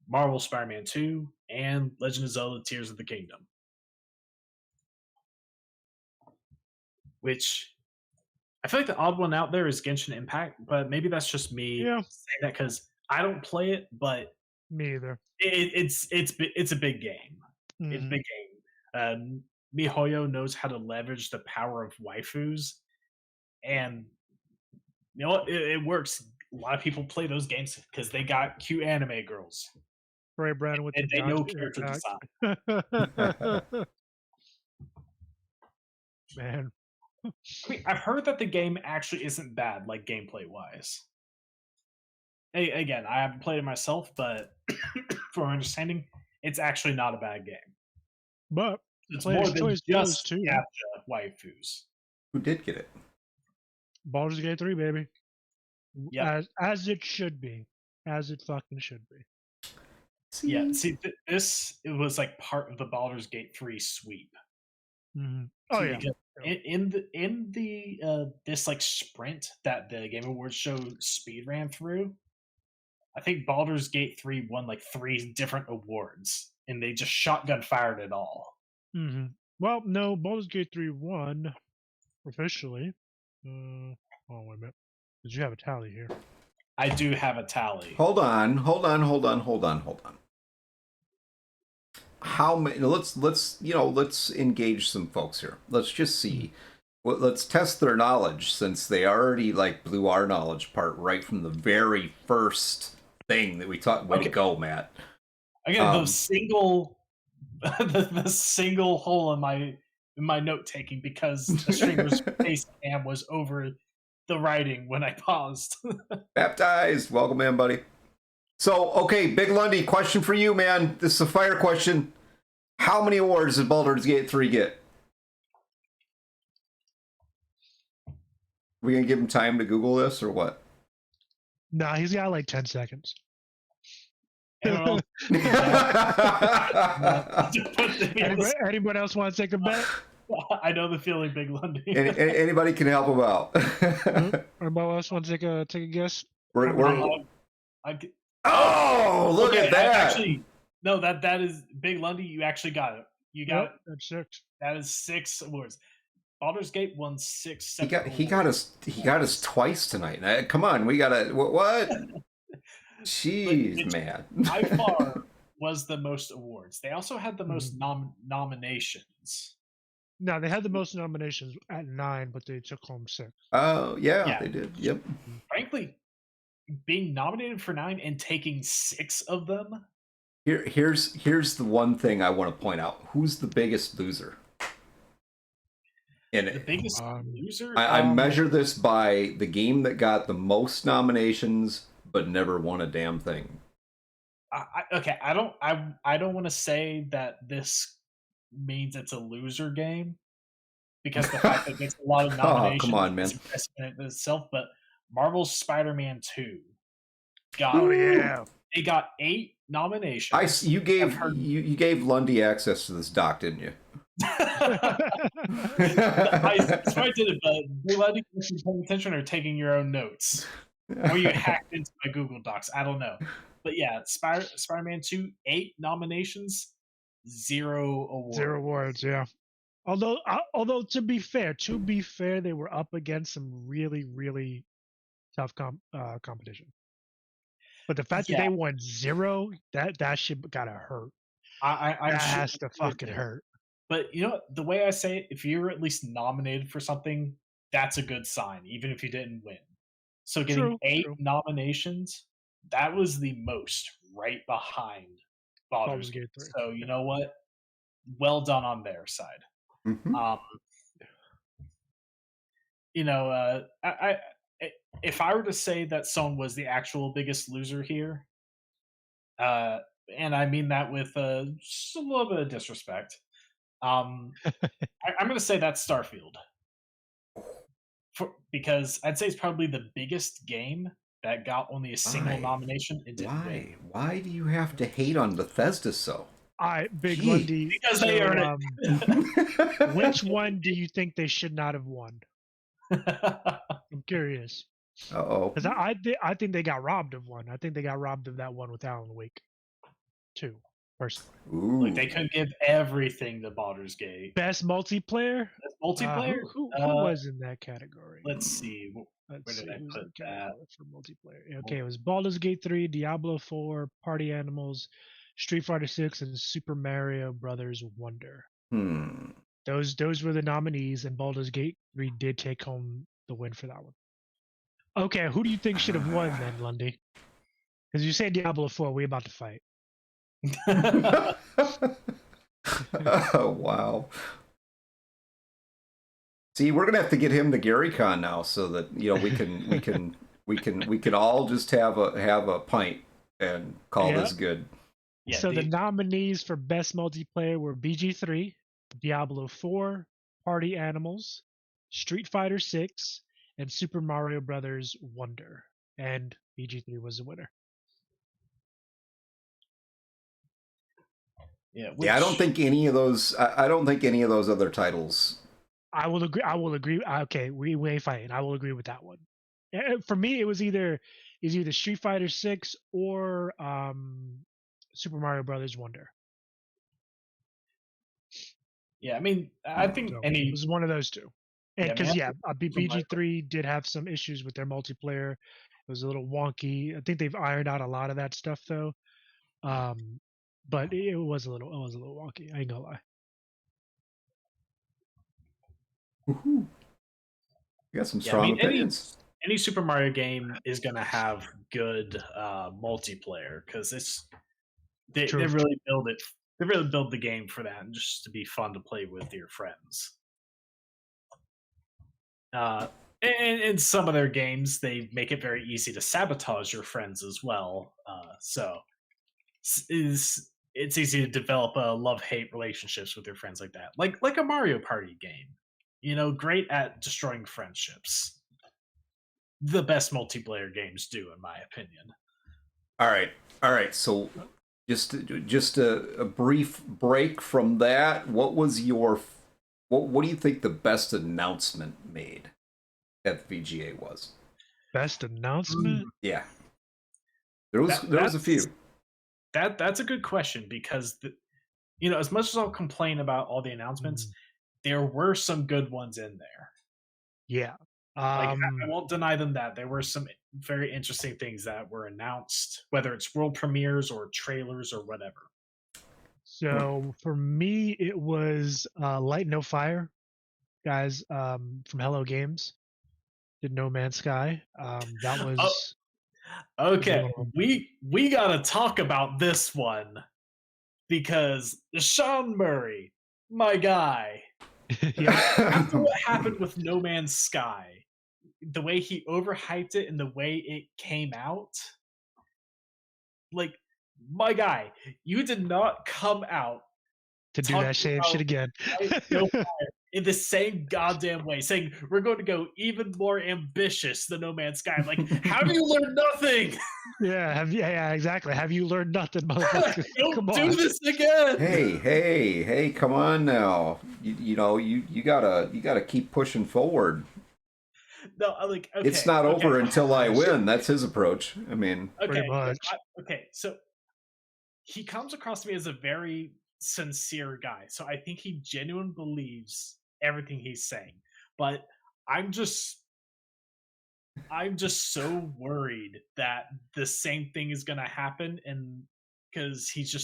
Marvel Spider-Man 2, and Legend of Zelda Tears of the Kingdom. Which I feel like the odd one out there is Genshin Impact, but maybe that's just me saying that because I don't play it, but me either. It's a big game. Mm-hmm. It's a big game. MiHoYo knows how to leverage the power of waifus, and you know what? It works. A lot of people play those games because they got cute anime girls. Right, Brad, with and they know character design. Man. I mean, I've heard that the game actually isn't bad, like gameplay wise. Again, I haven't played it myself, but from my understanding, it's actually not a bad game. But it's more than just gacha waifus. Who did get it? Baldur's Gate 3, baby. Yeah, as it should be, as it fucking should be. Yeah, see, it was like part of the Baldur's Gate 3 sweep. Mm-hmm. Oh yeah. In the this like sprint that the Game Awards show speed ran through, I think Baldur's Gate 3 won like 3 different awards, and they just shotgun fired it all. Mm-hmm. Well, no, Baldur's Gate 3 won officially. Wait a minute. Did you have a tally here? I do have a tally. Hold on. How many? Let's engage some folks here. Let's just see. Well, let's test their knowledge, since they already like blew our knowledge part right from the very first thing that we talked. Way to go, Matt. Again, the single hole in my note taking because the streamer's face cam was over the writing when I paused. Baptized. Welcome in, buddy. So, okay, Big Lundy, question for you, man. This is a fire question. How many awards did Baldur's Gate 3 get? We gonna give him time to Google this or what? Nah, he's got like 10 seconds. Anyone Anybody else want to take a bet? I know the feeling, Big Lundy. Anybody can help him out. Anybody else want to take a guess? Oh, look okay, at that! Actually, no, that is Big Lundy. You actually got it. You got it. That's 6. That is 6 awards. Baldur's Gate won 6. He got us twice tonight. Come on, we gotta what? Jeez, man. By far was the most awards. They also had the most nominations. No, they had the most nominations at 9, but they took home 6. Oh yeah, they did. Yep. Frankly, being nominated for 9 and taking 6 of them. Here's the one thing I want to point out. Who's the biggest loser? The biggest loser? I measure this by the game that got the most nominations but never won a damn thing. Okay, I don't want to say that this means it's a loser game because the fact that it gets a lot of nominations come on, man. is impressive in itself. But Marvel's Spider-Man 2 got it got 8 nominations. You gave Lundy access to this doc, didn't you? I did it, but you letting you paying attention or taking your own notes, or you hacked into my Google Docs. I don't know, but yeah, Spider-Man 2, 8 nominations, 0 awards. 0 awards, yeah. Although to be fair, they were up against some really, really tough competition. But the fact that they won 0, that shit gotta hurt. That has to fucking hurt. But you know what? The way I say it, if you're at least nominated for something, that's a good sign, even if you didn't win. So getting 8 nominations, that was the most, right behind Baldur's Gate 3. So you know what? Well done on their side. Mm-hmm. If I were to say that someone was the actual biggest loser here, and I mean that with just a little bit of disrespect, I'm going to say that's Starfield. Because I'd say it's probably the biggest game that got only a single nomination. It didn't win. Why do you have to hate on Bethesda so? Big Lundy. Because they earned it. Which one do you think they should not have won? I'm curious. Because I think they got robbed of one. I think they got robbed of that one with Alan Wake 2, personally. Like they couldn't give everything to Baldur's Gate. Best multiplayer? Who was in that category? Let's see. Where did I put that? For multiplayer. Okay, it was Baldur's Gate 3, Diablo 4, Party Animals, Street Fighter 6, and Super Mario Brothers Wonder. Those were the nominees, and Baldur's Gate 3 did take home the win for that one. Okay, who do you think should have won then, Lundy? Because you said Diablo 4, we about to fight. Oh wow! See, we're gonna have to get him to GaryCon now, so that we can all just have a pint and call this good. Yeah, so the nominees for best multiplayer were BG3, Diablo 4, Party Animals, Street Fighter 6, and Super Mario Brothers Wonder. And BG3 was the winner. Yeah, I don't think any of those. I don't think any of those other titles. I will agree. Okay, we ain't fighting. I will agree with that one. For me, it was either Street Fighter 6 or Super Mario Brothers Wonder. Yeah, I mean, I think it was one of those two. And because BG3 did have some issues with their multiplayer. It was a little wonky. I think they've ironed out a lot of that stuff though. But it was a little wonky. I ain't gonna lie. You got some strong opinions. Any Super Mario game is gonna have good multiplayer because they really build it. They really build the game for that, and just to be fun to play with your friends. And some of their games, they make it very easy to sabotage your friends as well. So it's easy to develop love-hate relationships with your friends like that. Like a Mario Party game. Great at destroying friendships. the best multiplayer games do, in my opinion. All right. So, just a brief break from that. What was your what do you think the best announcement made at the VGA was? Best announcement? Yeah, there was a few. That's a good question because as much as I'll complain about all the announcements, there were some good ones in there. Yeah. I won't deny them that there were some very interesting things that were announced, whether it's world premieres or trailers or whatever. So for me, it was Light No Fire, guys from Hello Games did No Man's Sky. That was okay. We gotta talk about this one because Sean Murray, my guy. After what happened with No Man's Sky, the way he overhyped it and the way it came out, like, my guy, you did not come out to do that same shit again. In the same goddamn way, saying we're going to go even more ambitious than No Man's Sky. I'm like, how do you learn nothing? Yeah, exactly. Have you learned nothing, motherfucker? Don't do this again. Hey, come on now. You gotta keep pushing forward. No, like, okay, it's not over until I win. That's his approach. I mean, pretty much. So he comes across to me as a very sincere guy. So I think he genuinely believes everything he's saying. But I'm just so worried that the same thing is going to happen, and because he's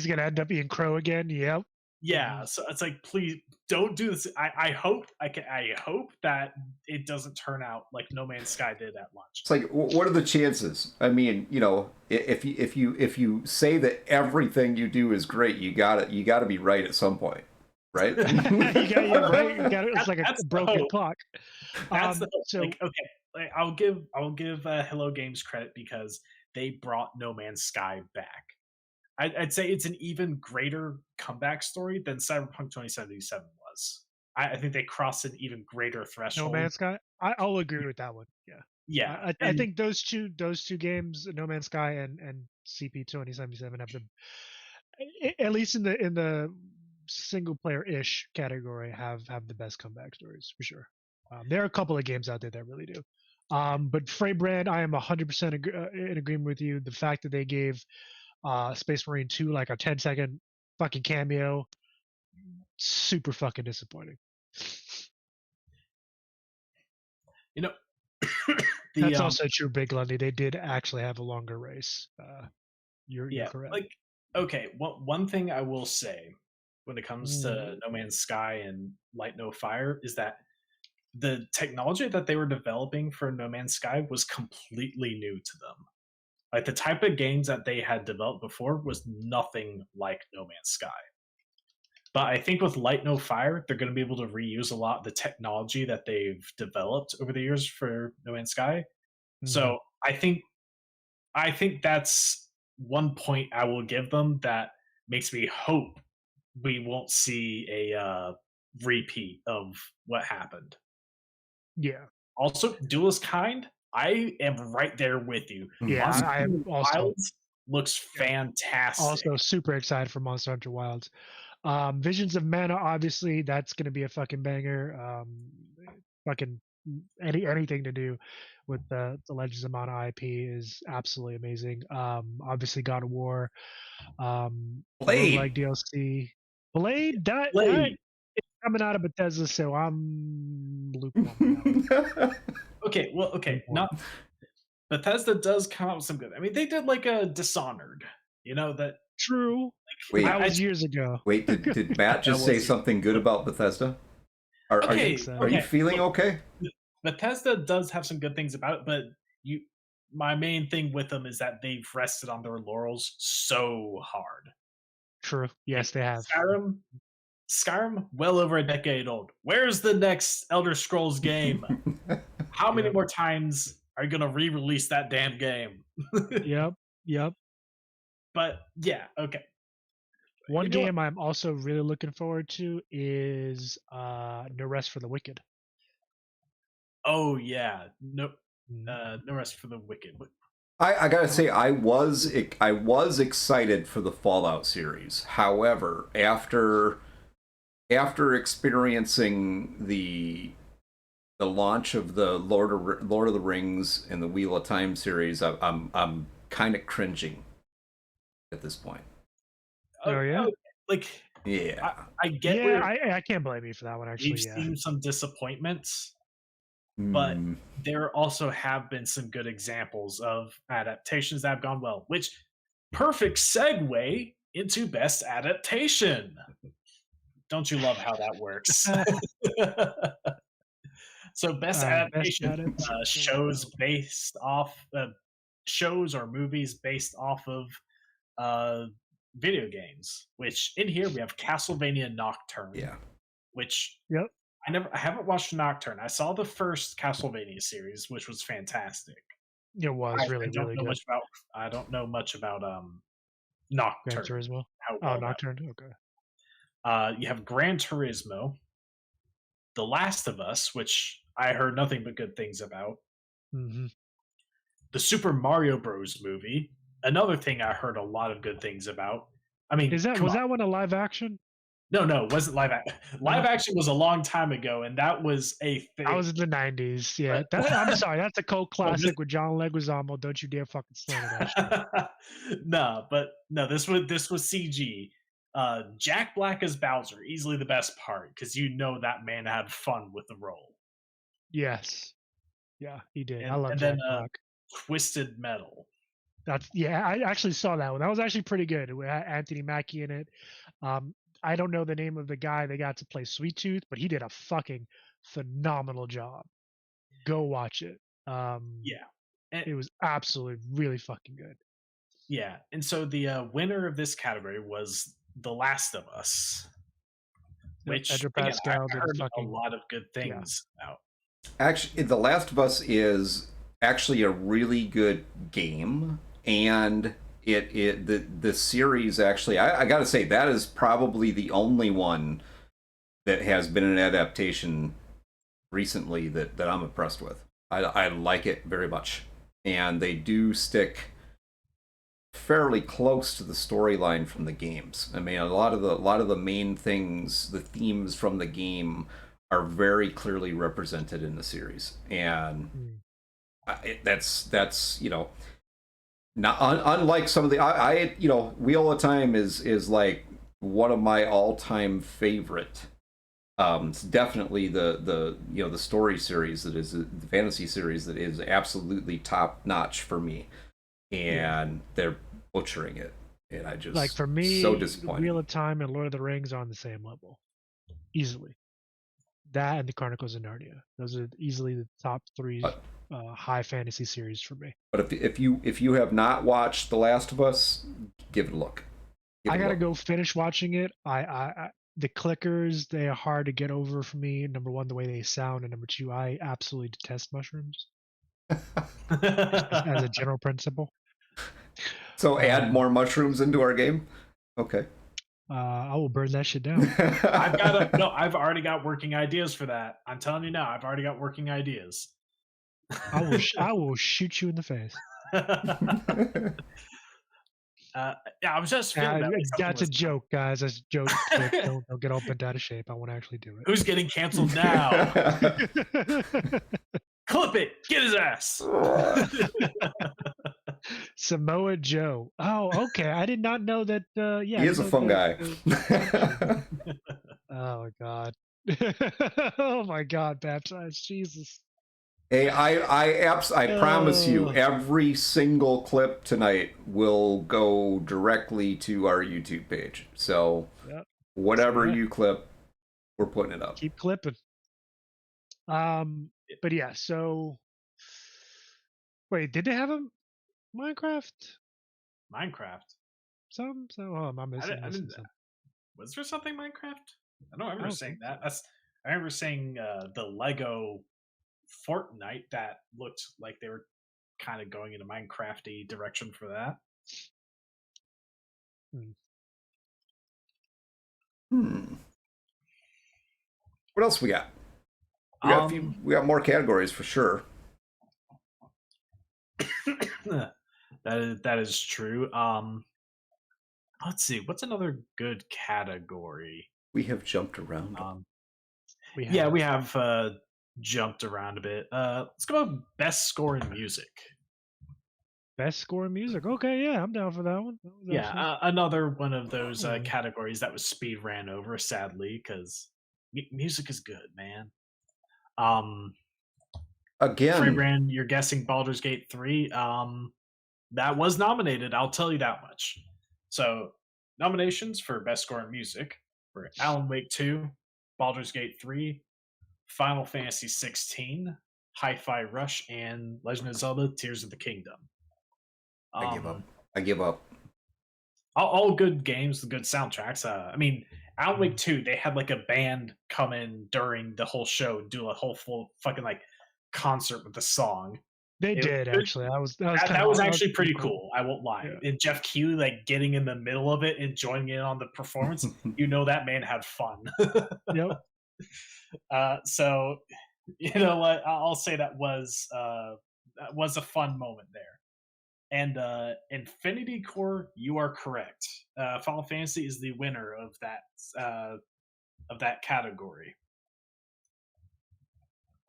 going to end up being Crow again. Yep. Yeah, so it's like, please don't do this. I hope that it doesn't turn out like No Man's Sky did at launch. It's like, what are the chances? I mean, if you say that everything you do is great, you gotta be right at some point, right? It's like a broken clock. That's the hope. Like, okay, I'll give Hello Games credit because they brought No Man's Sky back. I'd say it's an even greater comeback story than Cyberpunk 2077 was. I think they crossed an even greater threshold. No Man's Sky? I'll agree with that one. Yeah. Yeah. I think those two games, No Man's Sky and CP 2077, have at least in the single player ish category, have the best comeback stories for sure. There are a couple of games out there that really do. But Freybrand, I am 100% in agreement with you. The fact that they gave Space Marine 2 like a 10-second fucking cameo, super fucking disappointing. That's also true, Big Lundy. They did actually have a longer race. You're correct. Like, okay, one thing I will say when it comes to No Man's Sky and Light No Fire is that the technology that they were developing for No Man's Sky was completely new to them. Like, the type of games that they had developed before was nothing like No Man's Sky. But I think with Light No Fire, they're going to be able to reuse a lot of the technology that they've developed over the years for No Man's Sky. Mm-hmm. So I think that's one point I will give them that makes me hope we won't see a repeat of what happened. Yeah. Also, Duelist Kind, I am right there with you. Yeah, I am also. Wilds looks fantastic. Also super excited for Monster Hunter Wilds. Visions of Mana, obviously, that's going to be a fucking banger. Fucking anything to do with the Legends of Mana IP is absolutely amazing. Obviously, God of War. Blade. Like DLC. Blade, that it's coming out of Bethesda, so I'm lukewarm. Okay. Not Bethesda does come out with some good. I mean, they did like a Dishonored. That. True. That was years ago. Wait, did Matt just say something good about Bethesda? Are you feeling okay? Bethesda does have some good things about it, but my main thing with them is that they've rested on their laurels so hard. True. Yes, they have. Skyrim, well over a decade old. Where's the next Elder Scrolls game? How many more times are you going to re-release that damn game? Yep. But yeah, okay. One game I'm also really looking forward to is No Rest for the Wicked. Oh yeah, no. No Rest for the Wicked. I gotta say, I was excited for the Fallout series. However, after experiencing the launch of the Lord of the Rings and the Wheel of Time series, I'm kind of cringing at this point. Oh yeah, like Yeah, I get yeah. where I can't blame you for that one. Actually, we've yeah. seen some disappointments, but there also have been some good examples of adaptations that have gone well. Which perfect segue into best adaptation. Don't you love how that works? So best adaptation shows based off shows or movies based off of video games. Which in here we have Castlevania Nocturne. yeah. Which Yep. I haven't watched Nocturne. I saw the first Castlevania series, which was fantastic. It was really good. I don't know much about Nocturne. Gran Turismo. Nocturne. Okay. You have Gran Turismo, The Last of Us, which I heard nothing but good things about. Mm-hmm. The Super Mario Bros. Movie, another thing I heard a lot of good things about. I mean, was that one a live action? No, it wasn't live action. Live action was a long time ago, and that was a thing. That was in the 90s. Yeah, I'm sorry. That's a cult classic with John Leguizamo. Don't you dare fucking slander that shit. No, this was CG. Jack Black as Bowser, easily the best part, because that man had fun with the role. Yes. Yeah, he did. And, I love Jack Black. Twisted Metal. I actually saw that one. That was actually pretty good. It had Anthony Mackie in it. I don't know the name of the guy they got to play Sweet Tooth, but he did a fucking phenomenal job. Go watch it. It was absolutely really fucking good. Yeah, and so the winner of this category was The Last of Us, which Pedro again, Pascal I heard a lot of good things about. Actually, The Last of Us is actually a really good game, and the series actually, I gotta say, that is probably the only one that has been an adaptation recently that I'm impressed with. I like it very much, and they do stick fairly close to the storyline from the games. I mean, a lot of the main things, the themes from the game, are very clearly represented in the series, and that's not unlike some of the Wheel of Time is like one of my all-time favorite. It's definitely the story series that is the fantasy series that is absolutely top notch for me, and they're butchering it, and I just, like, for me, so disappointed. Wheel of Time and Lord of the Rings are on the same level, easily. That and the Chronicles of Narnia, those are easily the top three high fantasy series for me. But if you have not watched The Last of Us, give it a look. I gotta go finish watching it. I the clickers, they are hard to get over for me. Number one, the way they sound, and number two, I absolutely detest mushrooms. As a general principle. So add more mushrooms into our game? Okay. I will burn that shit down. I've already got working ideas for that. I'm telling you now, I've already got working ideas. I will shoot you in the face. I was just feeling that's a joke, guys. That's a joke. Don't get all bent out of shape. I won't actually do it. Who's getting canceled now? Clip it. Get his ass. Samoa Joe. Oh, okay. I did not know that. Yeah, he is a fun guy. Oh my god. Oh my god, baptized Jesus. Hey, I promise you, every single clip tonight will go directly to our YouTube page. So whatever you clip, we're putting it up. Keep clipping. But yeah, so wait, did they have a Minecraft? Some? Oh, am I missing something? Was there something Minecraft? I don't remember saying that. I remember saying the Lego Fortnite that looked like they were kind of going in a Minecrafty direction for that. What else we got? We got more categories for sure. That is true. Let's see, what's another good category? We have jumped around. Yeah, we have jumped around a bit. Let's go about best score in music. Best score in music. Okay, yeah, I'm down for that one. That was actually- Yeah, another one of those Hmm. categories that was speed ran over, sadly, because music is good, man. Free Again, Brand, you're guessing Baldur's Gate 3. That was nominated, I'll tell you that much. So, nominations for Best Score in Music were Alan Wake 2, Baldur's Gate 3, Final Fantasy 16, Hi-Fi Rush, and Legend of Zelda: Tears of the Kingdom. I give up. I give up. All good games, good soundtracks. I mean, Alan Wake 2, they had like a band come in during the whole show and do a whole full fucking like concert with the song. They It- did it- actually. That was That was actually pretty cool. I won't lie. Yeah. And Jeff Keighley like getting in the middle of it and joining in on the performance, you know that man had fun. Yep. So you know what? I'll say that was a fun moment there. And Infinity Core, you are correct. Final Fantasy is the winner of that category.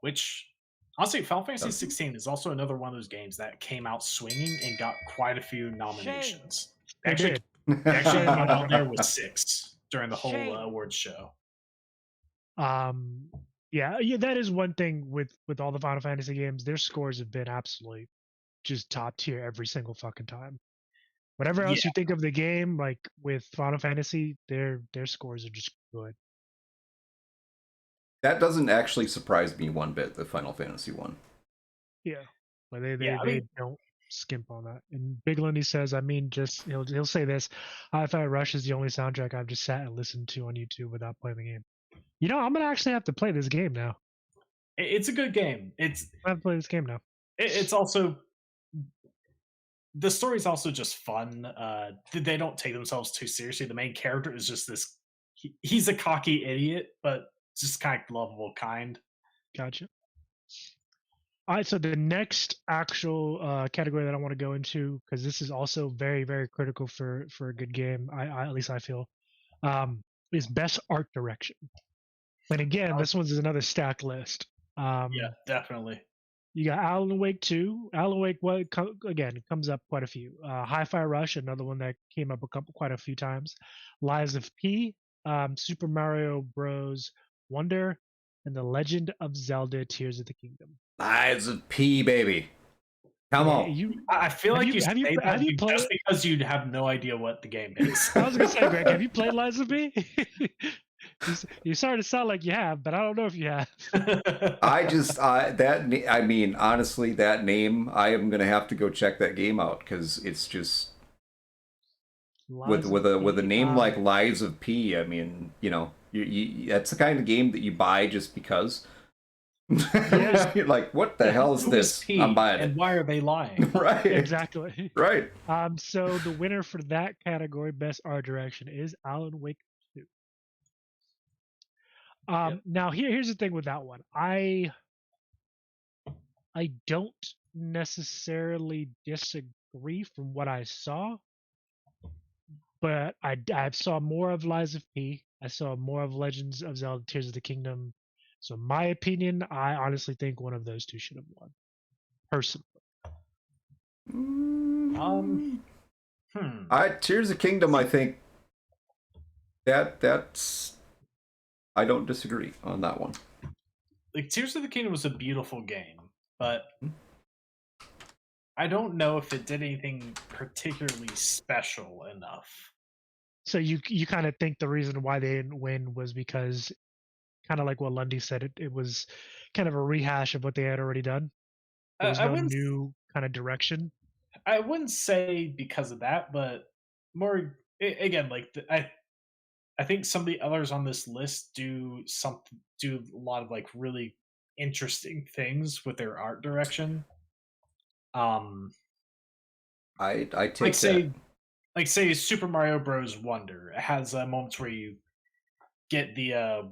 Which honestly, Final Fantasy 16 is also another one of those games that came out swinging and got quite a few nominations. They Actually, did. they actually came out there with 6 during the whole awards show. Yeah, that is one thing with all the Final Fantasy games. Their scores have been absolutely just top tier every single fucking time. Whatever else you think of the game, like with Final Fantasy, their scores are just good. That doesn't actually surprise me one bit, the Final Fantasy one. Yeah, but they don't skimp on that. And Big Lundy says, I mean, just he'll say this: Hi-Fi Rush is the only soundtrack I've just sat and listened to on YouTube without playing the game. You know, I'm gonna actually have to play this game now. It's a good game. I have to play this game now. It's also the story's also just fun. They don't take themselves too seriously. The main character is just this. He's a cocky idiot, but just kind of lovable kind. Gotcha. All right, so the next actual category that I want to go into, because this is also very, very critical for a good game, I at least I feel, is best art direction. And again, this one's another stacked list. Yeah, definitely. You got Alan Wake 2. Alan Wake, again, it comes up quite a few. Hi-Fi Rush, another one that came up quite a few times. Lies of P, Super Mario Bros. Wonder, and The Legend of Zelda: Tears of the Kingdom. Lies of P, baby. Come on. I feel like you say that have you played just because you have no idea what the game is. I was gonna say, Greg, have you played Lies of P? You're starting to sound like you have, but I don't know if you have. I mean, honestly, that name, I am gonna have to go check that game out because it's just with a name like Lies of P. I mean, you know, you that's the kind of game that you buy just because. Yeah. You're like, what the hell is this? P, I'm buying and it. why are they lying? Right. Exactly. Right. So the winner for that category, best art direction, is Alan Wake 2. Now here's the thing with that one. I don't necessarily disagree from what I saw, but I saw more of Lies of P. I saw more of Legends of Zelda: Tears of the Kingdom. So in my opinion, I honestly think one of those two should have won. Personally. Tears of Kingdom, I think that's I don't disagree on that one. Like Tears of the Kingdom was a beautiful game, but I don't know if it did anything particularly special enough. So you kind of think the reason why they didn't win was because, kind of like what Lundy said, it was kind of a rehash of what they had already done. There was no new kind of direction. I wouldn't say because of that, but more again, like I think some of the others on this list do a lot of like really interesting things with their art direction. I take like that. Say Super Mario Bros. Wonder. It has moments where you get the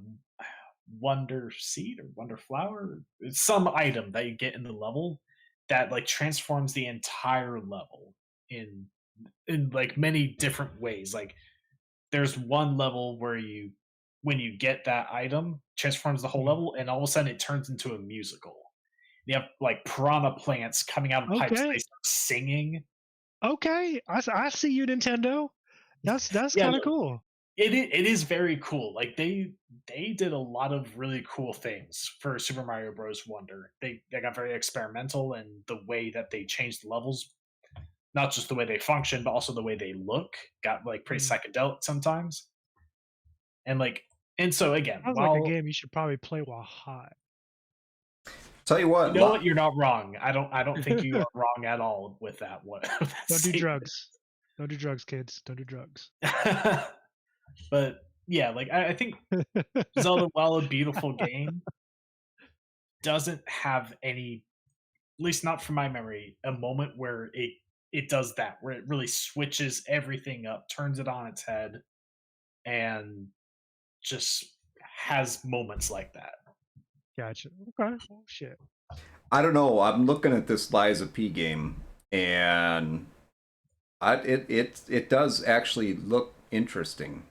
Wonder Seed or Wonder Flower, it's some item that you get in the level, that like transforms the entire level in like many different ways. Like there's one level where when you get that item, transforms the whole level, and all of a sudden it turns into a musical. You have like piranha plants coming out of pipes. They Okay. start singing. Okay. I see you, Nintendo. That's Yeah, kind of cool. it is very cool. Like they did a lot of really cool things for Super Mario Bros. Wonder. They got very experimental in the way that they changed the levels, not just the way they function, but also the way they look. Got like pretty psychedelic sometimes. And like, and so again, Sounds like a game you should probably play while high. Tell you what, you know what, you're not wrong. I don't think you are wrong at all with that one. Don't do drugs. Don't do drugs, kids. Don't do drugs. But yeah, like I think Zelda, while a beautiful game, doesn't have any, at least not from my memory, a moment where it does that, where it really switches everything up, turns it on its head, and just has moments like that. Gotcha. Okay. Oh, shit. I don't know. I'm looking at this Liza P game, and it does actually look interesting.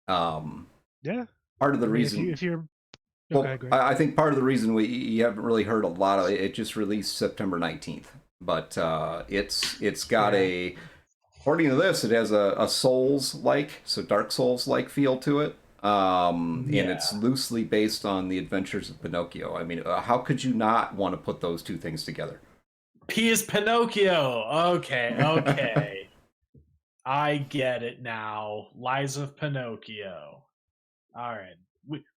Yeah. Part of the reason, if you're well, okay, great. I think part of the reason you haven't really heard a lot of it. It just released September 19th, but it's got a, according to this, it has a Souls like, so Dark Souls like feel to it. And it's loosely based on the adventures of Pinocchio. I mean, how could you not want to put those two things together? P is Pinocchio. Okay. I get it now. Lies of Pinocchio. All right.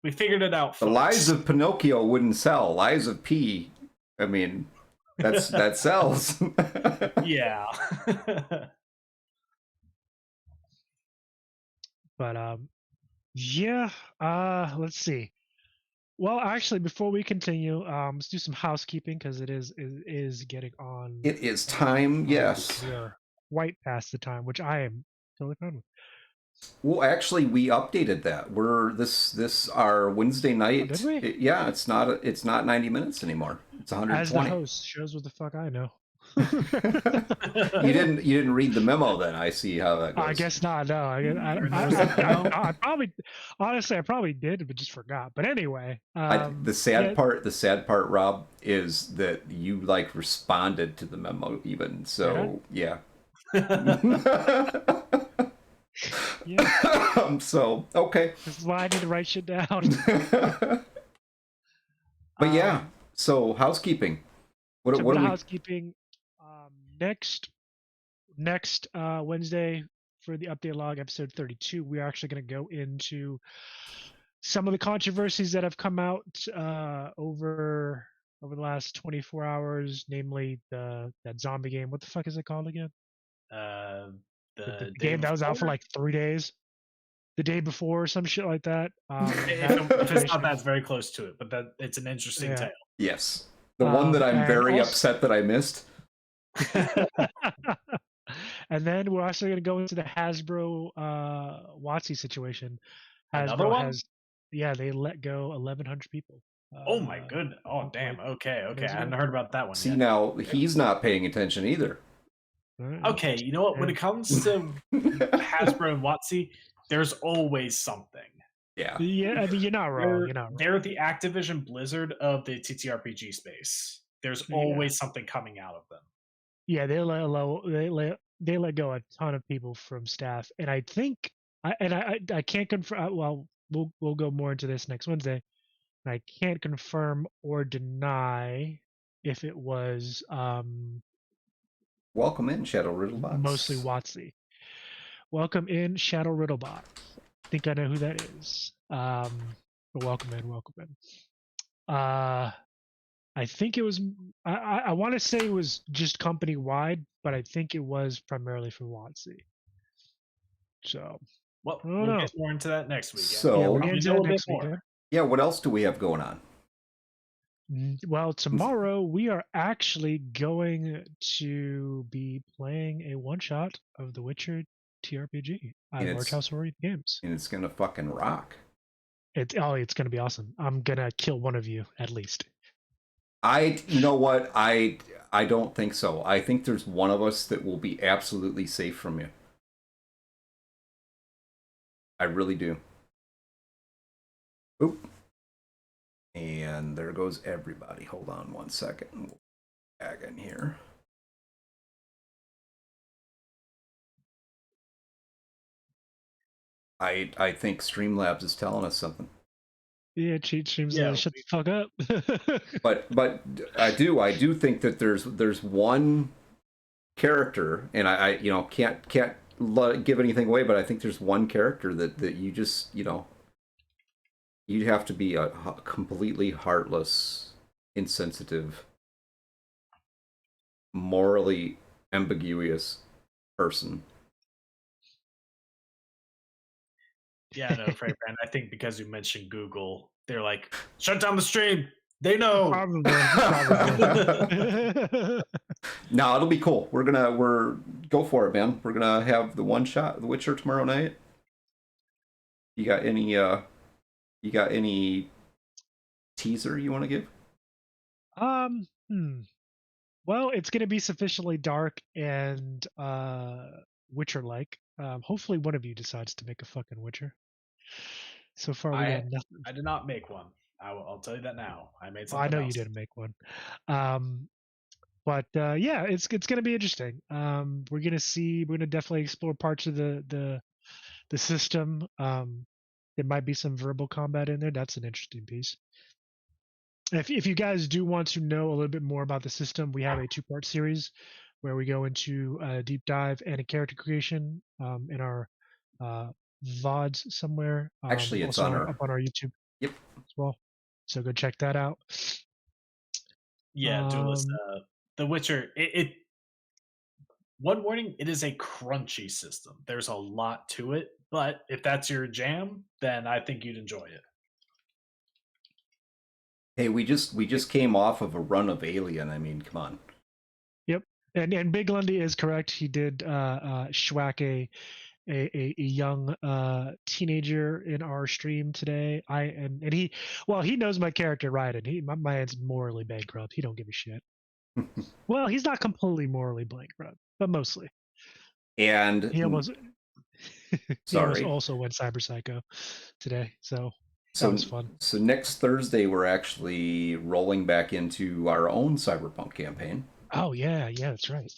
We figured it out, folks. The Lies of Pinocchio wouldn't sell. Lies of P, I mean, that sells. Yeah. But yeah, let's see. Well, actually, before we continue, let's do some housekeeping because it is getting on. It is time, yes. We are right past the time, which I am totally fine with. Well, actually, we updated that. We're this our Wednesday night. Oh, did we? Yeah, it's not 90 minutes anymore. It's 120. As the host, shows what the fuck I know. You didn't read the memo then. I see how that goes. I guess not. No, I probably, honestly, I probably did, but just forgot. But anyway, the sad part, Rob, is that you like responded to the memo even. So yeah. Yeah. So okay. This is why I need to write shit down. But yeah. So housekeeping. What are we? Housekeeping. Next Wednesday for the update log episode 32, we're actually going to go into some of the controversies that have come out over the last 24 hours, namely that zombie game. What the fuck is it called again? The game that was out for like 3 days. The day before, or some shit like that. If it's not that, it's very close to it, but it's an interesting tale. Yes. The one that I'm very upset that I missed. And then we're also going to go into the Hasbro WotC situation. Another one? They let go 1,100 people. Oh my goodness! Oh damn! Okay. I hadn't heard about that one. See, now he's not paying attention either. Okay, you know what? When it comes to Hasbro and WotC, there's always something. Yeah. Yeah, I mean, you're not wrong. They're the Activision Blizzard of the TTRPG space. There's always something coming out of them. Yeah, they let go a ton of people from staff, and I think I can't confirm. Well, we'll go more into this next Wednesday. I can't confirm or deny if it was welcome in Shadow Riddlebot. Mostly WotC. Welcome in Shadow Riddlebot. I think I know who that is. But welcome in. I think it was. I want to say it was just company wide, but I think it was primarily for WotC. So, well, we'll get more into that next week. So, we'll get into that next week. Yeah, what else do we have going on? Well, tomorrow we are actually going to be playing a one shot of The Witcher TRPG at Large House Horror Games, and it's gonna fucking rock. It's gonna be awesome. I'm gonna kill one of you at least. You know what? I don't think so. I think there's one of us that will be absolutely safe from you. I really do. Oop. And there goes everybody. Hold on one second. We'll back in here. I think Streamlabs is telling us something. Yeah, cheat streams. Yeah, Shut the fuck up. But I do think that there's one character, and I can't give anything away, but I think there's one character that you just you'd have to be a completely heartless, insensitive, morally ambiguous person. Yeah, no, Frank Brand. I think because you mentioned Google, they're like, shut down the stream. They know. Probably. No, it'll be cool. We're go for it, man. We're gonna have the one shot of The Witcher tomorrow night. You got any teaser you want to give? Well, it's gonna be sufficiently dark and Witcher-like. Hopefully, one of you decides to make a fucking Witcher. So far, we got nothing. I did not make one. I'll tell you that now. I made Well, I something know else. you didn't make one. But yeah, it's gonna be interesting. We're gonna definitely explore parts of the system. There might be some verbal combat in there. That's an interesting piece. If you guys do want to know a little bit more about the system, we have a 2-part series where we go into a deep dive and a character creation in our VODs somewhere. Actually, it's also on up on our YouTube. Yep. As well. So go check that out. Yeah, Duelist. The Witcher. One warning: it is a crunchy system. There's a lot to it, but if that's your jam, then I think you'd enjoy it. Hey, we just came off of a run of Alien. I mean, come on. Yep, and Big Lundy is correct. He did schwack a young teenager in our stream today. He knows my character right, and my man's morally bankrupt. He don't give a shit. Well, he's not completely morally bankrupt, but mostly. And he almost sorry, he also went cyber psycho today, so that was fun. So next Thursday, we're actually rolling back into our own Cyberpunk campaign. Oh yeah, that's right.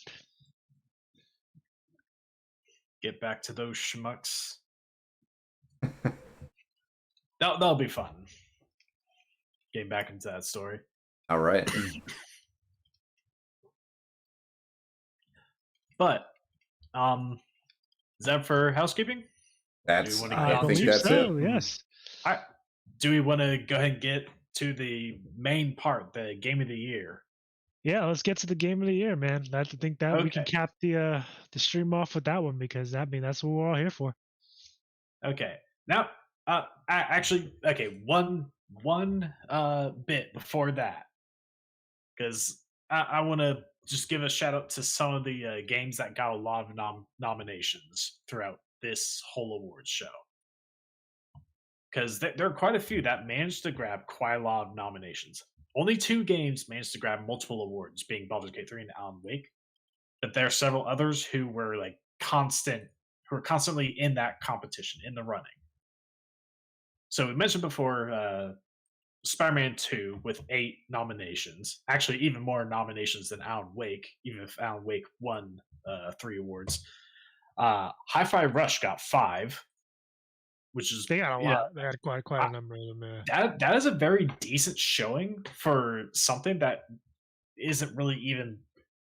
Get back to those schmucks. That'll be fun. Getting back into that story. All right. But is that for housekeeping? I think that's it. Yes. Do we want to go ahead and get to the main part, the game of the year? Yeah, let's get to the game of the year, man. I think that we can cap the stream off with that one, because that's what we're all here for. Okay. Now, one bit before that, because I want to just give a shout out to some of the games that got a lot of nominations throughout this whole awards show. Because there are quite a few that managed to grab quite a lot of nominations. Only 2 games managed to grab multiple awards, being Baldur's Gate 3 and Alan Wake. But there are several others who were constantly in that competition, in the running. So we mentioned before Spider-Man 2 with 8 nominations. Actually, even more nominations than Alan Wake, even if Alan Wake won 3 awards. Hi-Fi Rush got 5. Which is, they got a lot. They had quite a number of them. That is a very decent showing for something that isn't really even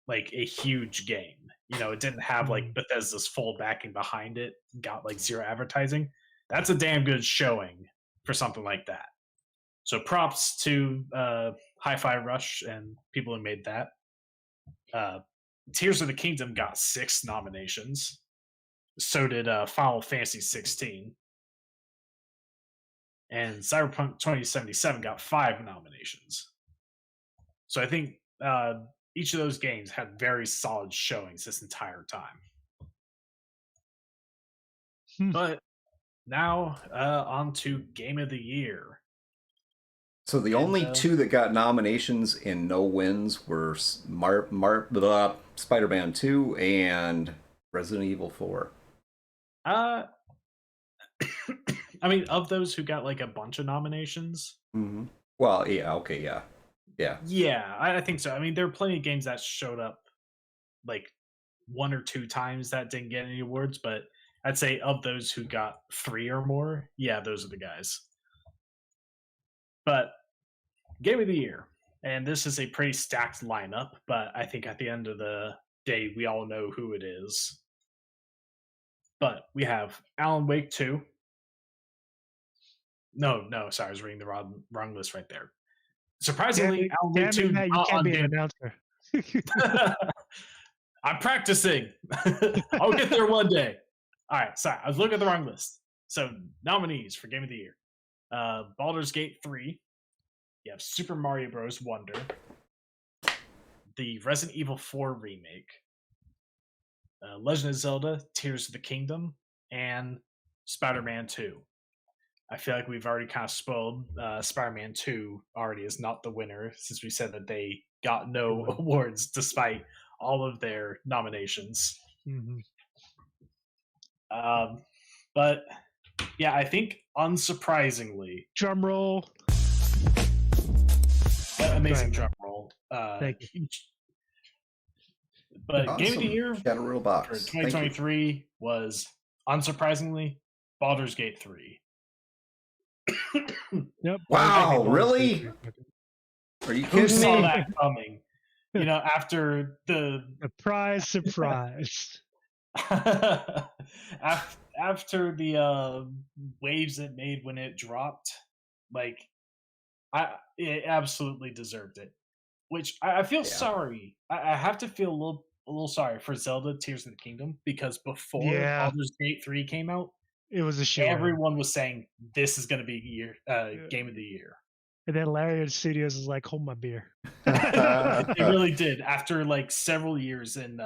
like a huge game. It didn't have like Bethesda's full backing behind it. Got like 0 advertising. That's a damn good showing for something like that. So props to Hi-Fi Rush and people who made that. Tears of the Kingdom got 6 nominations. So did Final Fantasy 16. And Cyberpunk 2077 got 5 nominations. So I think each of those games had very solid showings this entire time. But now on to Game of the Year. So the only two that got nominations and no wins were Spider-Man 2 and Resident Evil 4. I mean, of those who got like a bunch of nominations. Mm-hmm. Well, yeah, okay, yeah. Yeah, I think so. I mean, there are plenty of games that showed up like 1 or 2 times that didn't get any awards, but I'd say of those who got 3 or more, yeah, those are the guys. But Game of the Year, and this is a pretty stacked lineup, but I think at the end of the day, we all know who it is. But we have Alan Wake 2. No, sorry, I was reading the wrong list right there. Surprisingly, Alan Wake 2 Matt, you can't be an announcer. I'm practicing. I'll get there one day. All right, sorry, I was looking at the wrong list. So nominees for Game of the Year: Baldur's Gate 3. You have Super Mario Bros. Wonder, the Resident Evil 4 remake, Legend of Zelda: Tears of the Kingdom, and Spider-Man 2. I feel like we've already kind of spoiled Spider-Man 2 already is not the winner, since we said that they got no awards despite all of their nominations. Mm-hmm. But yeah, I think unsurprisingly, drum roll. Amazing drum roll. Thank you. But awesome. Game of the Year Shadow Box for 2023 was unsurprisingly Baldur's Gate 3. Yep. Wow, really? Are you kidding Who saw me? that coming? You know, after the surprise. after the waves it made when it dropped, like it absolutely deserved it. Which I feel sorry. I have to feel a little sorry for Zelda: Tears of the Kingdom, because before Baldur's Gate 3 came out, it was a show. Everyone was saying this is going to be Game of the Year. And then Larian Studios is like, hold my beer. It really did. After like several years in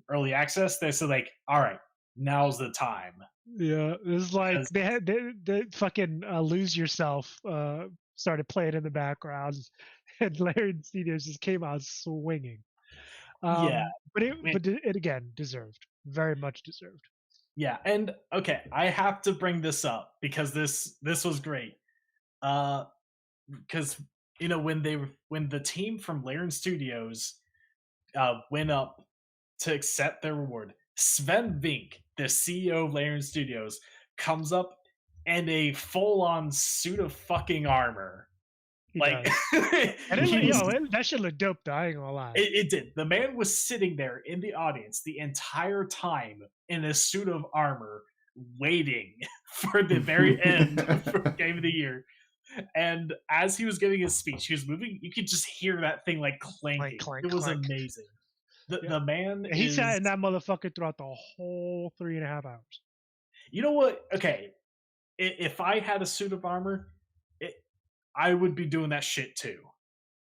early access, they said like, all right, now's the time. Yeah, it was like they had they fucking Lose Yourself started playing in the background, and Larian Studios just came out swinging. But it again deserved, very much deserved. Yeah, and okay, I have to bring this up because this was great. Because you know when the team from Larian Studios went up to accept their reward, Sven Vink, the CEO of Larian Studios, comes up in a full-on suit of fucking armor. Like that should look dope though, I ain't gonna lie. It did. The man was sitting there in the audience the entire time in a suit of armor, waiting for the very end for Game of the Year. And as he was giving his speech, he was moving. You could just hear that thing like clanking. It was amazing. The man he sat in that motherfucker throughout the whole 3.5 hours. You know what? Okay, if I had a suit of armor, I would be doing that shit too.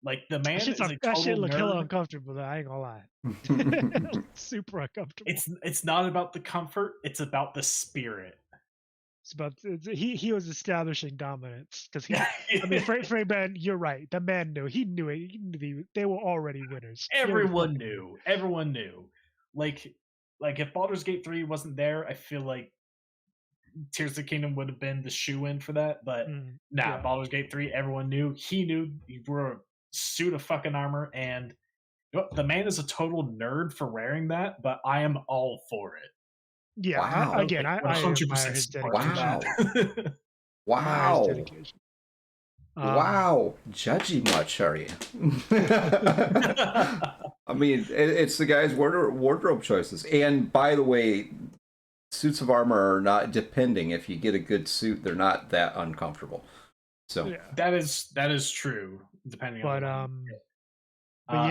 Like the man that shit look hella uncomfortable though, I ain't gonna lie. Super uncomfortable. It's not about the comfort, it's about the spirit. It's about he was establishing dominance because I mean Frank Man, you're right. The man knew. He knew it. He knew they were already winners. Everyone knew. Everyone knew. Like if Baldur's Gate 3 wasn't there, I feel like Tears of the Kingdom would have been the shoe-in for that, but Baldur's Gate 3, everyone knew. He knew you were a suit of fucking armor, and you know, the man is a total nerd for wearing that, but I am all for it. Yeah, wow. I 100% support that. Wow. Wow. Judgy much, are you? I mean, it's the guy's wardrobe choices. And by the way, suits of armor are not, depending, if you get a good suit, they're not that uncomfortable. So that is true, depending on I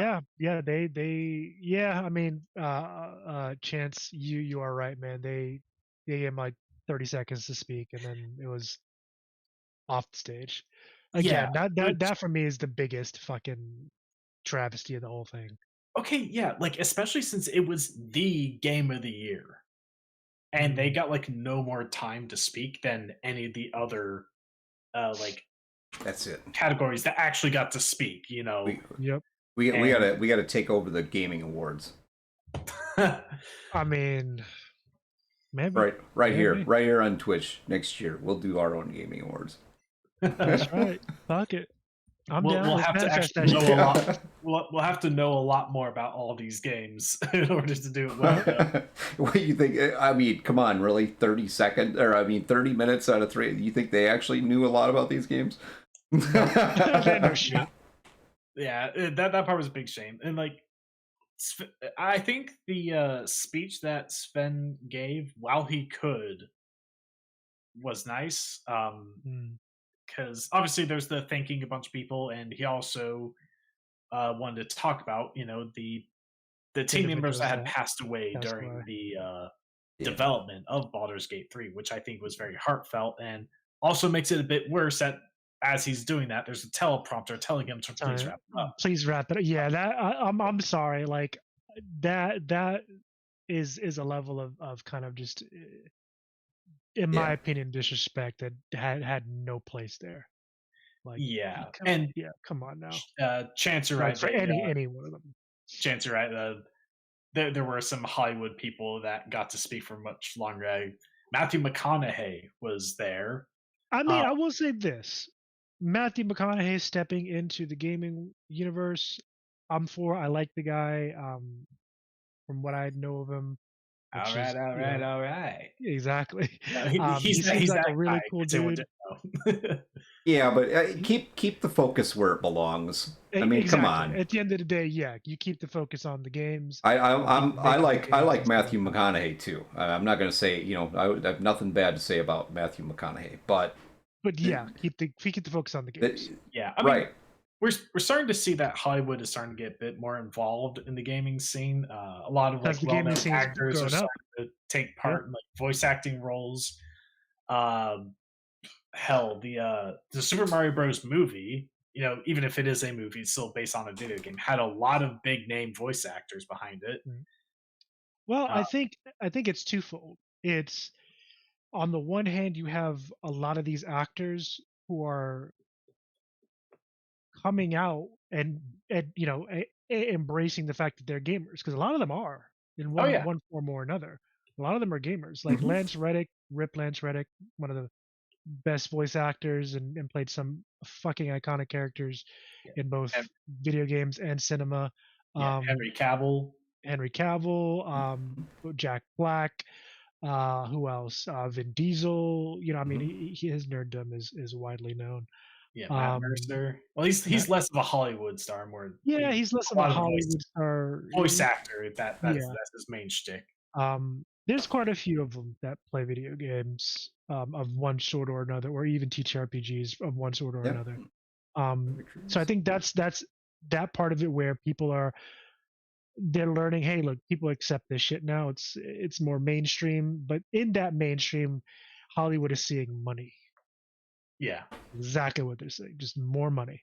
mean, Chance, you are right, man. They gave him like 30 seconds to speak, and then it was off the stage. Again, that for me is the biggest fucking travesty of the whole thing. Okay, yeah, like especially since it was the Game of the Year, and they got like no more time to speak than any of the other like That's it. categories that actually got to speak. You know. Yep. We gotta take over the gaming awards. I mean, maybe. Right Maybe. here on Twitch next year. We'll do our own gaming awards. That's right. Fuck it. I'm down. We'll Let's have to manifest actually that know shit. a lot. We'll have to know a lot more about all these games in order to do it well. What do you think? I mean, come on, really? 30 seconds, or I mean, 30 minutes out of 3. You think they actually knew a lot about these games? They know shit. Yeah, that part was a big shame. And like, I think the speech that Sven gave while he could was nice. Because obviously there's the thanking a bunch of people, and he also wanted to talk about, you know, the team members that had passed away during the development of Baldur's Gate 3, which I think was very heartfelt, and also makes it a bit worse that as he's doing that, there's a teleprompter telling him to please wrap it up. Please wrap it up. Yeah, that I'm sorry. Like that is a level of kind of just, in my opinion, disrespect that had no place there. Like, come on now. Chance, right? For any one of them. Chance, right? There were some Hollywood people that got to speak for much longer. Matthew McConaughey was there. I mean, I will say this: Matthew McConaughey stepping into the gaming universe, I'm for. I like the guy. From what I know of him. All right. Exactly. He seems like a really cool dude. Yeah, but keep the focus where it belongs. I mean, come on. At the end of the day, yeah, you keep the focus on the games. I like Matthew McConaughey too. I'm not going to say, you know, I have nothing bad to say about Matthew McConaughey, but yeah, keep the focus on the games. Yeah, I mean, we're starting to see that Hollywood is starting to get a bit more involved in the gaming scene. A lot of like well-known actors are starting to take part in like voice acting roles. Hell, the Super Mario Bros. Movie, you know, even if it is a movie, it's still based on a video game, had a lot of big name voice actors behind it. Well, I think it's twofold. It's, on the one hand, you have a lot of these actors who are coming out and you know, embracing the fact that they're gamers, because a lot of them are in one form or another. A lot of them are gamers, like Lance Reddick, Lance Reddick, one of the best voice actors, and played some fucking iconic characters in both video games and cinema. Henry Cavill, Jack Black, who else? Vin Diesel. You know, I mean, his nerddom is widely known. Yeah, Matt Mercer. Well, he's less of a Hollywood star, more. Yeah, he's less of a Hollywood star. Voice actor. That's his main shtick. There's quite a few of them that play video games of one sort or another, or even teach RPGs of one sort or another. So I think that's that part of it where they're learning. Hey, look, people accept this shit now. It's more mainstream, but in that mainstream, Hollywood is seeing money. Yeah, exactly what they're saying. Just more money.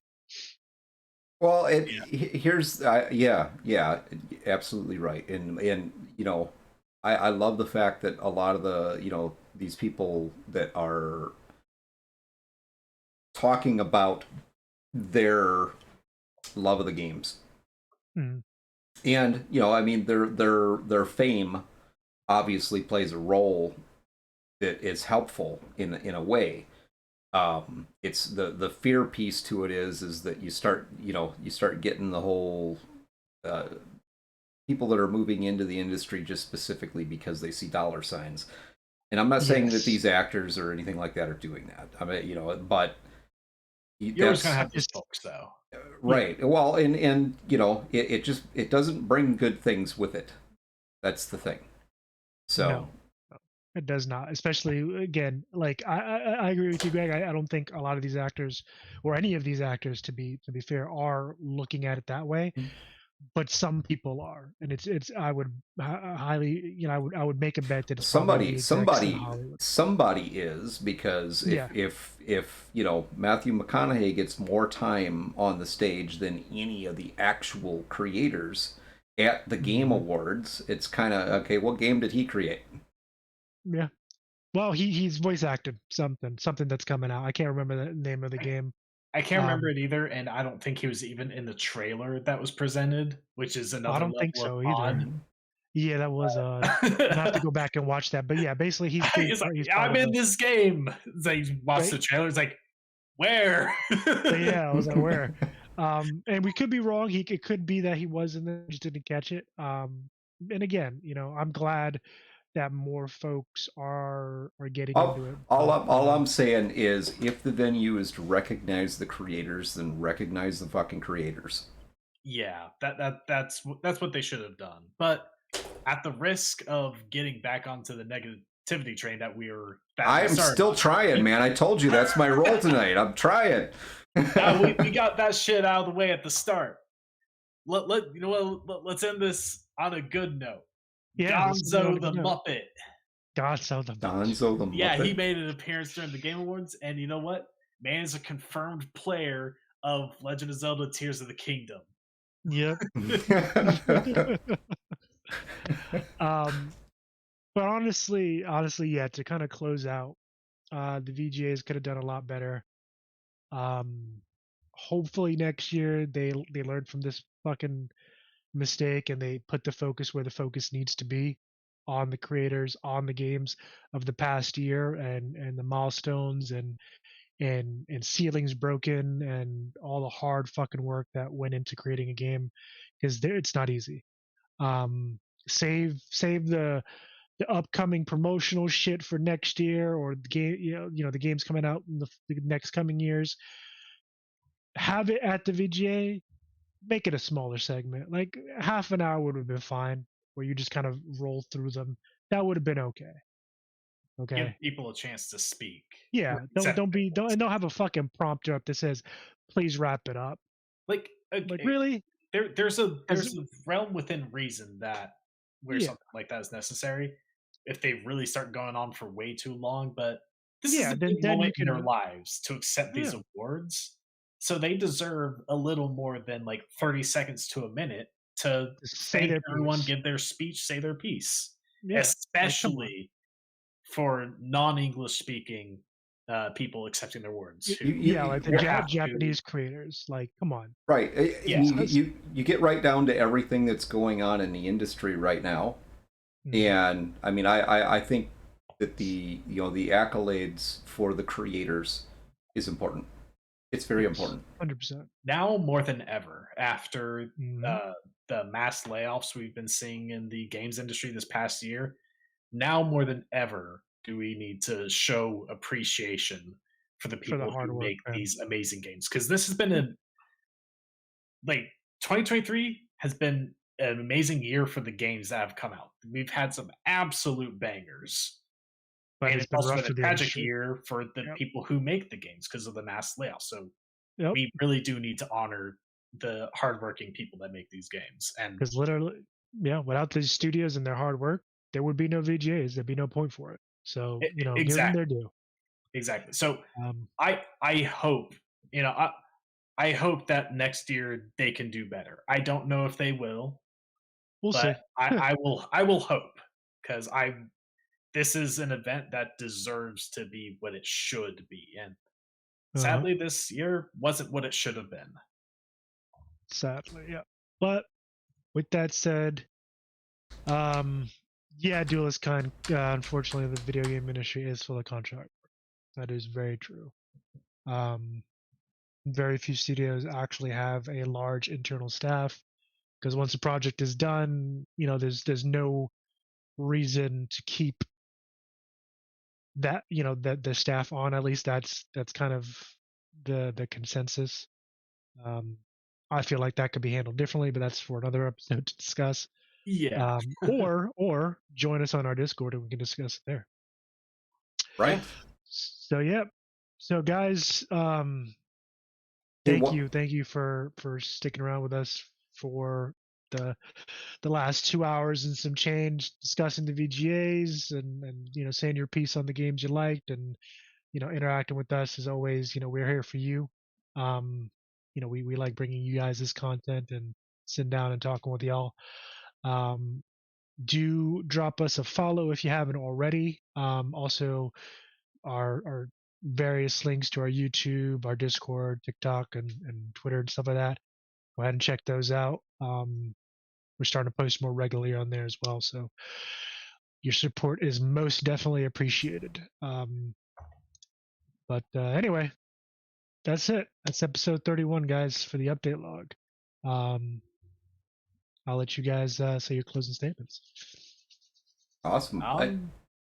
Well, here's absolutely right, and you know, I love the fact that a lot of the, you know, these people that are talking about their love of the games, and you know, I mean, their fame obviously plays a role that is helpful in a way. It's the fear piece to it is that you start getting the whole people that are moving into the industry just specifically because they see dollar signs. And I'm not saying that these actors or anything like that are doing that. I mean, you know, but you're always gonna have these folks though, right? Well, and you know, it doesn't bring good things with it. That's the thing. So. No. It does not, especially, again, like I agree with you, Greg. I don't think a lot of these actors, or any of these actors, to be fair, are looking at it that way. But some people are, and it's I would highly, you know, I would make a bet that it's somebody is, because if you know, Matthew McConaughey gets more time on the stage than any of the actual creators at the Game Awards, it's kind of okay. What game did he create? Yeah, well, he's voice acted something that's coming out. I can't remember the name of the game. I can't remember it either, and I don't think he was even in the trailer that was presented, which is I another don't think level of so odd. either. Yeah, that was odd. I'm gonna have to go back and watch that. But yeah, basically He's like, he's "Yeah, part I'm of in the this game." It's like, watch right. the trailer. It's like, where? So yeah, I was like, where? And we could be wrong. It could be that he was in there, just didn't catch it. And again, I'm glad that more folks are getting all, into it. all, But all I'm saying is, if the venue is to recognize the creators, then recognize the fucking creators. Yeah, that's what they should have done. But at the risk of getting back onto the negativity train that I we am started still trying, man. I told you that's my role tonight. I'm trying. we got that shit out of the way at the start. Let's end this on a good note. yeah, let's do it on a Gonzo the good note. Muppet. God, so the Donzo the Yeah, he Muppet. made an appearance during the Game Awards, and you know what? Man is a confirmed player of Legend of Zelda: Tears of the Kingdom. Yep. But honestly, yeah, to kind of close out, the VGAs could have done a lot better. Hopefully next year they learn from this fucking mistake and they put the focus where the focus needs to be, on the creators, on the games of the past year, and the milestones and ceilings broken and all the hard fucking work that went into creating a game, because it's not easy. Um, save the upcoming promotional shit for next year, or the game, the games coming out in the next coming years. Have it at the VGA. Make it a smaller segment, like half an hour would have been fine, where you just kind of roll through them. That would have been okay. Give Okay. people a chance to speak. Yeah. Don't Accept don't their be voice. don't have a fucking prompter up that says, "Please wrap it up." Like, Like okay, really? there's a As realm within reason that where yeah, something like that is necessary if they really start going on for way too long. But this is yeah. a Then big then moment you in their can lives to accept these yeah awards, so they deserve a little more than like 30 seconds to a minute to just say thank their everyone, piece. give their speech, say their piece, Yeah. Like come on. especially for non-English speaking people accepting their awards who Yeah, like the either have to. Japanese creators. Like come on. Right. I Yeah, mean, you get right down to everything that's going on in the industry right now, Mhm. and I mean, I think that the accolades for the creators is important. It's very Yes. important. 100%. now more than ever after Mhm. uh, the mass layoffs we've been seeing in the games industry this past year. Now more than ever do we need to show appreciation for the For the people hard who work, make man. these amazing games, because this has been Yeah. a like 2023 has been an amazing year for the games that have come out. We've had some absolute bangers, But and it's it's been also rough been for a the tragic industry. year for the Yep. people who make the games because of the mass layoffs. So Yep. we really do need to honor the hardworking people that make these games. And Because literally, yeah, without these studios and their hard work, there would be no VGAs. There'd be no point for it. So, give them their exactly, due. exactly. So Um, I hope, you know I hope that next year they can do better. I don't know if they will, we'll but see. I will hope, because I this is an event that deserves to be what it should be, and Uh, sadly this year wasn't what it should have been. sadly, yeah. But with that said, um, yeah, Duelist Con, unfortunately, the video game industry is full of contract work. That is very true. Um, very few studios actually have a large internal staff, because once a project is done, there's no reason to keep that the staff on. At least that's kind of the consensus. um I feel like that could be handled differently, but that's for another episode to discuss. Yeah, Or join us on our Discord and we can discuss it there. yeah. Right. So yeah, so guys, Hey, thank you for sticking around with us for the last 2 hours and some change, discussing the VGAs and saying your piece on the games you liked, and interacting with us. As always, we're here for you. um we like bringing you guys this content and sitting down and talking with y'all. um do drop us a follow if you haven't already. Also, our various links to our YouTube, our Discord, TikTok, and Twitter and stuff like that. Go ahead and check those out. We're starting to post more regularly on there as well. So your support is most definitely appreciated. But anyway, that's it. That's episode 31, guys, for the update log. I'll let you guys say your closing statements. Awesome.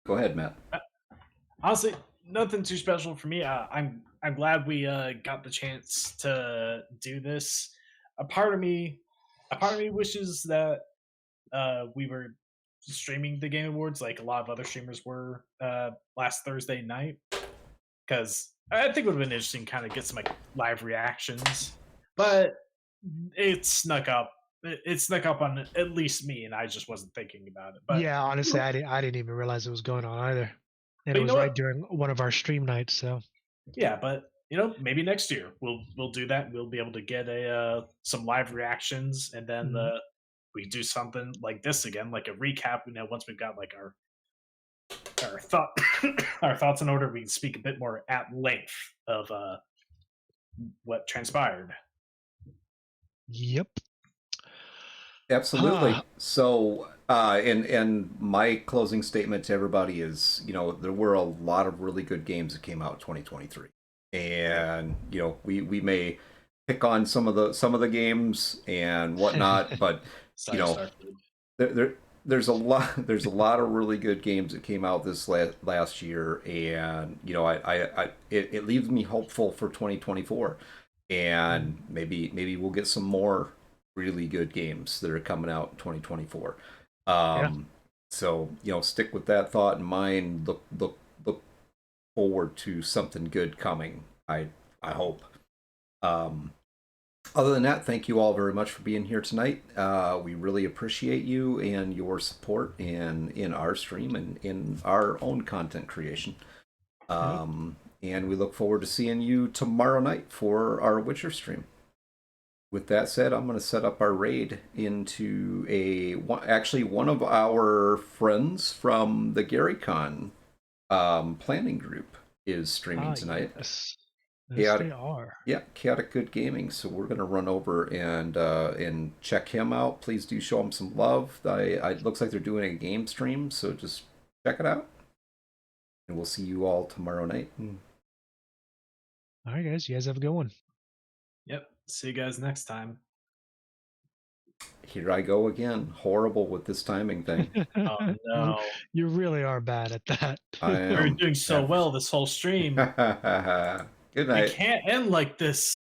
Go ahead, Matt. Honestly, nothing too special for me. I'm glad we got the chance to do this. A part of me wishes that we were streaming the Game Awards like a lot of other streamers were last Thursday night, because I think it would have been interesting to kind of get some like live reactions, but it snuck up. It snuck up on at least me, and I just wasn't thinking about it. But yeah, honestly, I didn't even realize it was going on either, and But it you was know right what? during one of our stream nights. So yeah, but maybe next year we'll do that. We'll be able to get some live reactions, and then we do something like this again, like a recap. Once we've got like our our thoughts in order, we can speak a bit more at length of what transpired. Yep. Absolutely. So, and my closing statement to everybody is, there were a lot of really good games that came out in 2023, and we may pick on some of the games and whatnot, but there's a lot of really good games that came out this last year, and it leaves me hopeful for 2024, and maybe we'll get some more really good games that are coming out in 2024. So stick with that thought in mind. Look forward to something good coming. I hope. Other than that, thank you all very much for being here tonight. We really appreciate you and your support in our stream and in our own content creation. And we look forward to seeing you tomorrow night for our Witcher stream. With that said, I'm going to set up our raid into one of our friends from the GaryCon planning group is streaming tonight. Yes. Chaotic, they are. Yeah, Chaotic Good Gaming. So we're going to run over and check him out. Please do show him some love. It looks like they're doing a game stream, so just check it out. And we'll see you all tomorrow night. All right, guys. You guys have a good one. Yep. See you guys next time. Here I go again. Horrible with this timing thing. Oh no. You really are bad at that. I am. We're doing so well this whole stream. Good night. It can't end like this.